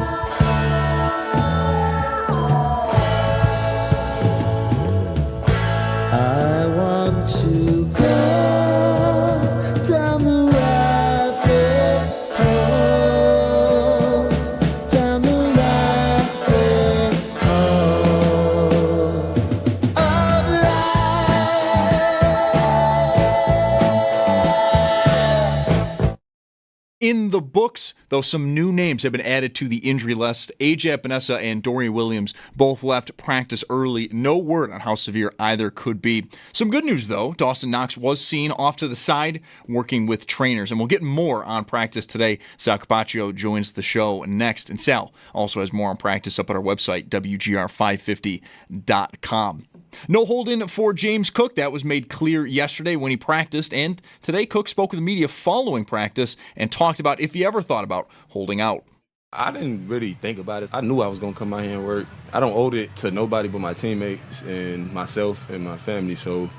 Speaker 4: I want to go down the rabbit hole, down the rabbit hole of life.
Speaker 5: In the books, though, some new names have been added to the injury list. A.J. Epinesa and Dorian Williams both left practice early. No word on how severe either could be. Some good news, though. Dawson Knox was seen off to the side working with trainers, and we'll get more on practice today. Sal Capachio joins the show next, and Sal also has more on practice up at our website, WGR550.com. No holding for James Cook. That was made clear yesterday when he practiced, and today Cook spoke with the media following practice and talked about if he ever thought about holding out.
Speaker 6: I didn't really think about it. I knew I was going to come out here and work. I don't owe it to nobody but my teammates and myself and my family. So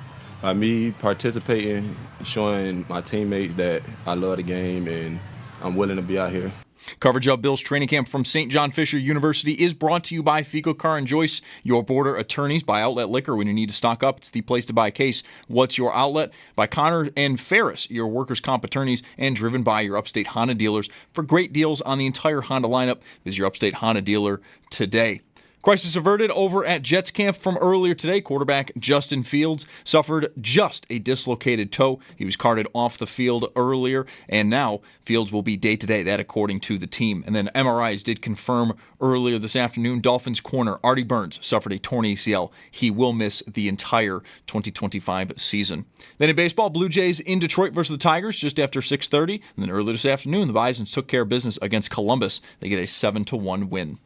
Speaker 6: by me participating, showing my teammates that I love the game and I'm willing to be out here.
Speaker 5: Coverage of Bills training camp from St. John Fisher University is brought to you by Fico Car and Joyce, your border attorneys. By Outlet Liquor, when you need to stock up, it's the place to buy a case. What's your outlet? By Connor and Ferris, your workers' comp attorneys, and driven by your Upstate Honda dealers. For great deals on the entire Honda lineup, visit your Upstate Honda dealer today. Crisis averted over at Jets camp from earlier today. Quarterback Justin Fields suffered just a dislocated toe. He was carted off the field earlier, and now Fields will be day-to-day, that according to the team. And then MRIs did confirm earlier this afternoon Dolphins corner Artie Burns suffered a torn ACL. He will miss the entire 2025 season. Then in baseball, Blue Jays in Detroit versus the Tigers just after 6:30. And then earlier this afternoon, the Bisons took care of business against Columbus. They get a 7-1 win.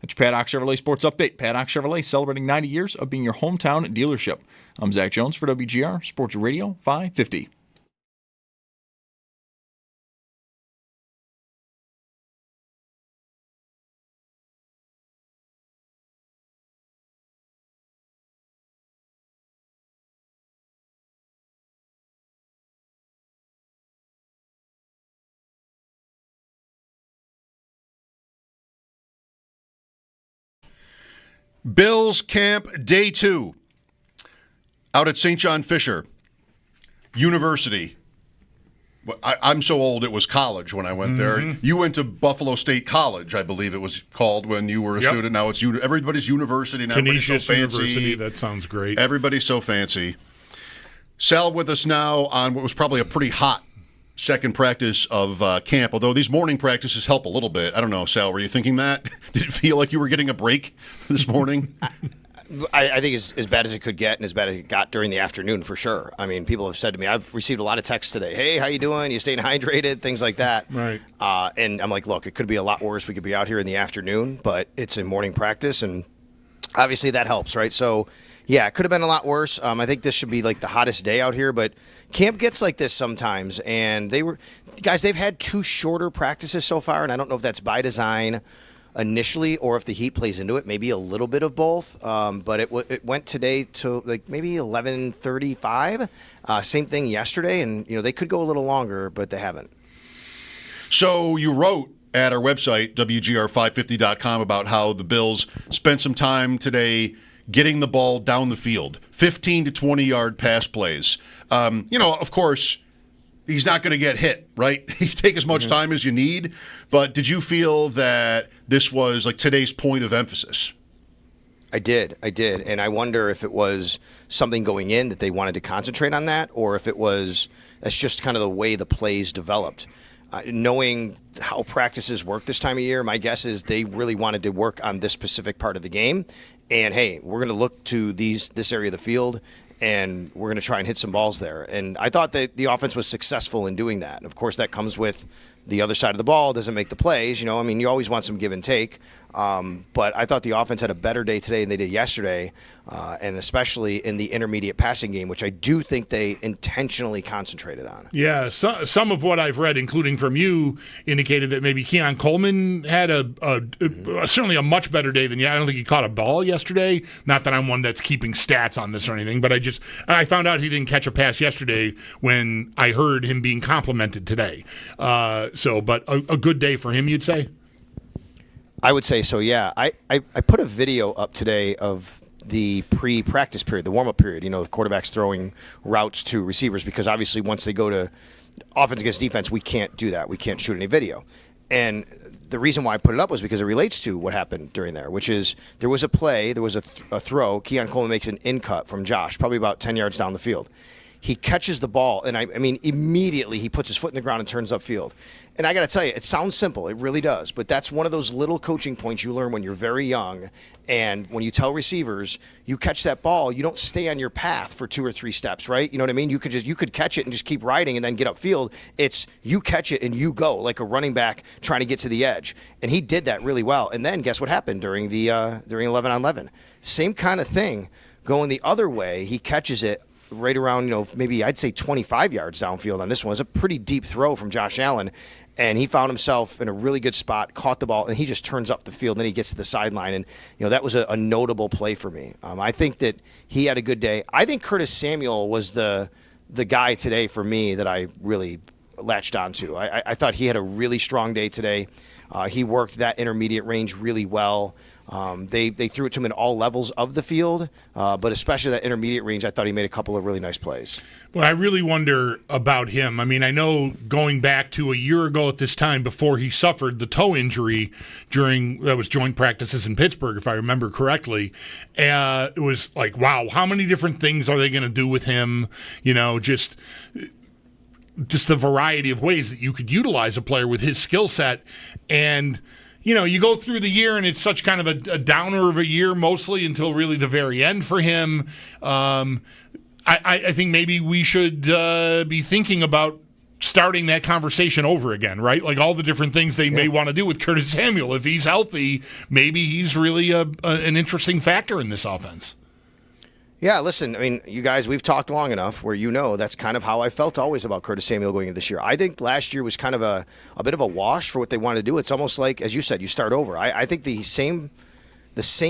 Speaker 5: That's your Paddock Chevrolet Sports Update. Paddock Chevrolet celebrating 90 years of being your hometown dealership. I'm Zach Jones for WGR Sports Radio 550.
Speaker 1: Bills camp day 2 out at St. John Fisher University. I'm so old it was college when I went there. You went to Buffalo State College, I believe it was called when you were a student. Now it's everybody's university. Now everybody's so fancy.
Speaker 2: University, that sounds great.
Speaker 1: Everybody's so fancy. Sal with us now on what was probably a pretty hot second practice of camp, although these morning practices help a little bit. I don't know, Sal, were you thinking that? Did it feel like you were getting a break this morning?
Speaker 12: I think it's as bad as it could get and as bad as it got during the afternoon for sure. I mean, people have said to me, I've received a lot of texts today. Hey, how you doing? You staying hydrated? Things like that.
Speaker 2: Right.
Speaker 12: And I'm like, look, it could be a lot worse. We could be out here in the afternoon, but it's in morning practice, and obviously that helps, right? So, yeah, it could have been a lot worse. I think this should be like the hottest day out here, but camp gets like this sometimes. And they've had 2 shorter practices so far, and I don't know if that's by design initially or if the heat plays into it, maybe a little bit of both. But it went today to like maybe 11:35. Same thing yesterday, and they could go a little longer, but they haven't.
Speaker 1: So you wrote at our website, WGR550.com, about how the Bills spent some time today getting the ball down the field, 15 to 20-yard pass plays. Of course, he's not going to get hit, right? You take as much time as you need. But did you feel that this was like today's point of emphasis?
Speaker 12: I did. And I wonder if it was something going in that they wanted to concentrate on that, or if that's just kind of the way the plays developed. Knowing how practices work this time of year, my guess is they really wanted to work on this specific part of the game. And, hey, we're going to look to this area of the field, and we're going to try and hit some balls there. And I thought that the offense was successful in doing that. And, of course, that comes with the other side of the ball doesn't make the plays. You always want some give and take. But I thought the offense had a better day today than they did yesterday, and especially in the intermediate passing game, which I do think they intentionally concentrated on.
Speaker 2: Yeah, some of what I've read, including from you, indicated that maybe Keon Coleman had certainly a much better day than you. I don't think he caught a ball yesterday. Not that I'm one that's keeping stats on this or anything, but I found out he didn't catch a pass yesterday when I heard him being complimented today. But a good day for him, you'd say?
Speaker 12: I would say so, yeah. I put a video up today of the pre-practice period, the warm-up period, the quarterbacks throwing routes to receivers, because obviously once they go to offense against defense, we can't do that. We can't shoot any video. And the reason why I put it up was because it relates to what happened during there, which is there was a play, there was a throw. Keon Coleman makes an in-cut from Josh, probably about 10 yards down the field. He catches the ball, and I mean, immediately he puts his foot in the ground and turns upfield. And I got to tell you, it sounds simple. It really does. But that's one of those little coaching points you learn when you're very young. And when you tell receivers, you catch that ball, you don't stay on your path for 2 or 3 steps, right? You know what I mean? You could catch it and just keep riding and then get upfield. It's you catch it and you go like a running back trying to get to the edge. And he did that really well. And then guess what happened during 11-on-11? Same kind of thing. Going the other way, he catches it right around, maybe I'd say 25 yards downfield on this one. It was a pretty deep throw from Josh Allen, and he found himself in a really good spot, caught the ball, and he just turns up the field, and then he gets to the sideline, and that was a notable play for me. I think that he had a good day. I think Curtis Samuel was the guy today for me that I really latched onto. I thought he had a really strong day today. He worked that intermediate range really well. They threw it to him in all levels of the field, but especially that intermediate range, I thought he made a couple of really nice plays.
Speaker 2: Well, I really wonder about him. I mean, I know going back to a year ago at this time before he suffered the toe injury that was joint practices in Pittsburgh, if I remember correctly, it was like, wow, how many different things are they going to do with him? Just the variety of ways that you could utilize a player with his skill set. And you go through the year and it's such kind of a downer of a year mostly until really the very end for him. I think maybe we should be thinking about starting that conversation over again, right? Like all the different things they may want to do with Curtis Samuel. If he's healthy, maybe he's really an interesting factor in this offense.
Speaker 12: Yeah, listen, I mean, you guys, we've talked long enough where that's kind of how I felt always about Curtis Samuel going into this year. I think last year was kind of a bit of a wash for what they wanted to do. It's almost like, as you said, you start over. I think the same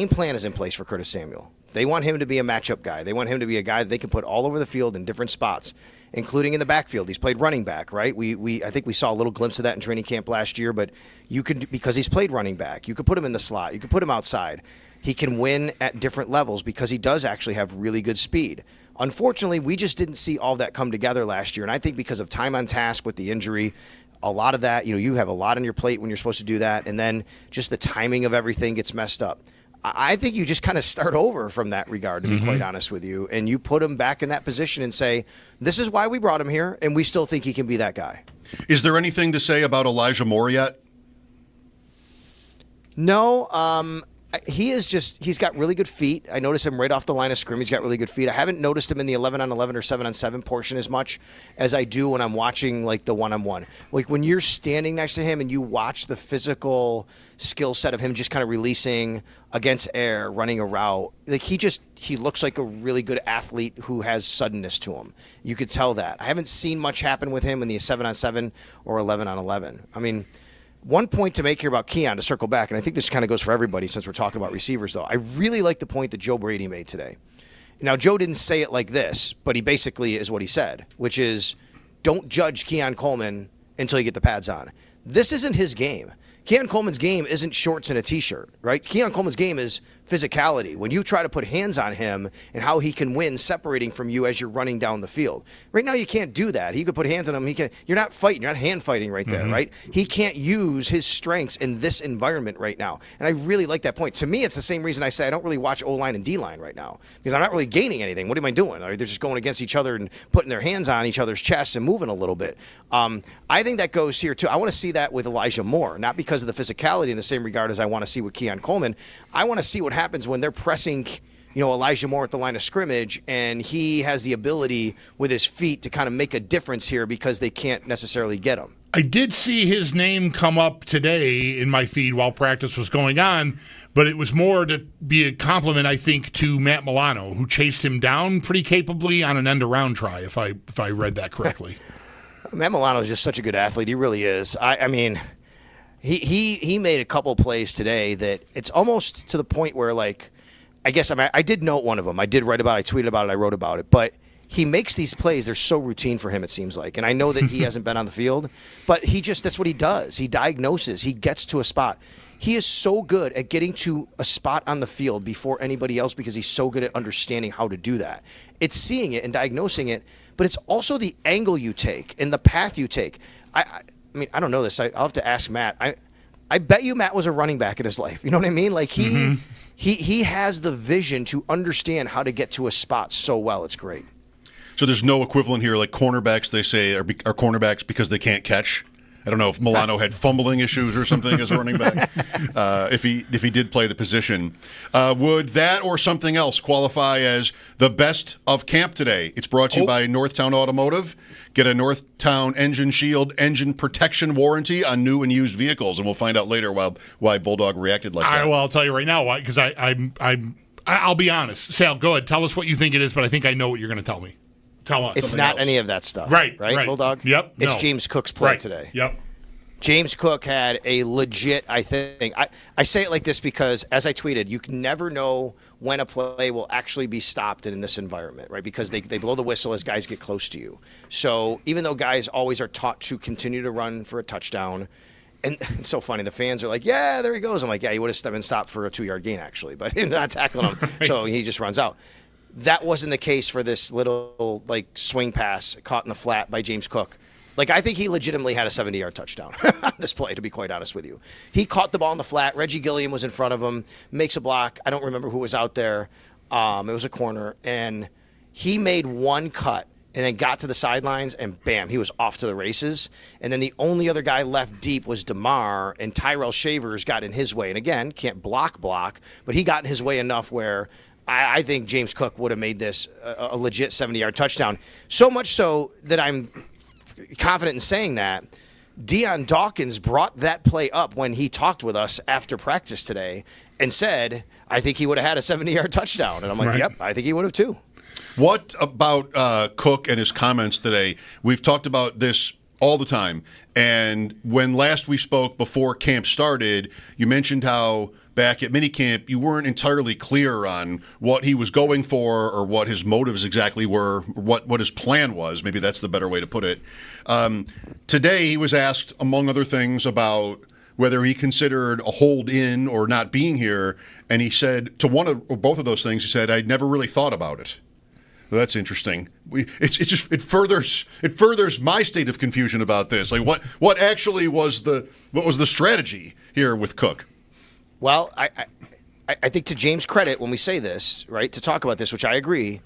Speaker 12: plan is in place for Curtis Samuel. They want him to be a matchup guy. They want him to be a guy that they can put all over the field in different spots, including in the backfield. He's played running back, right? I think we saw a little glimpse of that in training camp last year, but you could, because he's played running back, you could put him in the slot. You could put him outside. He can win at different levels because he does actually have really good speed. Unfortunately, we just didn't see all that come together last year, and I think because of time on task with the injury, a lot of that, you have a lot on your plate when you're supposed to do that, and then just the timing of everything gets messed up. I think you just kind of start over from that regard, to be quite honest with you, and you put him back in that position and say, this is why we brought him here, and we still think he can be that guy.
Speaker 1: Is there anything to say about Elijah Moore yet?
Speaker 12: No, he's got really good feet. I noticed him right off the line of scrimmage. He's got really good feet. I haven't noticed him in the 11-on-11 or 7-on-7 portion as much as I do when I'm watching like the 1-on-1. Like when you're standing next to him and you watch the physical skill set of him just kind of releasing against air, running a route. Like he looks like a really good athlete who has suddenness to him. You could tell that. I haven't seen much happen with him in the 7-on-7 or 11-on-11. I mean, one point to make here about Keon, to circle back, and I think this kind of goes for everybody since we're talking about receivers, though. I really like the point that Joe Brady made today. Now, Joe didn't say it like this, but he basically is what he said, which is don't judge Keon Coleman until you get the pads on. This isn't his game. Keon Coleman's game isn't shorts and a T-shirt, right? Keon Coleman's game is physicality. When you try to put hands on him and how he can win separating from you as you're running down the field. Right now, you can't do that. He could put hands on him. You're not fighting. You're not hand fighting right there, right? He can't use his strengths in this environment right now. And I really like that point. To me, it's the same reason I say I don't really watch O-line and D-line right now because I'm not really gaining anything. What am I doing? They're just going against each other and putting their hands on each other's chests and moving a little bit. I think that goes here, too. I want to see that with Elijah Moore, not because of the physicality in the same regard as I want to see with Keon Coleman. I want to see what happens when they're pressing, Elijah Moore at the line of scrimmage, and he has the ability with his feet to kind of make a difference here because they can't necessarily get him.
Speaker 2: I did see his name come up today in my feed while practice was going on, but it was more to be a compliment, I think, to Matt Milano, who chased him down pretty capably on an end-around try, if I read that correctly.
Speaker 12: Matt Milano is just such a good athlete. He really is. I mean, he made a couple plays today that it's almost to the point where, like, I did note one of them. I did write about it. I tweeted about it. I wrote about it. But he makes these plays. They're so routine for him, it seems like. And I know that he hasn't been on the field, but that's what he does. He diagnoses. He gets to a spot. He is so good at getting to a spot on the field before anybody else because he's so good at understanding how to do that. It's seeing it and diagnosing it, but it's also the angle you take and the path you take. I mean, I don't know this. I'll have to ask Matt. I bet you Matt was a running back in his life. You know what I mean? Like he has the vision to understand how to get to a spot so well. It's great.
Speaker 1: So there's no equivalent here, like cornerbacks, they say, are cornerbacks because they can't catch. I don't know if Milano had fumbling issues or something as a running back, if he did play the position. Would that or something else qualify as the best of camp today? It's brought to you by Northtown Automotive. Get a Northtown Engine Shield engine protection warranty on new and used vehicles, and we'll find out later why Bulldog reacted like that.
Speaker 2: Well, I'll tell you right now why, because I'll be honest. Sal, go ahead. Tell us what you think it is, but I think I know what you're going to tell me. Tell us.
Speaker 12: It's not any of that stuff.
Speaker 2: Right,
Speaker 12: Bulldog?
Speaker 2: Yep.
Speaker 12: It's James Cook's play today.
Speaker 2: Yep.
Speaker 12: James Cook had a legit, I think. I say it like this because, as I tweeted, you can never know when a play will actually be stopped in this environment, right? Because they blow the whistle as guys get close to you. So even though guys always are taught to continue to run for a touchdown, and it's so funny, the fans are like, yeah, there he goes. I'm like, yeah, he would have been stopped for a 2-yard gain, actually, but not tackling him. So he just runs out. That wasn't the case for this little swing pass caught in the flat by James Cook. I think he legitimately had a 70-yard touchdown on this play, to be quite honest with you. He caught the ball in the flat. Reggie Gilliam was in front of him, makes a block. I don't remember who was out there. It was a corner. And he made one cut and then got to the sidelines, and bam, he was off to the races. And then the only other guy left deep was DeMar, and Tyrell Shavers got in his way. And again, can't block, but he got in his way enough where I think James Cook would have made this a legit 70-yard touchdown. So much so that I'm confident in saying that Deion Dawkins brought that play up when he talked with us after practice today and said, I think he would have had a 70-yard touchdown. And I'm like, Yep, I think he would have too.
Speaker 1: What about Cook and his comments today? We've talked about this all the time. And when last we spoke before camp started, you mentioned how back at minicamp, you weren't entirely clear on what he was going for or what his motives exactly were, what his plan was. Maybe that's the better way to put it. Today, he was asked, among other things, about whether he considered a hold in or not being here. And he said, to one or both of those things, he said, I'd never really thought about it. Well, that's interesting. It furthers my state of confusion about this. What actually was the strategy here with Cook?
Speaker 12: Well, I think to James' credit, when we say this, right, to talk about this, which I agree,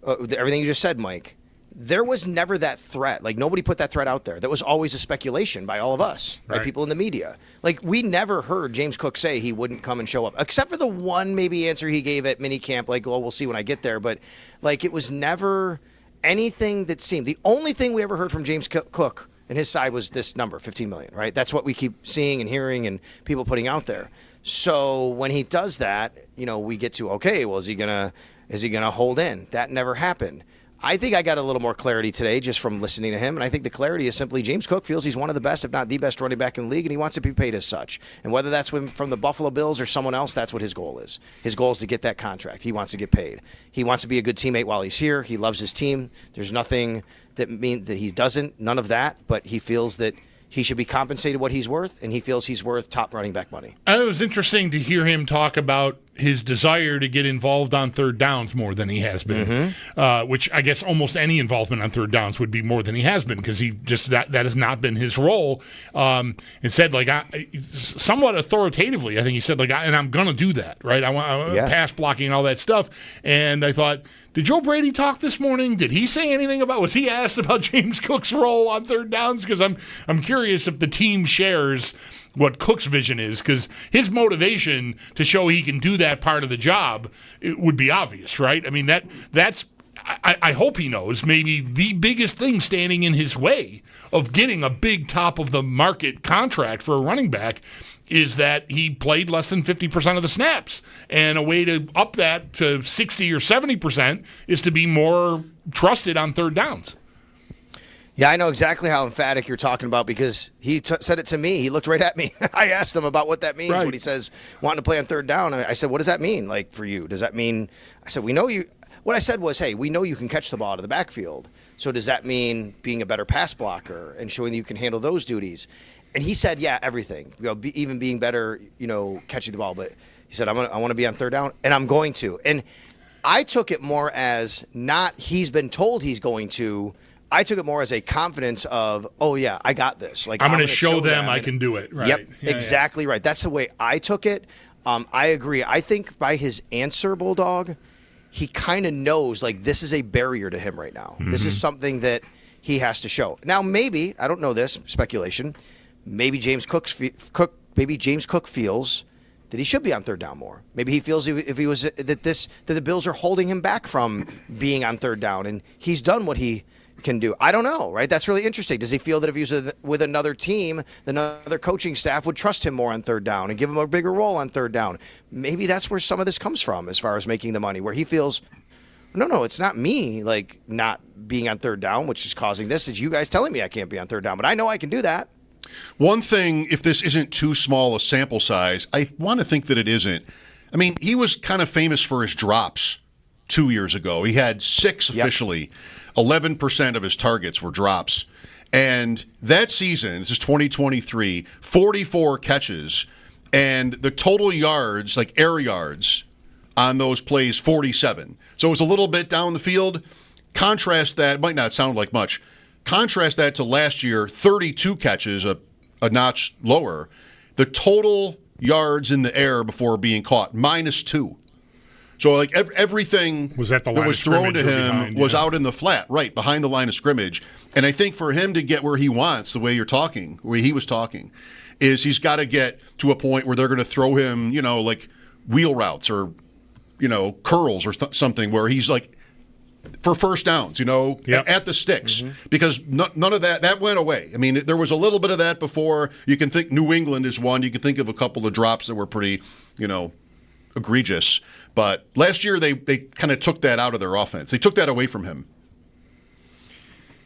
Speaker 12: everything you just said, Mike, there was never that threat. Like, nobody put that threat out there. That was always a speculation by all of us, by people in the media. Like, we never heard James Cook say he wouldn't come and show up, except for the one maybe answer he gave at minicamp, like, well, we'll see when I get there. But, like, it was never anything that seemed. The only thing we ever heard from James Cook and his side was this number, $15 million, right? That's what we keep seeing and hearing and people putting out there. So when he does that, we get to, okay, well, is he gonna hold in? That never happened. I think I got a little more clarity today just from listening to him, and I think the clarity is simply James Cook feels he's one of the best, if not the best running back in the league, and he wants to be paid as such. And whether that's from the Buffalo Bills or someone else, that's what his goal is. His goal is to get that contract. He wants to get paid. He wants to be a good teammate while he's here. He loves his team. There's nothing that means that he doesn't, none of that, but he feels that he should be compensated what he's worth, and he feels he's worth top running back money.
Speaker 2: It was interesting to hear him talk about his desire to get involved on third downs more than he has been, which I guess almost any involvement on third downs would be more than he has been, because he just that has not been his role. And said, like, somewhat authoritatively, I think he said, like, and I'm going to do that, right? I want pass blocking and all that stuff. And I thought, did Joe Brady talk this morning? Did he say anything about, was he asked about James Cook's role on third downs? Because I'm curious if the team shares what Cook's vision is, because his motivation to show he can do that part of the job, it would be obvious, right? I mean, that's I hope he knows maybe the biggest thing standing in his way of getting a big top of the market contract for a running back is that he played less than 50% of the snaps. And a way to up that to 60 or 70% is to be more trusted on third downs.
Speaker 12: Yeah, I know exactly how emphatic you're talking about, because he said it to me. He looked right at me. I asked him about what that means when he says wanting to play on third down. I said, what does that mean, like, for you? Does that mean – I said, we know you – what I said was, hey, we know you can catch the ball out of the backfield. So does that mean being a better pass blocker and showing that you can handle those duties? And he said, yeah, everything. Even being better, catching the ball. But he said, I want to be on third down, and I'm going to. And I took it more as not he's been told he's going to – I took it more as a confidence of, oh, yeah, I got this. Like,
Speaker 2: I'm going to show them I can do it. Right.
Speaker 12: Yep, exactly right. That's the way I took it. I agree. I think by his answer, Bulldog, he kind of knows, like, this is a barrier to him right now. Mm-hmm. This is something that he has to show. Now, maybe, I don't know this, speculation, maybe James Cook feels that he should be on third down more. Maybe he feels that the Bills are holding him back from being on third down, and he's done what he can do. I don't know, right? That's really interesting. Does he feel that if he was with another team, another coaching staff would trust him more on third down and give him a bigger role on third down? Maybe that's where some of this comes from as far as making the money, where he feels, no, it's not me, like, not being on third down, which is causing this. It's you guys telling me I can't be on third down, but I know I can do that.
Speaker 1: One thing, if this isn't too small a sample size, I want to think that it isn't. I mean, he was kind of famous for his drops 2 years ago. He had 6 officially. Yep. 11% of his targets were drops. And that season, this is 2023, 44 catches. And the total yards, like air yards, on those plays, 47. So it was a little bit down the field. Contrast that, it might not sound like much. Contrast that to last year, 32 catches, a notch lower. The total yards in the air before being caught, -2. So, like, everything
Speaker 2: was that
Speaker 1: was thrown to him was out in the flat, right, behind the line of scrimmage. And I think for him to get where he wants, the way you're talking, where he was talking, is he's got to get to a point where they're going to throw him, like wheel routes or, curls or something, where he's like, for first downs, at the sticks. Mm-hmm. Because none of that went away. I mean, there was a little bit of that before. You can think New England is one. You can think of a couple of drops that were pretty, egregious. But last year, they kind of took that out of their offense. They took that away from him.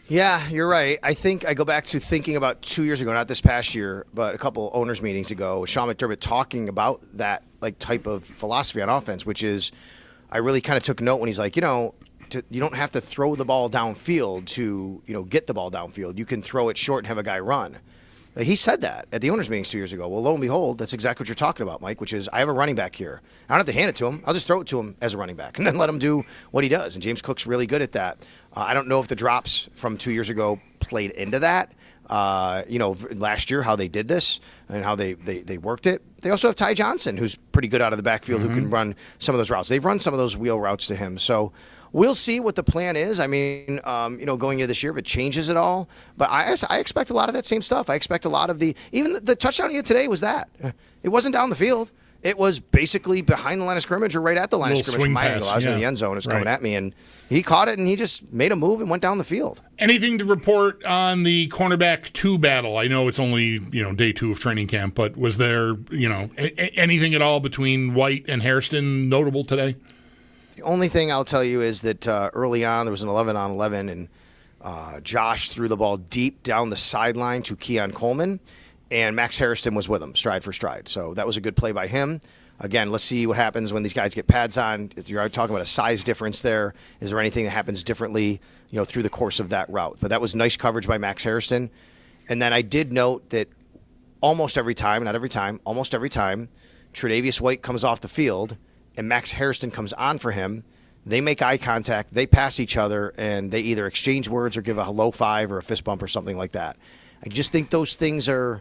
Speaker 12: Yeah, you're right. I think I go back to thinking about 2 years ago, not this past year, but a couple owners' meetings ago, Sean McDermott talking about that type of philosophy on offense, which is I really kind of took note when he's like, you don't have to throw the ball downfield to get the ball downfield. You can throw it short and have a guy run. He said that at the owners' meetings 2 years ago. Well, lo and behold, that's exactly what you're talking about, Mike, which is I have a running back here. I don't have to hand it to him. I'll just throw it to him as a running back and then let him do what he does. And James Cook's really good at that. I don't know if the drops from 2 years ago played into that. Last year, how they did this and how they worked it. They also have Ty Johnson, who's pretty good out of the backfield, who can run some of those routes. They've run some of those wheel routes to him. So we'll see what the plan is. I mean, going into this year, if it changes at all. But I expect a lot of that same stuff. I expect a lot of even the touchdown he had today was that. It wasn't down the field. It was basically behind the line of scrimmage or right at the line of scrimmage from my angle. I was in the end zone. It's coming at me, and he caught it, and he just made a move and went down the field.
Speaker 2: Anything to report on the cornerback 2 battle? I know it's only day 2 of training camp, but was there anything at all between White and Hairston notable today?
Speaker 12: The only thing I'll tell you is that early on there was an 11-on-11, and Josh threw the ball deep down the sideline to Keon Coleman. And Max Hairston was with him, stride for stride. So that was a good play by him. Again, let's see what happens when these guys get pads on. If you're talking about a size difference there, is there anything that happens differently, through the course of that route? But that was nice coverage by Max Hairston. And then I did note that almost every time, Tre'Davious White comes off the field and Max Hairston comes on for him, they make eye contact, they pass each other, and they either exchange words or give a hello five or a fist bump or something like that. I just think those things are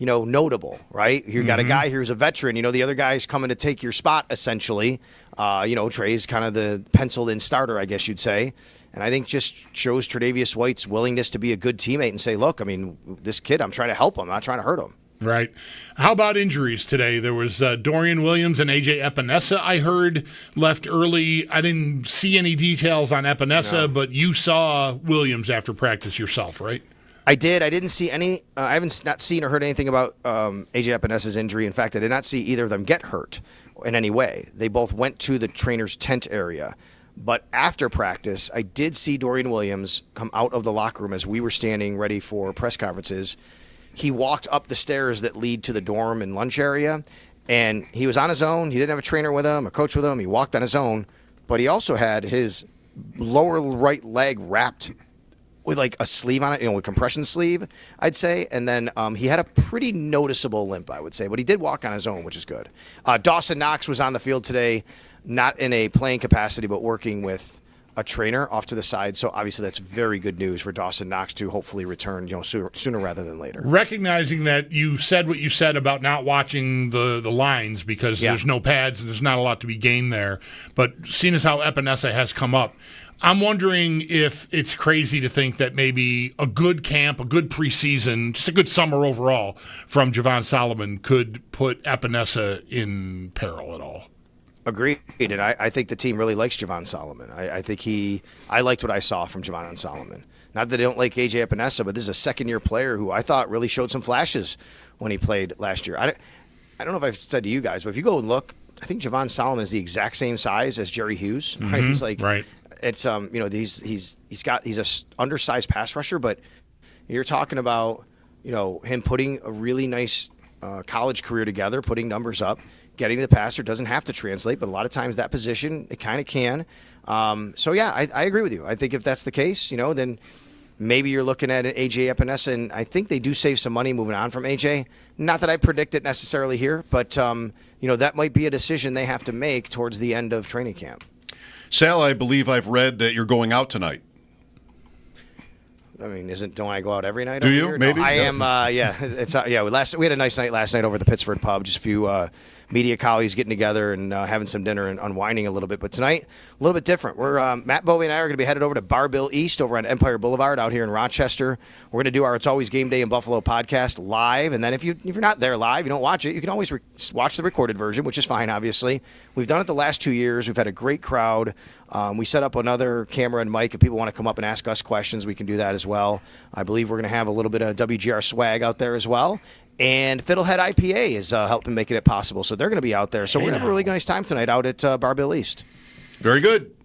Speaker 12: notable, right? You got a guy here who's a veteran. The other guy's coming to take your spot, essentially. Trey's kind of the penciled-in starter, I guess you'd say. And I think just shows Tre'Davious White's willingness to be a good teammate and say, look, I mean, this kid, I'm trying to help him. I'm not trying to hurt him.
Speaker 2: Right. How about injuries today? There was Dorian Williams and A.J. Epinesa, I heard, left early. I didn't see any details on Epinesa, but you saw Williams after practice yourself, right?
Speaker 12: I did. I didn't see any. I haven't not seen or heard anything about A.J. Epinesa's injury. In fact, I did not see either of them get hurt in any way. They both went to the trainer's tent area. But after practice, I did see Dorian Williams come out of the locker room as we were standing ready for press conferences. He walked up the stairs that lead to the dorm and lunch area, and he was on his own. He didn't have a trainer with him, a coach with him. He walked on his own, but he also had his lower right leg wrapped with like a sleeve on it, with compression sleeve, I'd say. And then he had a pretty noticeable limp, I would say. But he did walk on his own, which is good. Dawson Knox was on the field today, not in a playing capacity, but working with a trainer off to the side. So obviously that's very good news for Dawson Knox to hopefully return sooner rather than later.
Speaker 2: Recognizing that you said what you said about not watching the lines because there's no pads and there's not a lot to be gained there. But seeing as how Epinesa has come up, I'm wondering if it's crazy to think that maybe a good camp, a good preseason, just a good summer overall from Javon Solomon could put Epinesa in peril at all.
Speaker 12: Agreed, and I think the team really likes Javon Solomon. I think I liked what I saw from Javon Solomon. Not that I don't like A.J. Epinesa, but this is a second-year player who I thought really showed some flashes when he played last year. I don't know if I've said to you guys, but if you go and look, I think Javon Solomon is the exact same size as Jerry Hughes. Right? He's like it's he's a undersized pass rusher, but you're talking about him putting a really nice college career together, putting numbers up, getting to the passer. Doesn't have to translate, but a lot of times that position it kind of can. So yeah, I agree with you. I think if that's the case, then maybe you're looking at an A.J. Epinesa, and I think they do save some money moving on from A.J. Not that I predict it necessarily here, but that might be a decision they have to make towards the end of training camp.
Speaker 1: Sal, I believe I've read that you're going out tonight.
Speaker 12: I mean, don't I go out every night?
Speaker 1: Do you?
Speaker 12: Here?
Speaker 1: Maybe.
Speaker 12: No, I am. Yeah, it's yeah. We had a nice night last night over at the Pittsford pub. Just a few media colleagues getting together and having some dinner and unwinding a little bit. But tonight, a little bit different. We're Matt, Bowen, and I are going to be headed over to Bar Bill East over on Empire Boulevard out here in Rochester. We're going to do our It's Always Game Day in Buffalo podcast live. And then if you're not there live, you don't watch it, you can always watch the recorded version, which is fine, obviously. We've done it the last 2 years. We've had a great crowd. We set up another camera and mic. If people want to come up and ask us questions, we can do that as well. I believe we're going to have a little bit of WGR swag out there as well. And Fiddlehead IPA is helping making it possible. So they're going to be out there. So we're going to have a really nice time tonight out at Bar Bill East.
Speaker 1: Very good.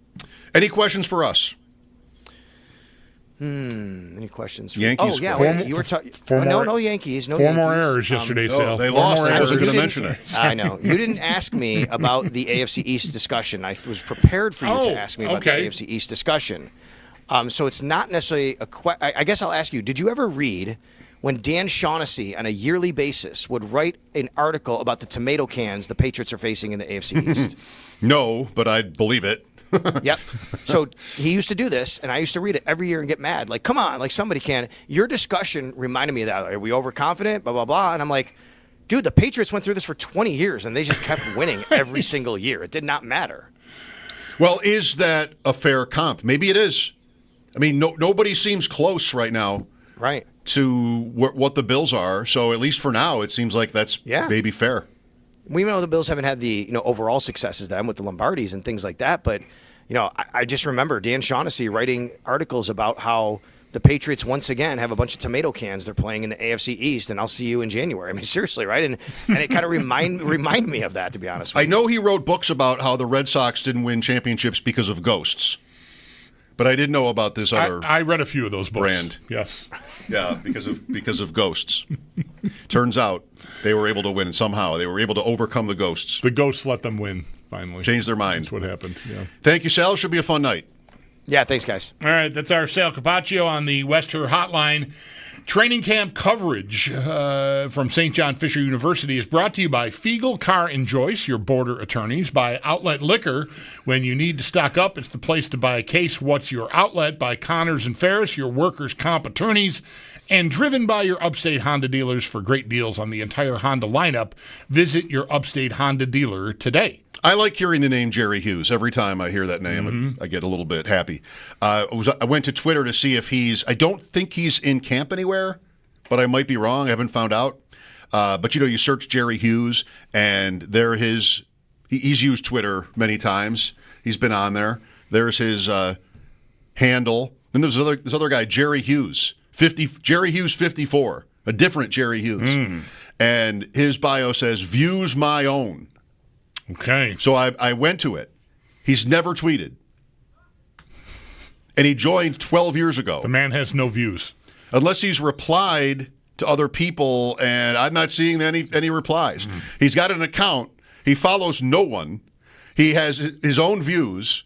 Speaker 1: Any questions for us?
Speaker 12: Any questions?
Speaker 1: Yankees.
Speaker 12: Oh, yeah. You were talking. No Yankees. No
Speaker 2: Four
Speaker 12: Yankees.
Speaker 2: more errors yesterday, Sal.
Speaker 1: They lost. I wasn't going to mention it.
Speaker 12: I know. You didn't ask me about the AFC East discussion. I was prepared for you to ask me about the AFC East discussion. So it's not necessarily a question. I guess I'll ask you, did you ever read when Dan Shaughnessy on a yearly basis would write an article about the tomato cans the Patriots are facing in the AFC East?
Speaker 1: No, but I believe it.
Speaker 12: Yep. So he used to do this, and I used to read it every year and get mad. Like, come on, like somebody can. Your discussion reminded me of that. Are we overconfident? Blah, blah, blah. And I'm like, dude, the Patriots went through this for 20 years, and they just kept winning every single year. It did not matter.
Speaker 1: Well, is that a fair comp? Maybe it is. I mean, nobody seems close right now.
Speaker 12: Right.
Speaker 1: To what the Bills are. So at least for now, it seems like that's maybe fair.
Speaker 12: We know the Bills haven't had the overall successes them with the Lombardis and things like that, but I just remember Dan Shaughnessy writing articles about how the Patriots once again have a bunch of tomato cans they're playing in the AFC East, and I'll see you in January. I mean, seriously, right? And it kind of remind me of that, to be honest with you.
Speaker 1: I know he wrote books about how the Red Sox didn't win championships because of ghosts. But I didn't know about this other.
Speaker 2: I read a few of those books.
Speaker 1: Brand.
Speaker 2: Yes.
Speaker 1: Yeah, because of ghosts. Turns out they were able to win somehow. They were able to overcome the ghosts.
Speaker 2: The ghosts let them win, finally.
Speaker 1: Changed their mind.
Speaker 2: That's what happened, yeah.
Speaker 1: Thank you, Sal. Should be a fun night.
Speaker 12: Yeah, thanks, guys.
Speaker 2: All right, that's our Sal Capachio on the West Her Hotline. Training camp coverage from St. John Fisher University is brought to you by Fiegel Carr and Joyce, your border attorneys, by Outlet Liquor. When you need to stock up, it's the place to buy a case. What's Your Outlet? By Connors and Ferris, your workers' comp attorneys. And driven by your Upstate Honda dealers for great deals on the entire Honda lineup. Visit your Upstate Honda dealer today.
Speaker 1: I like hearing the name Jerry Hughes. Every time I hear that name, I get a little bit happy. I went to Twitter to see if I don't think he's in camp anywhere, but I might be wrong. I haven't found out. But, you search Jerry Hughes, and he's used Twitter many times. He's been on there. There's his handle. Then there's this other guy, Jerry Hughes, Jerry Hughes 54, a different Jerry Hughes. And his bio says, views my own.
Speaker 2: Okay.
Speaker 1: So I went to it. He's never tweeted. And he joined 12 years ago.
Speaker 2: The man has no views.
Speaker 1: Unless he's replied to other people, and I'm not seeing any replies. He's got an account. He follows no one. He has his own views,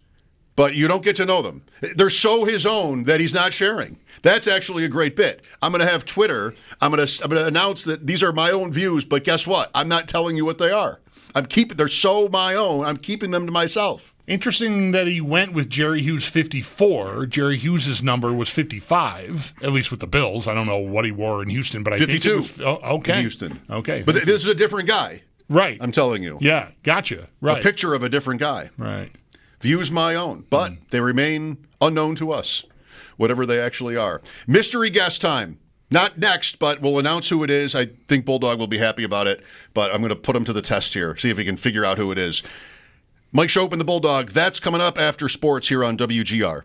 Speaker 1: but you don't get to know them. They're so his own that he's not sharing. That's actually a great bit. I'm going to have Twitter. I'm going to announce that these are my own views, but guess what? I'm not telling you what they are. They're so my own, I'm keeping them to myself.
Speaker 2: Interesting that he went with Jerry Hughes 54. Jerry Hughes' number was 55, at least with the Bills. I don't know what he wore in Houston, but I
Speaker 1: 52
Speaker 2: think it was, okay.
Speaker 1: In Houston.
Speaker 2: Okay.
Speaker 1: But this is a different guy.
Speaker 2: Right.
Speaker 1: I'm telling you.
Speaker 2: Yeah, gotcha. Right.
Speaker 1: A picture of a different guy.
Speaker 2: Right.
Speaker 1: Views my own, but they remain unknown to us, whatever they actually are. Mystery guest time. Not next, but we'll announce who it is. I think Bulldog will be happy about it, but I'm going to put him to the test here, see if he can figure out who it is. Mike Schopp and the Bulldog, that's coming up after sports here on WGR.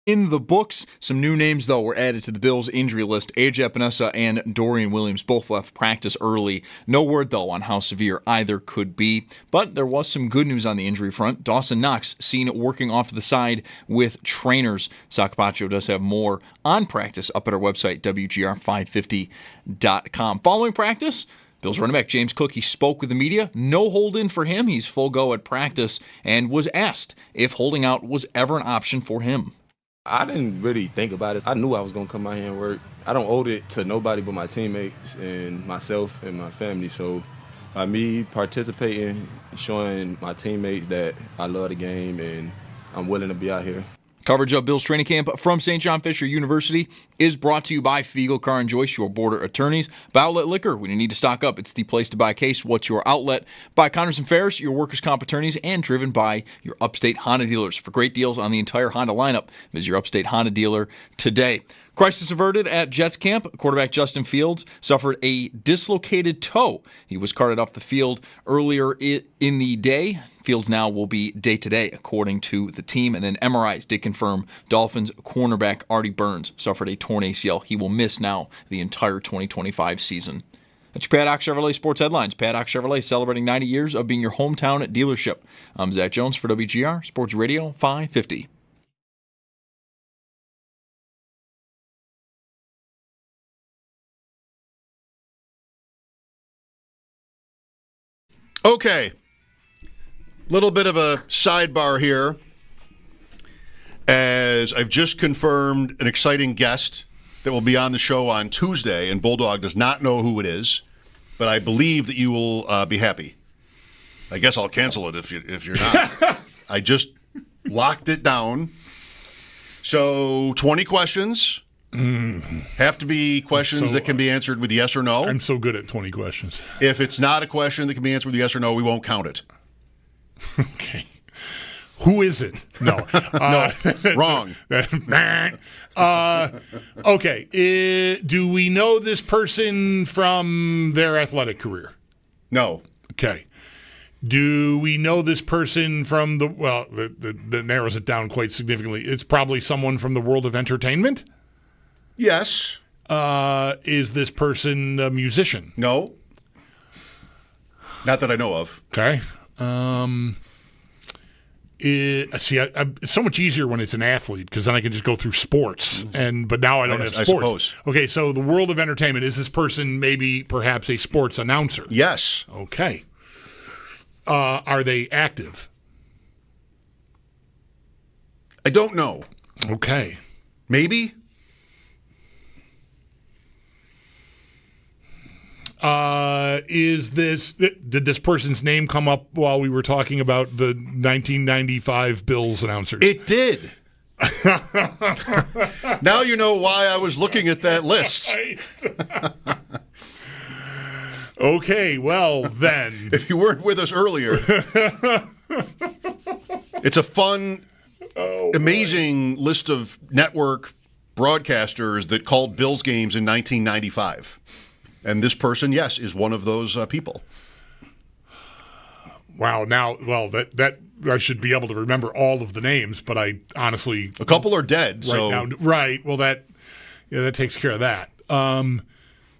Speaker 5: In the books, some new names, though, were added to the Bills' injury list. AJ Epinesa and Dorian Williams both left practice early. No word, though, on how severe either could be. But there was some good news on the injury front. Dawson Knox seen working off to the side with trainers. Sal Capachio does have more on practice up at our website, WGR550.com. Following practice, Bills running back James Cook, he spoke with the media. No hold-in for him. He's full go at practice and was asked if holding out was ever an option for him.
Speaker 6: I didn't really think about it. I knew I was going to come out here and work. I don't owe it to nobody but my teammates and myself and my family. So by me participating, showing my teammates that I love the game and I'm willing to be out here.
Speaker 5: Coverage of Bills training camp from St. John Fisher University is brought to you by Fiegel Car and Joyce, your border attorneys. By Outlet Liquor, when you need to stock up, it's the place to buy a case. What's your outlet? By Connors and Ferris, your workers' comp attorneys, and driven by your Upstate Honda dealers. For great deals on the entire Honda lineup, visit your Upstate Honda dealer today. Crisis averted at Jets camp. Quarterback Justin Fields suffered a dislocated toe. He was carted off the field earlier in the day. Fields now will be day-to-day, according to the team. And then MRIs did confirm Dolphins cornerback Artie Burns suffered a torn ACL. He will miss now the entire 2025 season. That's your Paddock Chevrolet Sports Headlines. Paddock Chevrolet celebrating 90 years of being your hometown dealership. I'm Zach Jones for WGR Sports Radio 550.
Speaker 1: Okay. Little bit of a sidebar here, as I've just confirmed an exciting guest that will be on the show on Tuesday, and Bulldog does not know who it is, but I believe that you will be happy. I guess I'll cancel it if you're not. I just locked it down. So 20 questions. Have to be questions that can be answered with yes or no.
Speaker 2: I'm so good at 20 questions.
Speaker 1: If it's not a question that can be answered with yes or no, we won't count it.
Speaker 2: Okay. Who is it? No.
Speaker 1: No, wrong.
Speaker 2: Okay. Do we know this person from their athletic career?
Speaker 1: No.
Speaker 2: Okay. Do we know this person from that narrows it down quite significantly. It's probably someone from the world of entertainment?
Speaker 1: Yes.
Speaker 2: Is this person a musician?
Speaker 1: No. Not that I know of.
Speaker 2: Okay. It's so much easier when it's an athlete because then I can just go through sports. But now I don't have sports.
Speaker 1: Suppose.
Speaker 2: Okay, so the world of entertainment, is this person perhaps a sports announcer?
Speaker 1: Yes.
Speaker 2: Okay. Are they active?
Speaker 1: I don't know.
Speaker 2: Okay.
Speaker 1: Maybe.
Speaker 2: Did this person's name come up while we were talking about the 1995 Bills announcers?
Speaker 1: It did. Now you know why I was looking at that list.
Speaker 2: Okay, well then.
Speaker 1: If you weren't with us earlier, it's a fun, amazing list of network broadcasters that called Bills games in 1995. And this person, yes, is one of those people.
Speaker 2: Wow. Now, that I should be able to remember all of the names, but I honestly...
Speaker 1: A couple are dead,
Speaker 2: now. Right. Well, that takes care of that.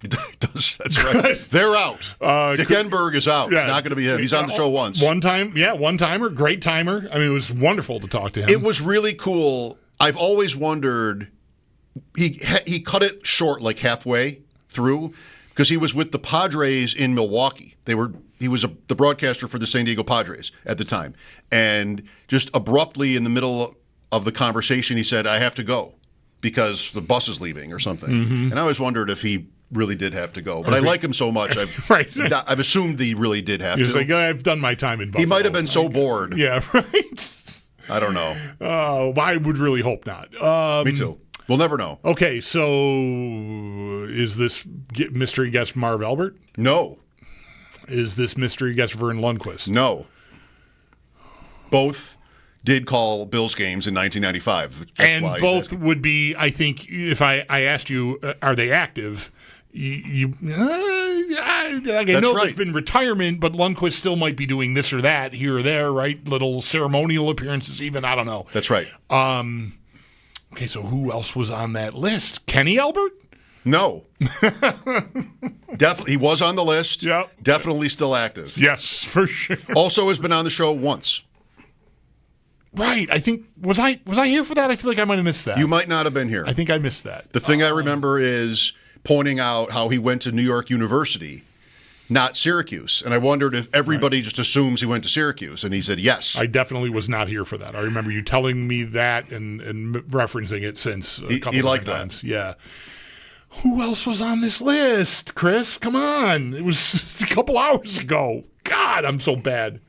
Speaker 1: It does. That's right. They're out. Dick Enberg is out. Yeah, not going to be him. He's on the show once.
Speaker 2: One-timer, great timer. I mean, it was wonderful to talk to him.
Speaker 1: It was really cool. I've always wondered, he cut it short like halfway through, because he was with the Padres in Milwaukee. He was the broadcaster for the San Diego Padres at the time. And just abruptly in the middle of the conversation, he said, I have to go because the bus is leaving or something. Mm-hmm. And I always wondered if he really did have to go. But I like him so much, I've assumed he really did have to.
Speaker 2: He's like, I've done my time in Buffalo.
Speaker 1: He might have been so bored.
Speaker 2: Yeah, right?
Speaker 1: I don't know.
Speaker 2: I would really hope not.
Speaker 1: Me too. We'll never know.
Speaker 2: Okay, so is this mystery guest Marv Albert?
Speaker 1: No.
Speaker 2: Is this mystery guest Vern Lundquist?
Speaker 1: No. Both did call Bills games in 1995.
Speaker 2: And both would be, I think, if I asked you, are they active? I know there's been retirement, but Lundquist still might be doing this or that here or there, right? Little ceremonial appearances even, I don't know.
Speaker 1: That's right.
Speaker 2: Okay, so who else was on that list? Kenny Albert?
Speaker 1: No. Definitely, he was on the list.
Speaker 2: Yep.
Speaker 1: Definitely still active.
Speaker 2: Yes, for sure.
Speaker 1: Also has been on the show once.
Speaker 2: Right. I think was I here for that? I feel like I might have missed that.
Speaker 1: You might not have been here.
Speaker 2: I think I missed that.
Speaker 1: The thing I remember is pointing out how he went to New York University, not Syracuse. And I wondered if everybody just assumes he went to Syracuse. And he said yes.
Speaker 2: I definitely was not here for that. I remember you telling me that and referencing it since a couple of times. Yeah. Who else was on this list, Chris? Come on. It was a couple hours ago. God, I'm so bad.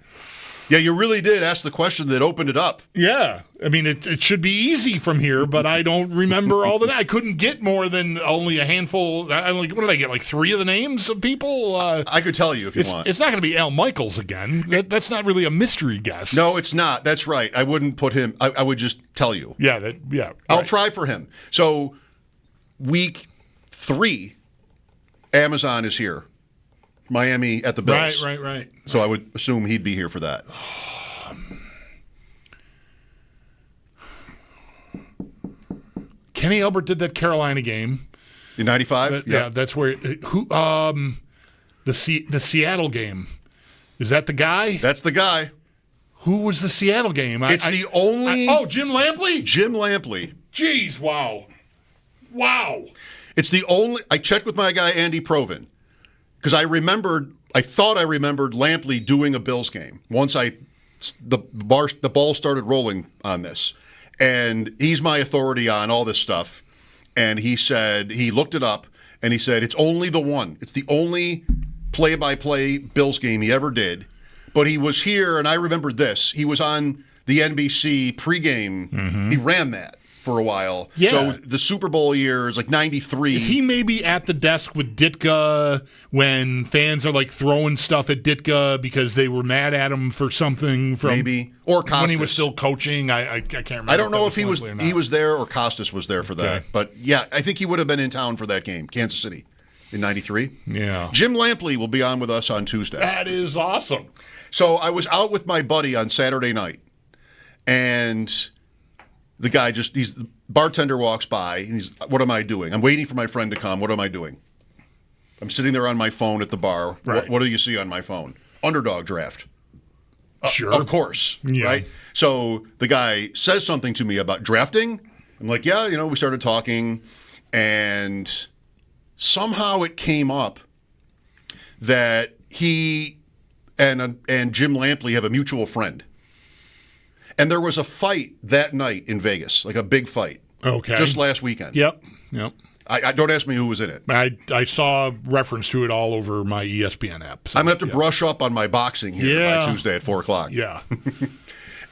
Speaker 1: Yeah, you really did ask the question that opened it up.
Speaker 2: Yeah. I mean, it should be easy from here, but I don't remember all that. I couldn't get more than only a handful. What did I get, like 3 of the names of people?
Speaker 1: I could tell you if you want.
Speaker 2: It's not going to be Al Michaels again. That's not really a mystery guess.
Speaker 1: No, it's not. That's right. I wouldn't put him. I would just tell you.
Speaker 2: Yeah.
Speaker 1: I'll try for him. So, week 3, Amazon is here. Miami at the Bills.
Speaker 2: Right.
Speaker 1: So I would assume he'd be here for that.
Speaker 2: Kenny Albert did that Carolina game
Speaker 1: in '95.
Speaker 2: Yeah, that's where. The Seattle game. Is that the guy?
Speaker 1: That's the guy.
Speaker 2: Who was the Seattle game?
Speaker 1: It's the only.
Speaker 2: Jim Lampley.
Speaker 1: Jim Lampley.
Speaker 2: Jeez, wow.
Speaker 1: It's the only. I checked with my guy Andy Provin because I thought I remembered Lampley doing a Bills game once the ball started rolling on this, and he's my authority on all this stuff. And he said he looked it up and he said it's only the one. It's the only play-by-play Bills game he ever did. But he was here, and I remembered this. He was on the NBC pregame. Mm-hmm. He ran that for a while.
Speaker 2: Yeah.
Speaker 1: So the Super Bowl year is like 93.
Speaker 2: Is he maybe at the desk with Ditka when fans are like throwing stuff at Ditka because they were mad at him for something from
Speaker 1: maybe or Costas.
Speaker 2: When he was still coaching? I can't remember.
Speaker 1: I don't know if he was there or Costas was there for that.
Speaker 2: Okay.
Speaker 1: But yeah, I think he would have been in town for that game, Kansas City, in 93.
Speaker 2: Yeah.
Speaker 1: Jim Lampley will be on with us on Tuesday.
Speaker 2: That is awesome.
Speaker 1: So I was out with my buddy on Saturday night, and the guy the bartender walks by, and he's, what am I doing? I'm waiting for my friend to come. What am I doing? I'm sitting there on my phone at the bar.
Speaker 2: Right.
Speaker 1: What do you see on my phone? Underdog draft.
Speaker 2: Sure.
Speaker 1: Of course.
Speaker 2: Yeah.
Speaker 1: Right? So the guy says something to me about drafting. I'm like, yeah, we started talking, and somehow it came up that he and Jim Lampley have a mutual friend. And there was a fight that night in Vegas, like a big fight.
Speaker 2: Okay.
Speaker 1: Just last weekend.
Speaker 2: Yep.
Speaker 1: I don't ask me who was in it.
Speaker 2: I saw reference to it all over my ESPN app. So,
Speaker 1: I'm going to have to brush up on my boxing here by Tuesday at 4 o'clock.
Speaker 2: Yeah.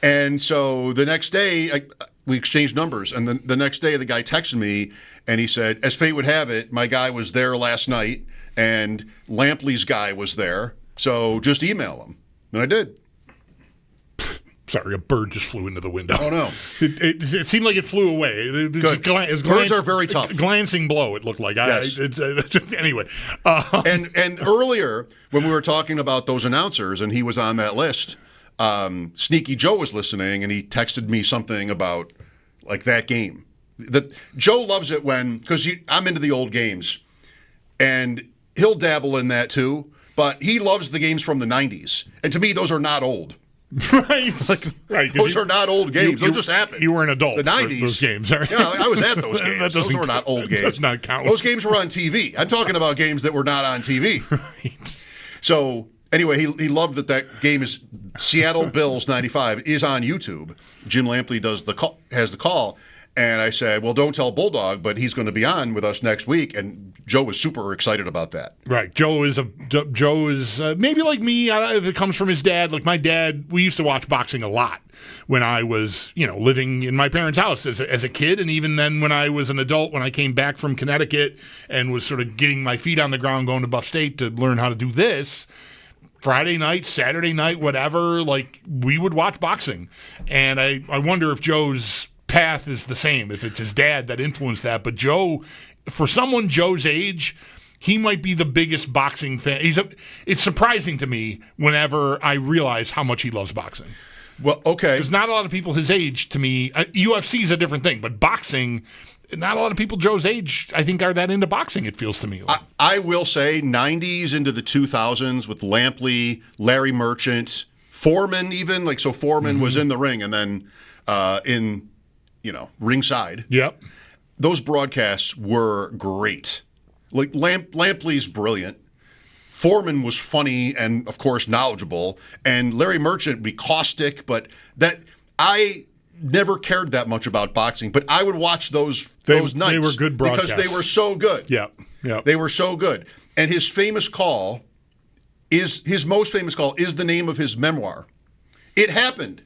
Speaker 1: And so the next day, we exchanged numbers. And the next day, the guy texted me, and he said, as fate would have it, my guy was there last night, and Lampley's guy was there. So just email him. And I did.
Speaker 2: Sorry, a bird just flew into the window.
Speaker 1: Oh, no.
Speaker 2: It seemed like it flew away.
Speaker 1: Good. Birds are very tough.
Speaker 2: Glancing blow, it looked like.
Speaker 1: Yes.
Speaker 2: Anyway.
Speaker 1: And earlier, when we were talking about those announcers, and he was on that list, Sneaky Joe was listening, and he texted me something about, like, that game. Joe loves it because I'm into the old games, and he'll dabble in that too, but he loves the games from the 90s. And to me, those are not old.
Speaker 2: Right. Right.
Speaker 1: Those are not old games. Those just happened.
Speaker 2: You were an adult
Speaker 1: the 90s.
Speaker 2: those games. Right?
Speaker 1: Yeah, I was at those games. Those were not old games.
Speaker 2: Does not count.
Speaker 1: Those games were on TV. I'm talking about games that were not on TV.
Speaker 2: Right.
Speaker 1: So, anyway, he loved that game is Seattle Bills 95 is on YouTube. Jim Lampley has the call. And I said, well, don't tell Bulldog, but he's going to be on with us next week. And Joe was super excited about that.
Speaker 2: Right. Joe is maybe like me. If it comes from his dad, like my dad, we used to watch boxing a lot when I was, living in my parents' house as a kid. And even then when I was an adult, when I came back from Connecticut and was sort of getting my feet on the ground, going to Buff State to learn how to do this, Friday night, Saturday night, whatever, like we would watch boxing. And I wonder if Joe's path is the same, if it's his dad that influenced that. But Joe, for someone Joe's age, he might be the biggest boxing fan. It's surprising to me whenever I realize how much he loves boxing.
Speaker 1: Well, okay.
Speaker 2: There's not a lot of people his age, to me. UFC is a different thing, but boxing, not a lot of people Joe's age, I think, are that into boxing, it feels to me.
Speaker 1: I will say 90s into the 2000s with Lampley, Larry Merchant, Foreman even. Like, so Foreman was in the ring and then ringside.
Speaker 2: Yep.
Speaker 1: Those broadcasts were great. Like, Lampley's brilliant. Foreman was funny and, of course, knowledgeable. And Larry Merchant would be caustic, but I never cared that much about boxing. But I would watch those nights.
Speaker 2: They were good broadcasts.
Speaker 1: Because they were so good.
Speaker 2: Yeah.
Speaker 1: They were so good. And his most famous call is the name of his memoir. It Happened,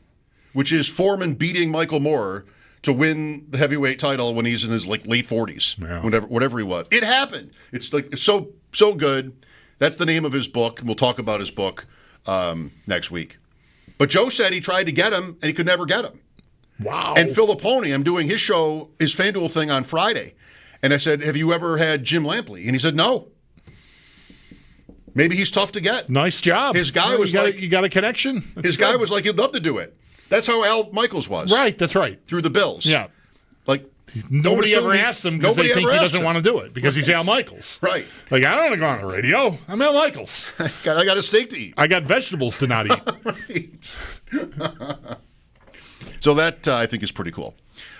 Speaker 1: which is Foreman beating Michael Moore to win the heavyweight title when he's in his late 40s, whatever he was. It happened. It's so good. That's the name of his book. We'll talk about his book next week. But Joe said he tried to get him, and he could never get him.
Speaker 2: Wow.
Speaker 1: And Filipponi, I'm doing his show, his FanDuel thing on Friday. And I said, have you ever had Jim Lampley? And he said, no. Maybe he's tough to get.
Speaker 2: Nice job.
Speaker 1: His guy was
Speaker 2: you got a connection?
Speaker 1: His guy was like, he'd love to do it. That's how Al Michaels was.
Speaker 2: Right, that's right.
Speaker 1: Through the Bills.
Speaker 2: Yeah.
Speaker 1: Like,
Speaker 2: nobody ever asks him because they think he doesn't want to do it because he's Al Michaels.
Speaker 1: Right.
Speaker 2: Like, I don't want to go on the radio. I'm Al Michaels.
Speaker 1: I got a steak to eat.
Speaker 2: I got vegetables to not eat.
Speaker 1: Right. So that, I think, is pretty cool.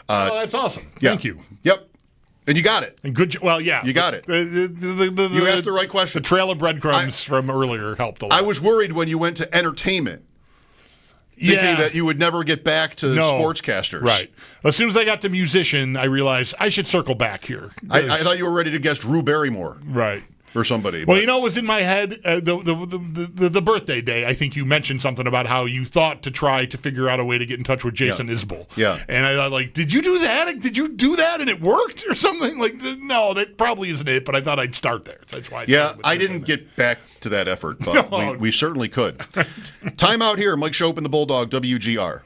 Speaker 2: That's awesome.
Speaker 1: Yeah.
Speaker 2: Thank you.
Speaker 1: Yep. And you got it.
Speaker 2: And good. Well, yeah.
Speaker 1: You got it. You asked the right question.
Speaker 2: The trail of breadcrumbs from earlier helped a lot.
Speaker 1: I was worried when you went to entertainment. Thinking that you would never get back to sportscasters.
Speaker 2: Right. As soon as I got to musician, I realized I should circle back here.
Speaker 1: I thought you were ready to guess Drew Barrymore.
Speaker 2: Right.
Speaker 1: Or somebody.
Speaker 2: Well, what was in my head? The birthday day, I think you mentioned something about how you thought to try to figure out a way to get in touch with Jason Isbell.
Speaker 1: Yeah.
Speaker 2: And I thought, like, did you do that? Did you do that and it worked or something? Like, no, that probably isn't it, but I thought I'd start there. That's why
Speaker 1: I didn't get back to that effort, but we certainly could. Time out here. Mike Schopp and the Bulldog, WGR.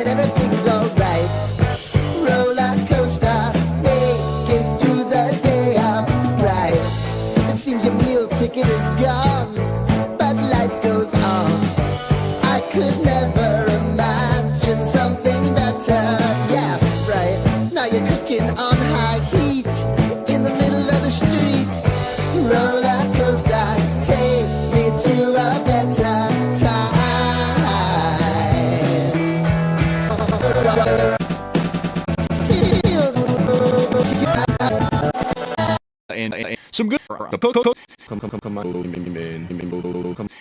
Speaker 4: everything's alright. Roller coaster, make it through the day upright. It seems your meal ticket is gone, but life goes on. I could never imagine something better. Yeah, right. Now you're cooking on high heat in the middle of the street. Roller coaster, take me to a better time.
Speaker 5: And some good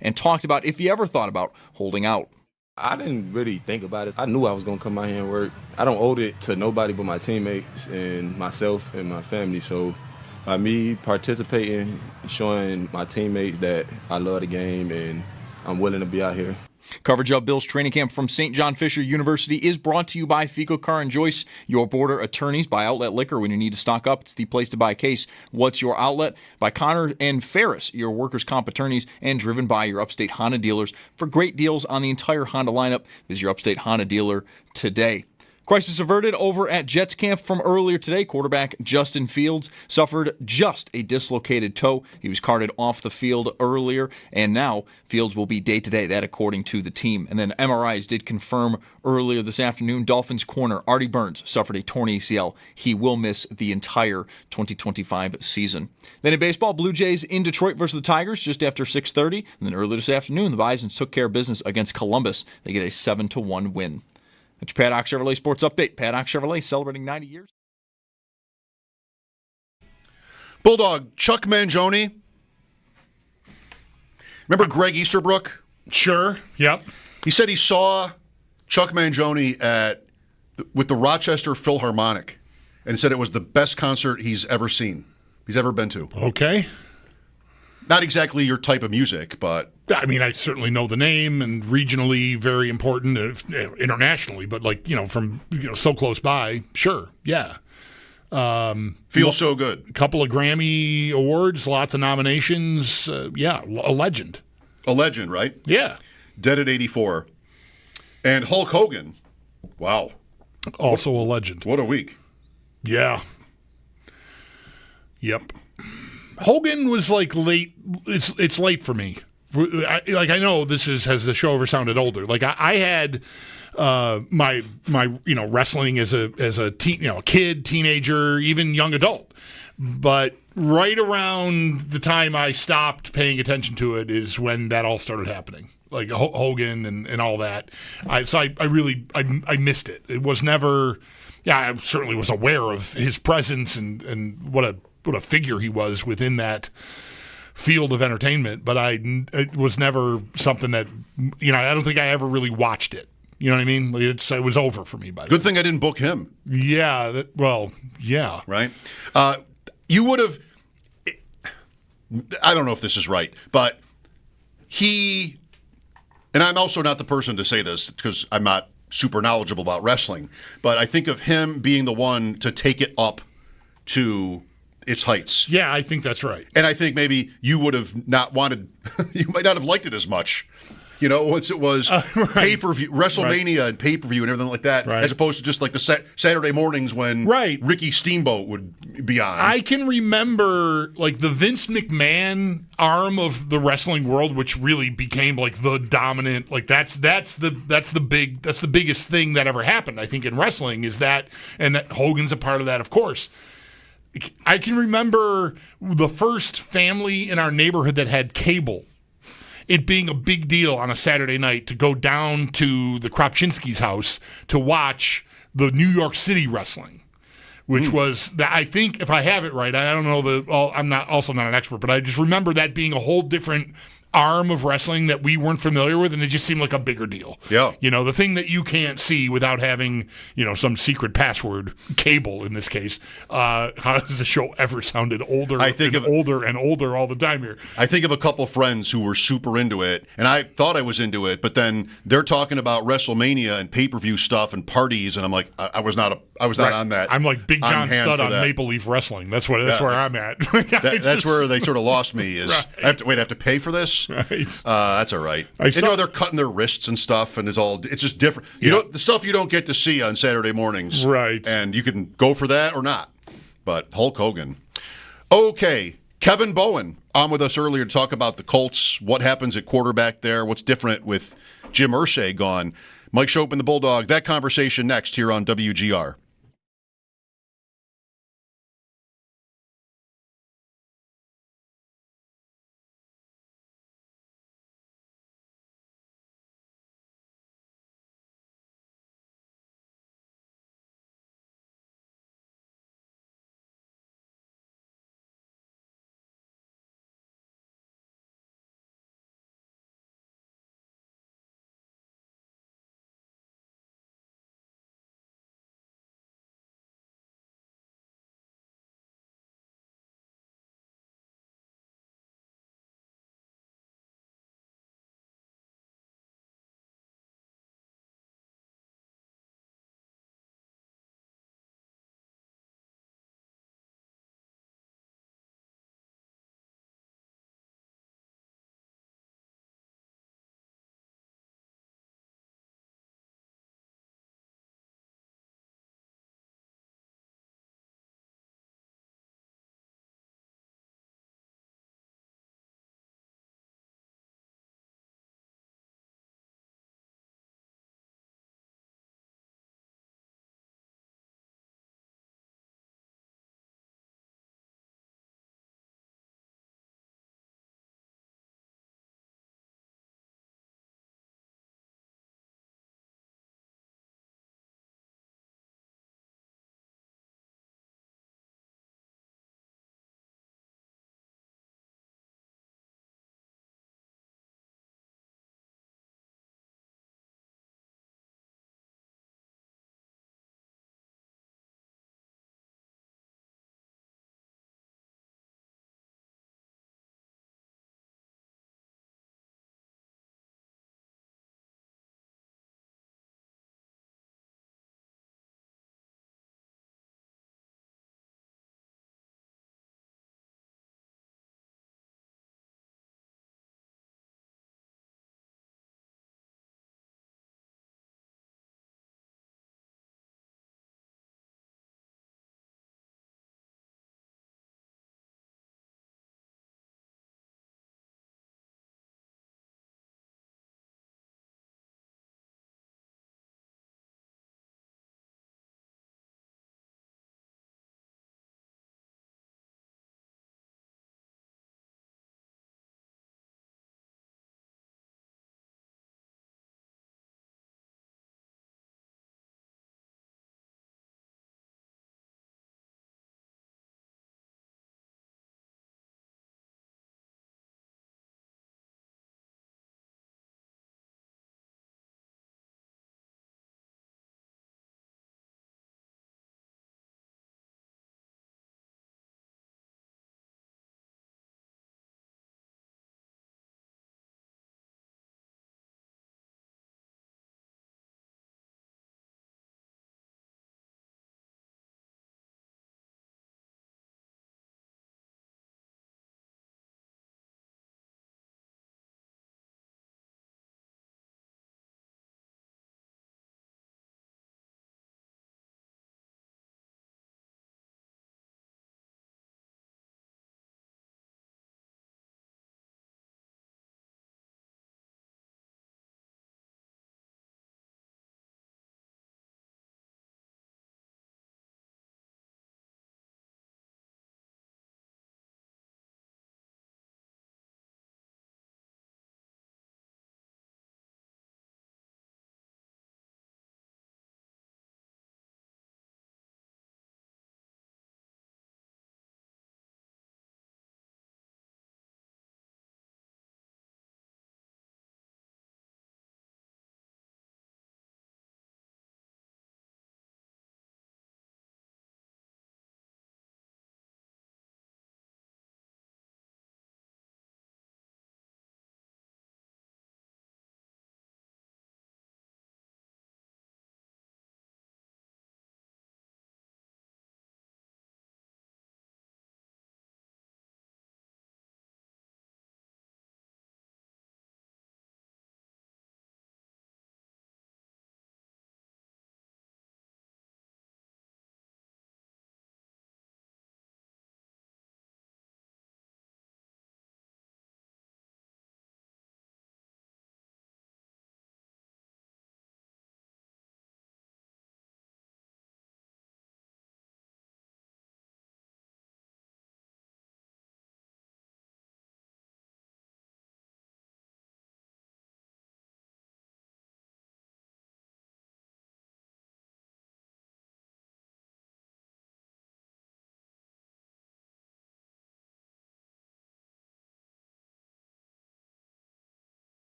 Speaker 5: and talked about if he ever thought about holding out.
Speaker 6: I didn't really think about it. I knew I was going to come out here and work. I don't owe it to nobody but my teammates and myself and my family. So by me participating, showing my teammates that I love the game and I'm willing to be out here.
Speaker 5: Coverage of Bills training camp from St. John Fisher University is brought to you by Fico Car and Joyce, your border attorneys. By Outlet Liquor, when you need to stock up, it's the place to buy a case. What's your outlet? By Connor and Ferris, your workers' comp attorneys, and driven by your Upstate Honda dealers. For great deals on the entire Honda lineup, visit your Upstate Honda dealer today. Crisis averted over at Jets camp from earlier today. Quarterback Justin Fields suffered just a dislocated toe. He was carted off the field earlier, and now Fields will be day-to-day, that according to the team. And then MRIs did confirm earlier this afternoon Dolphins corner Artie Burns suffered a torn ACL. He will miss the entire 2025 season. Then in baseball, Blue Jays in Detroit versus the Tigers just after 6:30. And then earlier this afternoon, the Bisons took care of business against Columbus. They get a 7-1 win. That's your Paddock Chevrolet Sports Update. Paddock Chevrolet celebrating 90 years.
Speaker 1: Bulldog, Chuck Mangione. Remember Greg Easterbrook?
Speaker 2: Sure, yep.
Speaker 1: He said he saw Chuck Mangione with the Rochester Philharmonic and said it was the best concert he's ever been to.
Speaker 2: Okay.
Speaker 1: Not exactly your type of music, but...
Speaker 2: I mean, I certainly know the name and regionally very important, internationally, but from so close by, sure, yeah.
Speaker 1: Feels so good.
Speaker 2: A couple of Grammy awards, lots of nominations, yeah, a legend.
Speaker 1: A legend, right?
Speaker 2: Yeah.
Speaker 1: Dead at 84. And Hulk Hogan, wow.
Speaker 2: Also a legend.
Speaker 1: What a week.
Speaker 2: Yeah. Yep. Hogan was late. It's late for me. I know this has the show ever sounded older. I had my wrestling as a kid, teenager, even young adult. But right around the time I stopped paying attention to it is when that all started happening. Like Hogan and all that. I missed it. It was never. Yeah, I certainly was aware of his presence and what a figure he was within that field of entertainment, but it was never something that, I don't think I ever really watched it. You know what I mean? It was over for me by then.
Speaker 1: Good thing I didn't book him.
Speaker 2: Yeah, yeah.
Speaker 1: Right? You would have, I don't know if this is right, but and I'm also not the person to say this because I'm not super knowledgeable about wrestling, but I think of him being the one to take it up to its heights.
Speaker 2: Yeah, I think that's right.
Speaker 1: And I think maybe you would have not wanted, you might not have liked it as much, once it was
Speaker 2: right.
Speaker 1: pay-per-view, WrestleMania
Speaker 2: right.
Speaker 1: and pay-per-view and everything like that,
Speaker 2: right.
Speaker 1: as opposed to just like the Saturday mornings when Ricky Steamboat would be on.
Speaker 2: I can remember the Vince McMahon arm of the wrestling world, which really became the dominant, that's the biggest thing that ever happened, I think, in wrestling is that, and that Hogan's a part of that, of course. I can remember the first family in our neighborhood that had cable. It being a big deal on a Saturday night to go down to the Kropczynski's house to watch the New York City wrestling, which was, I think, if I have it right, I don't know I'm also not an expert, but I just remember that being a whole different arm of wrestling that we weren't familiar with, and it just seemed like a bigger deal.
Speaker 1: Yeah.
Speaker 2: The thing that you can't see without having, some secret password, cable in this case. How has the show ever sounded older older and older all the time here?
Speaker 1: I think of a couple friends who were super into it, and I thought I was into it, but then they're talking about WrestleMania and pay-per-view stuff and parties, and I'm like, I was not on that.
Speaker 2: I'm like Big John Studd on Maple Leaf Wrestling. That's where I'm at.
Speaker 1: That's where they sort of lost me. I have to pay for this? close.
Speaker 2: Right.
Speaker 1: That's all right. They're cutting their wrists and stuff, and it's just different. The stuff you don't get to see on Saturday mornings.
Speaker 2: Right.
Speaker 1: And you can go for that or not. But Hulk Hogan. Okay, Kevin Bowen on with us earlier to talk about the Colts, what happens at quarterback there, what's different with Jim Irsay gone. Mike Schopp and the Bulldog, that conversation next here on WGR.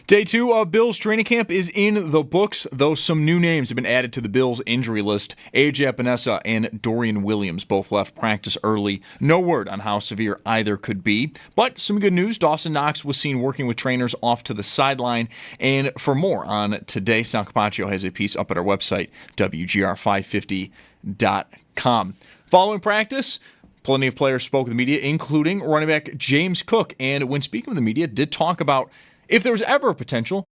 Speaker 5: Day 2 of Bills training camp is in the books, though some new names have been added to the Bills injury list. A.J. Epinesa and Dorian Williams both left practice early. No word on how severe either could be. But some good news, Dawson Knox was seen working with trainers off to the sideline. And for more on today, Sal Capachio has a piece up at our website, WGR550.com. Following practice, plenty of players spoke with the media, including running back James Cook. And when speaking with the media, did talk about if there was ever a potential